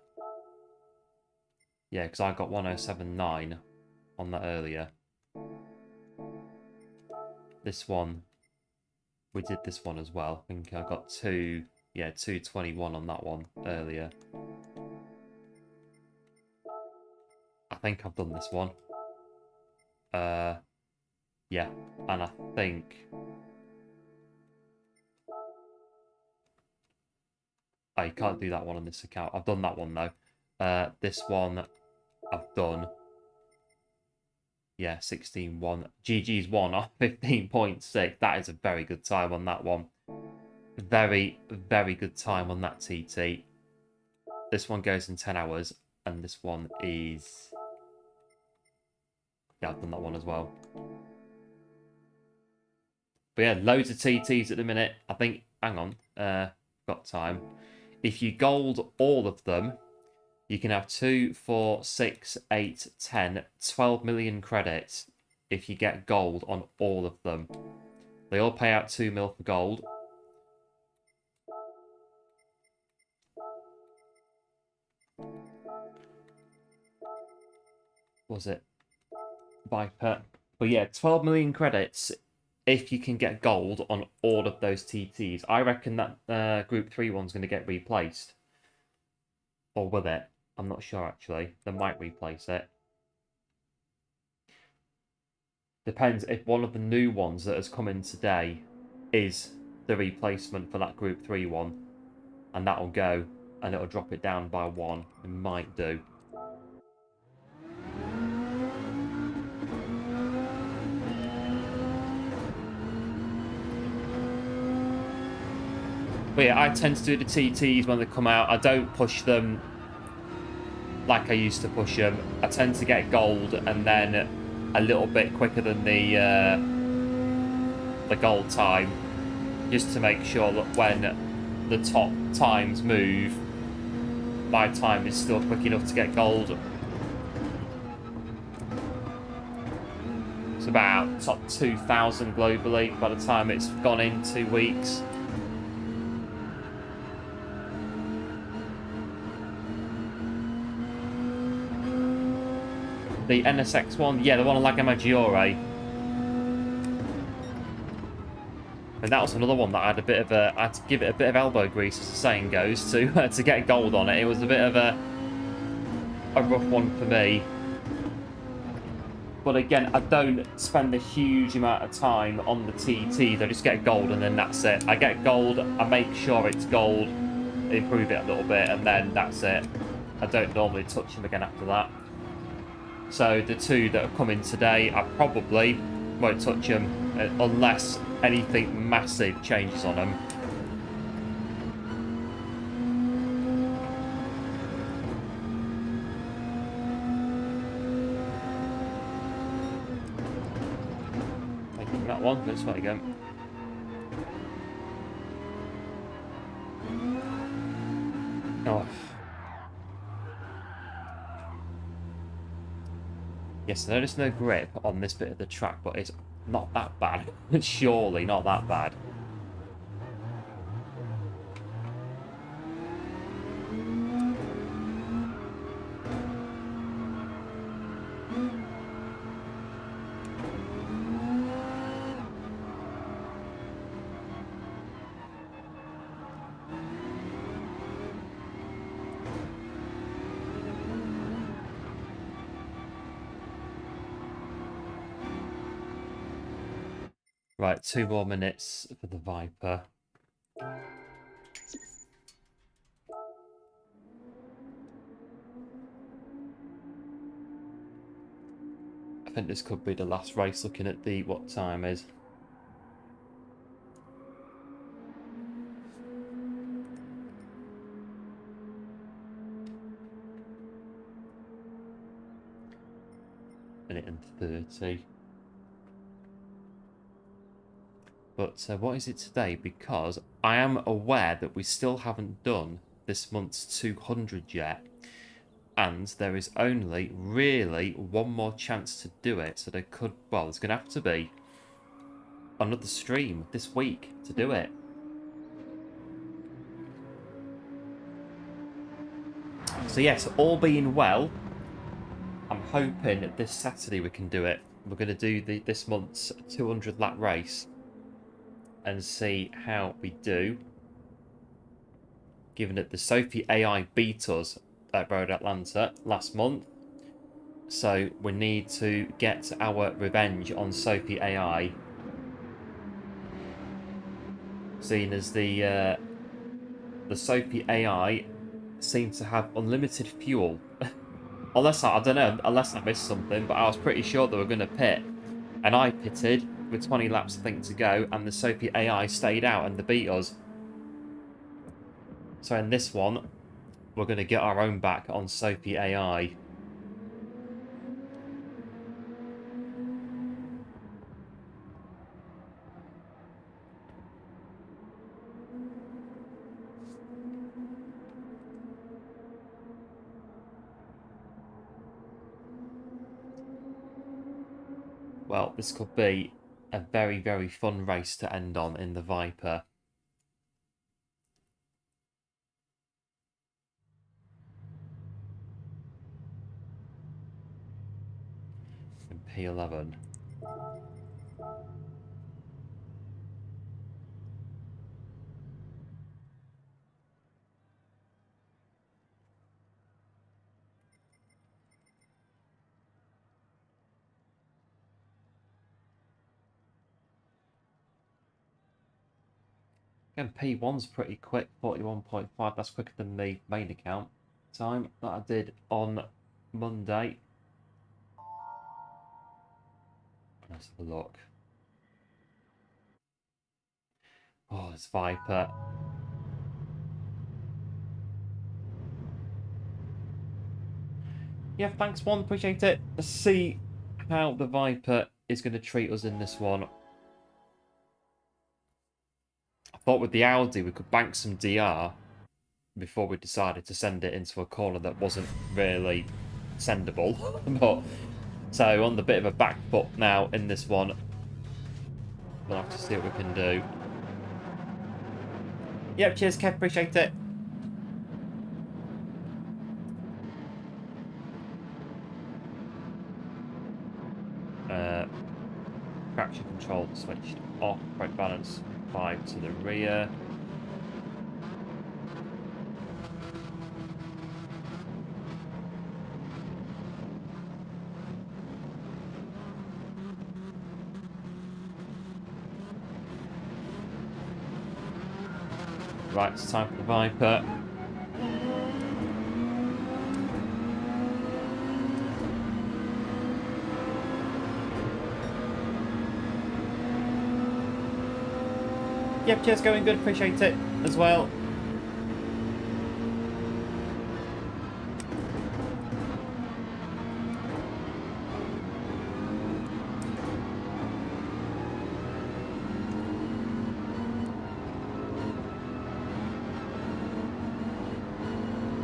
Yeah, because I got 1079 on that earlier. This one, we did this one as well. I think I got 221 on that one earlier. I think I've done this one. Yeah, and I think... I can't do that one on this account. I've done that one though. This one I've done. Yeah, 16-1. GG's 1 off 15.6. That is a very good time on that one. Very, very good time on that TT. This one goes in 10 hours. And this one is... Yeah, I've done that one as well. But yeah, loads of TTs at the minute. I think... Hang on. Got time. If you gold all of them... You can have 2, 4, 6, 8, 10, 12 million credits if you get gold on all of them. They all pay out 2 mil for gold. Was it Viper? But yeah, 12 million credits if you can get gold on all of those TTs. I reckon that Group 3 one's going to get replaced. Or will it? I'm not sure, actually. They might replace it. Depends if one of the new ones that has come in today is the replacement for that Group 3 one. And that'll go, and it'll drop it down by 1. It might do. But yeah, I tend to do the TTs when they come out. I don't push them like I used to push them. I tend to get gold and then a little bit quicker than the gold time, just to make sure that when the top times move, my time is still quick enough to get gold. It's about top 2,000 globally by the time it's gone in 2 weeks. The NSX one, yeah, the one on Lago Maggiore. And that was another one that I had a bit of I had to give it a bit of elbow grease, as the saying goes, to get gold on it. It was a bit of a rough one for me. But again, I don't spend a huge amount of time on the TTs. I just get gold and then that's it. I get gold, I make sure it's gold, improve it a little bit, and then that's it. I don't normally touch them again after that. So the 2 that have come in today, I probably won't touch them unless anything massive changes on them. Taking that one, let's try again. Oh. Yes, there is no grip on this bit of the track, but it's not that bad. It's surely not that bad. Right, 2 more minutes for the Viper. I think this could be the last race, looking at the what time is. Minute and 30. But what is it today? Because I am aware that we still haven't done this month's 200 yet. And there is only really one more chance to do it. So there could, well, there's going to have to be another stream this week to do it. So yes, all being well, I'm hoping this Saturday we can do it. We're going to do this month's 200 lap race and see how we do. Given that the Sophie AI beat us at Road Atlanta last month, so we need to get our revenge on Sophie AI. Seeing as the Sophie AI seems to have unlimited fuel. Unless I don't know, unless I missed something, but I was pretty sure they were going to pit. And I pitted with 20 laps I think to go, and the Sophie AI stayed out and they beat us. So in this one, we're going to get our own back on Sophie AI. Well, this could be a very, very fun race to end on in the Viper. In P11. Again, P1's pretty quick, 41.5. That's quicker than the main account time that I did on Monday. Let's have a look. Oh, it's Viper. Yeah, thanks, One. Appreciate it. Let's see how the Viper is going to treat us in this one. I thought with the Audi we could bank some DR before we decided to send it into a corner that wasn't really sendable. But so on the bit of a back foot now in this one. We'll have to see what we can do. Yep, cheers, Kev. Appreciate it. Traction control switched off. Brake balance 5 to the rear. Right, it's time for the Viper. Yep, cheers, going good, appreciate it as well.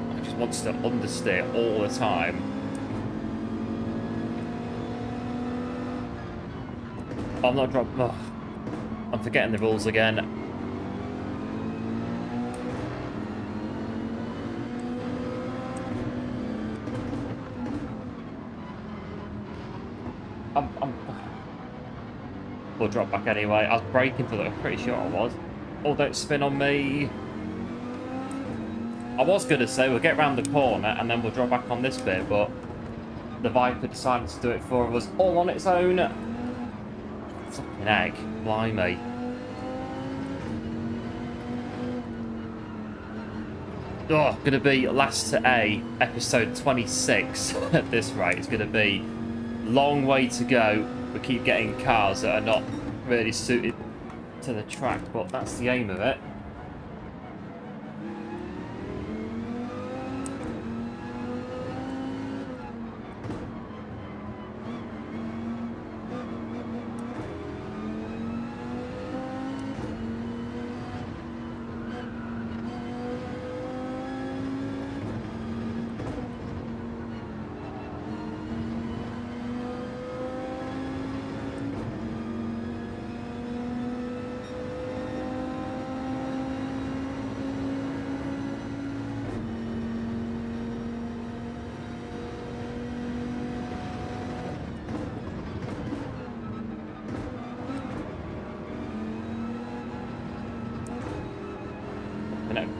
I just want to understeer all the time. I'm not dropping. Oh, I'm forgetting the rules again. We'll drop back anyway. I was braking for that. I'm pretty sure I was. Oh, don't spin on me. I was going to say we'll get round the corner and then we'll drop back on this bit, but the Viper decided to do it for us all on its own. Fucking egg. Blimey. Oh, going to be last to A, episode 26 at this rate. It's going to be a long way to go. We keep getting cars that are not really suited to the track, but that's the aim of it.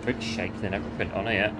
Bridge shaking and everything on it.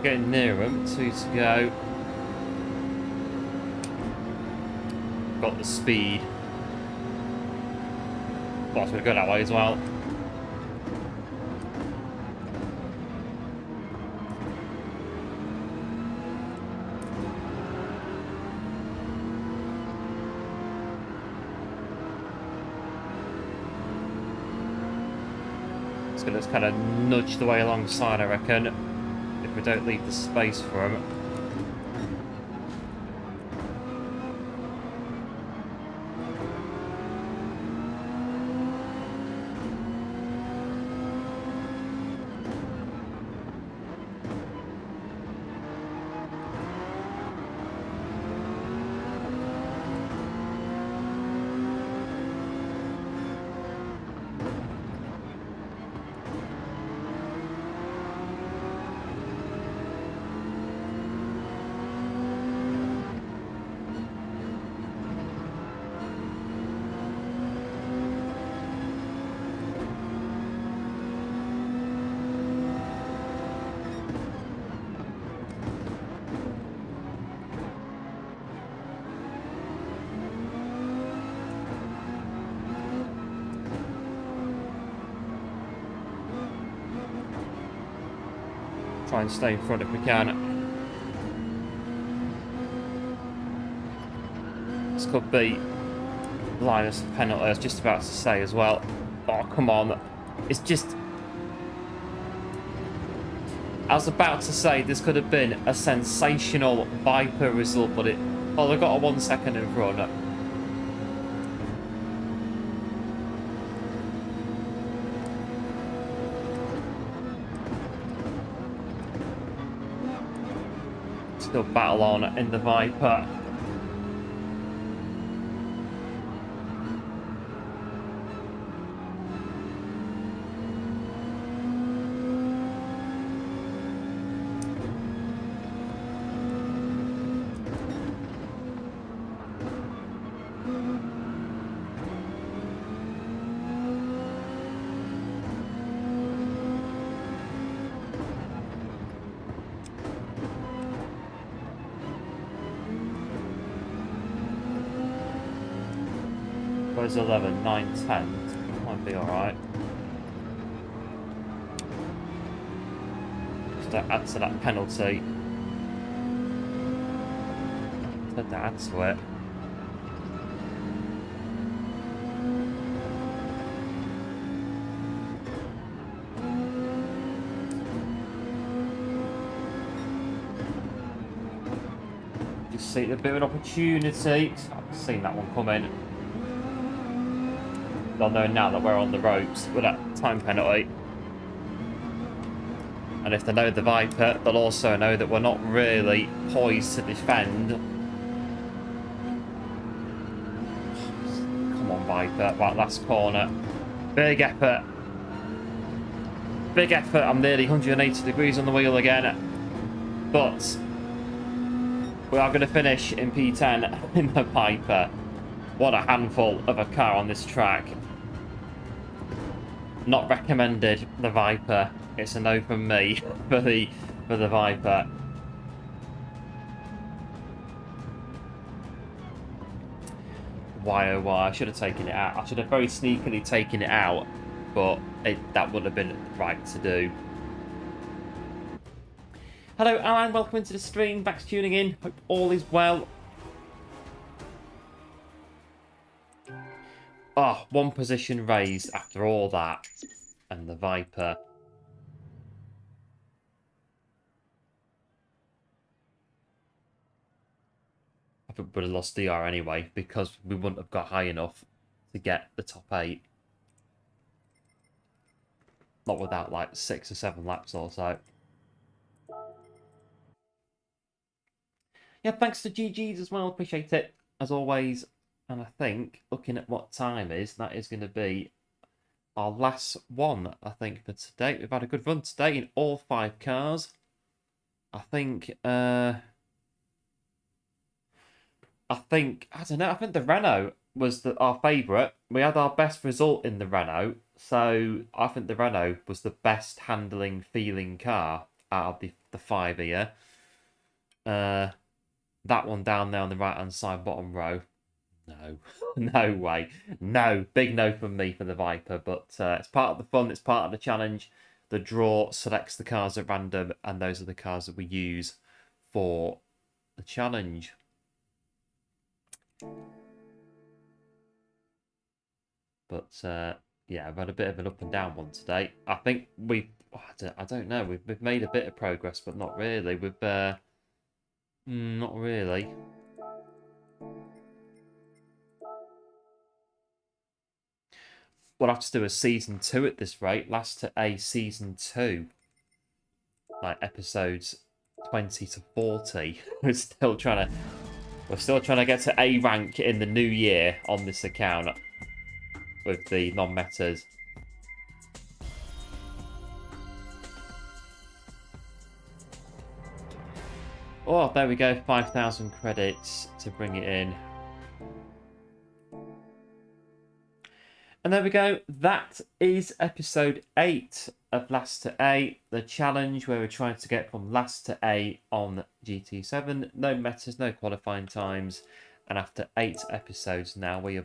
Getting near them, 2 to go. Got the speed. Well, it's going to go that way as well. It's going to kind of nudge the way alongside, I reckon, if we don't leave the space for him. Try and stay in front if we can. This could be Linus' penalty, I was just about to say as well. Oh, come on. It's just... I was about to say this could have been a sensational Viper result, but it... Oh, they've got a 1 second in front. Still battle on in the Viper. Where's 11, 9, 10? Might be alright. Just to add to that penalty. Said to add to it. Just see a bit of an opportunity. I've seen that one come in. They'll know now that we're on the ropes with that time penalty. And if they know the Viper, they'll also know that we're not really poised to defend. Come on, Viper. Right, last corner. Big effort. Big effort. I'm nearly 180 degrees on the wheel again. But we are going to finish in P10 in the Viper. What a handful of a car on this track. Not recommended, the Viper. It's a no from me for the Viper. Why oh why? I should have taken it out. I should have very sneakily taken it out, but that would have been right to do. Hello Alan, welcome into the stream. Thanks for tuning in. Hope all is well. Oh, 1 position raised after all that. And the Viper. I think we would have lost DR anyway, because we wouldn't have got high enough to get the top 8. Not without like 6 or 7 laps or so. Yeah, thanks to GG's as well. Appreciate it, as always. And I think, looking at what time is, that is going to be our last one, I think, for today. We've had a good run today in all 5 cars. I think, I don't know, I think the Renault was our favourite. We had our best result in the Renault. So I think the Renault was the best handling, feeling car out of the 5 here. That one down there on the right-hand side, bottom row. No, no way. No, big no from me for the Viper, but it's part of the fun, it's part of the challenge. The draw selects the cars at random, and those are the cars that we use for the challenge. But yeah, I've had a bit of an up and down one today. I think I don't know. We've made a bit of progress, but not really. Not really. We'll have to do a season 2 at this rate. Last to a season 2, like episodes 20 to 40. We're still trying to get to A rank in the new year on this account with the non-metas. Oh, there we go. 5,000 credits to bring it in. And there we go. That is episode 8 of Last to A, the challenge where we're trying to get from Last to A on GT7. No metas, no qualifying times. And after 8 episodes now, we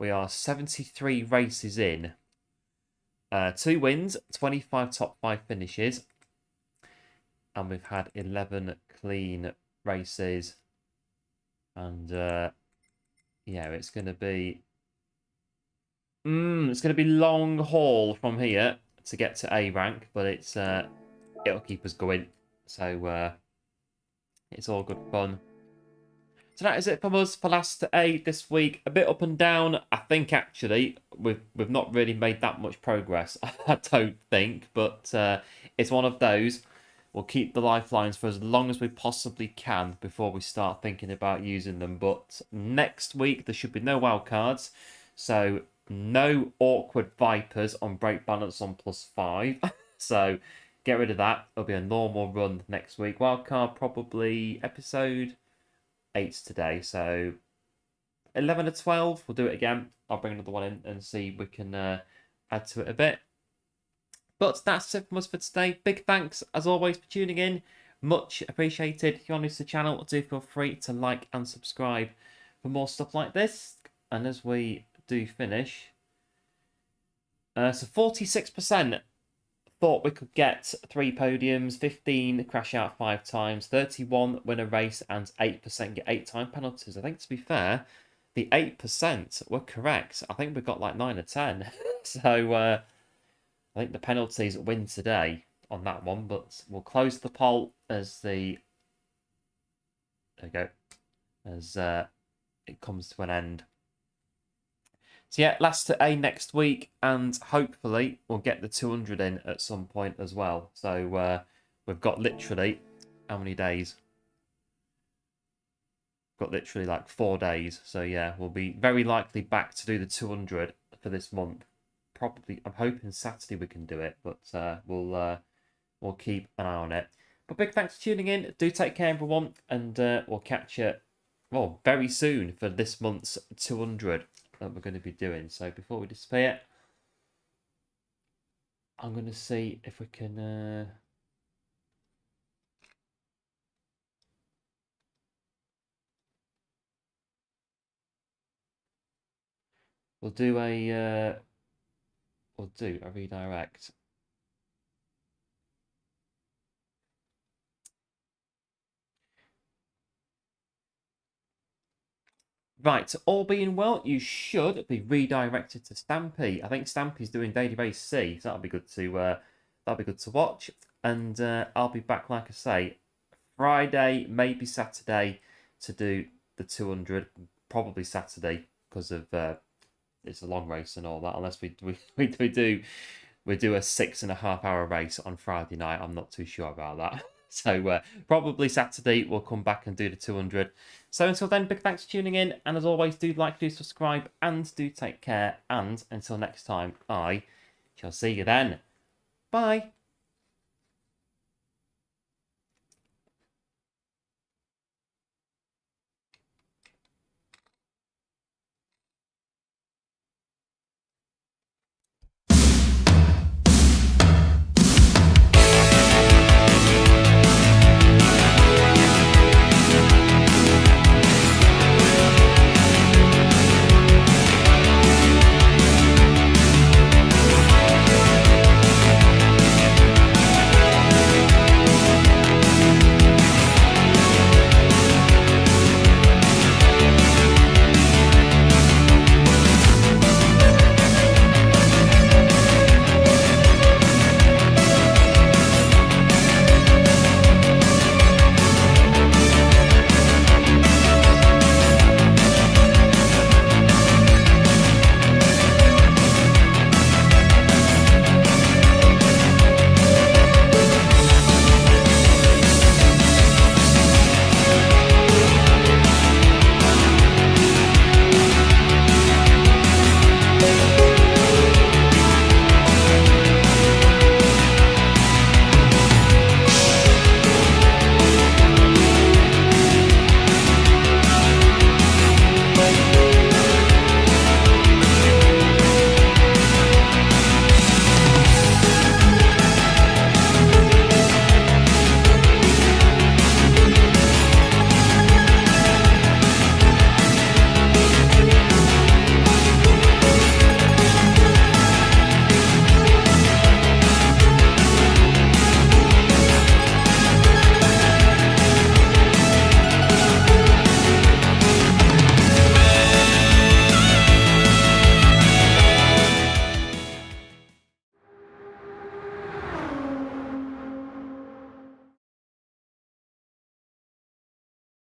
are 73 races in. 2 wins, 25 top 5 finishes. And we've had 11 clean races. And yeah, it's going to be long haul from here to get to A rank, but it'll keep us going. So it's all good fun. So that is it from us for Last to A this week. A bit up and down. I think actually we've not really made that much progress. I don't think, but it's one of those. We'll keep the lifelines for as long as we possibly can before we start thinking about using them. But next week, there should be no wildcards. So no awkward Vipers on brake balance on +5. So get rid of that. It'll be a normal run next week. Wildcard probably episode 8 today. So 11 to 12, we'll do it again. I'll bring another one in and see if we can add to it a bit. But that's it from us for today. Big thanks, as always, for tuning in. Much appreciated. If you're new to the channel, do feel free to like and subscribe for more stuff like this. And as we do finish, so 46% thought we could get 3 podiums, 15 crash out 5 times, 31 win a race, and 8% get 8-time penalties. I think, to be fair, the 8% were correct. I think we got like 9 or 10. So I think the penalties win today on that one, but we'll close the poll as there we go, as it comes to an end. So yeah, Last to A next week, and hopefully we'll get the 200 in at some point as well. So we've got literally, how many days? We've got literally like 4 days. So yeah, we'll be very likely back to do the 200 for this month. Probably, I'm hoping Saturday we can do it, but we'll keep an eye on it. But big thanks for tuning in. Do take care, everyone, and we'll catch you very soon for this month's 200 that we're going to be doing. So before we disappear, I'm going to see if we can we'll do a redirect. Right, all being well, you should be redirected to Stampy. I think Stampy's doing Daily Race C, so that'll be good to watch. And I'll be back, like I say, Friday, maybe Saturday, to do the 200. Probably Saturday because of it's a long race and all that. Unless we do a 6.5 hour race on Friday night. I'm not too sure about that. So probably Saturday we'll come back and do the 200. So until then, big thanks for tuning in. And as always, do like, do subscribe, and do take care. And until next time, I shall see you then. Bye.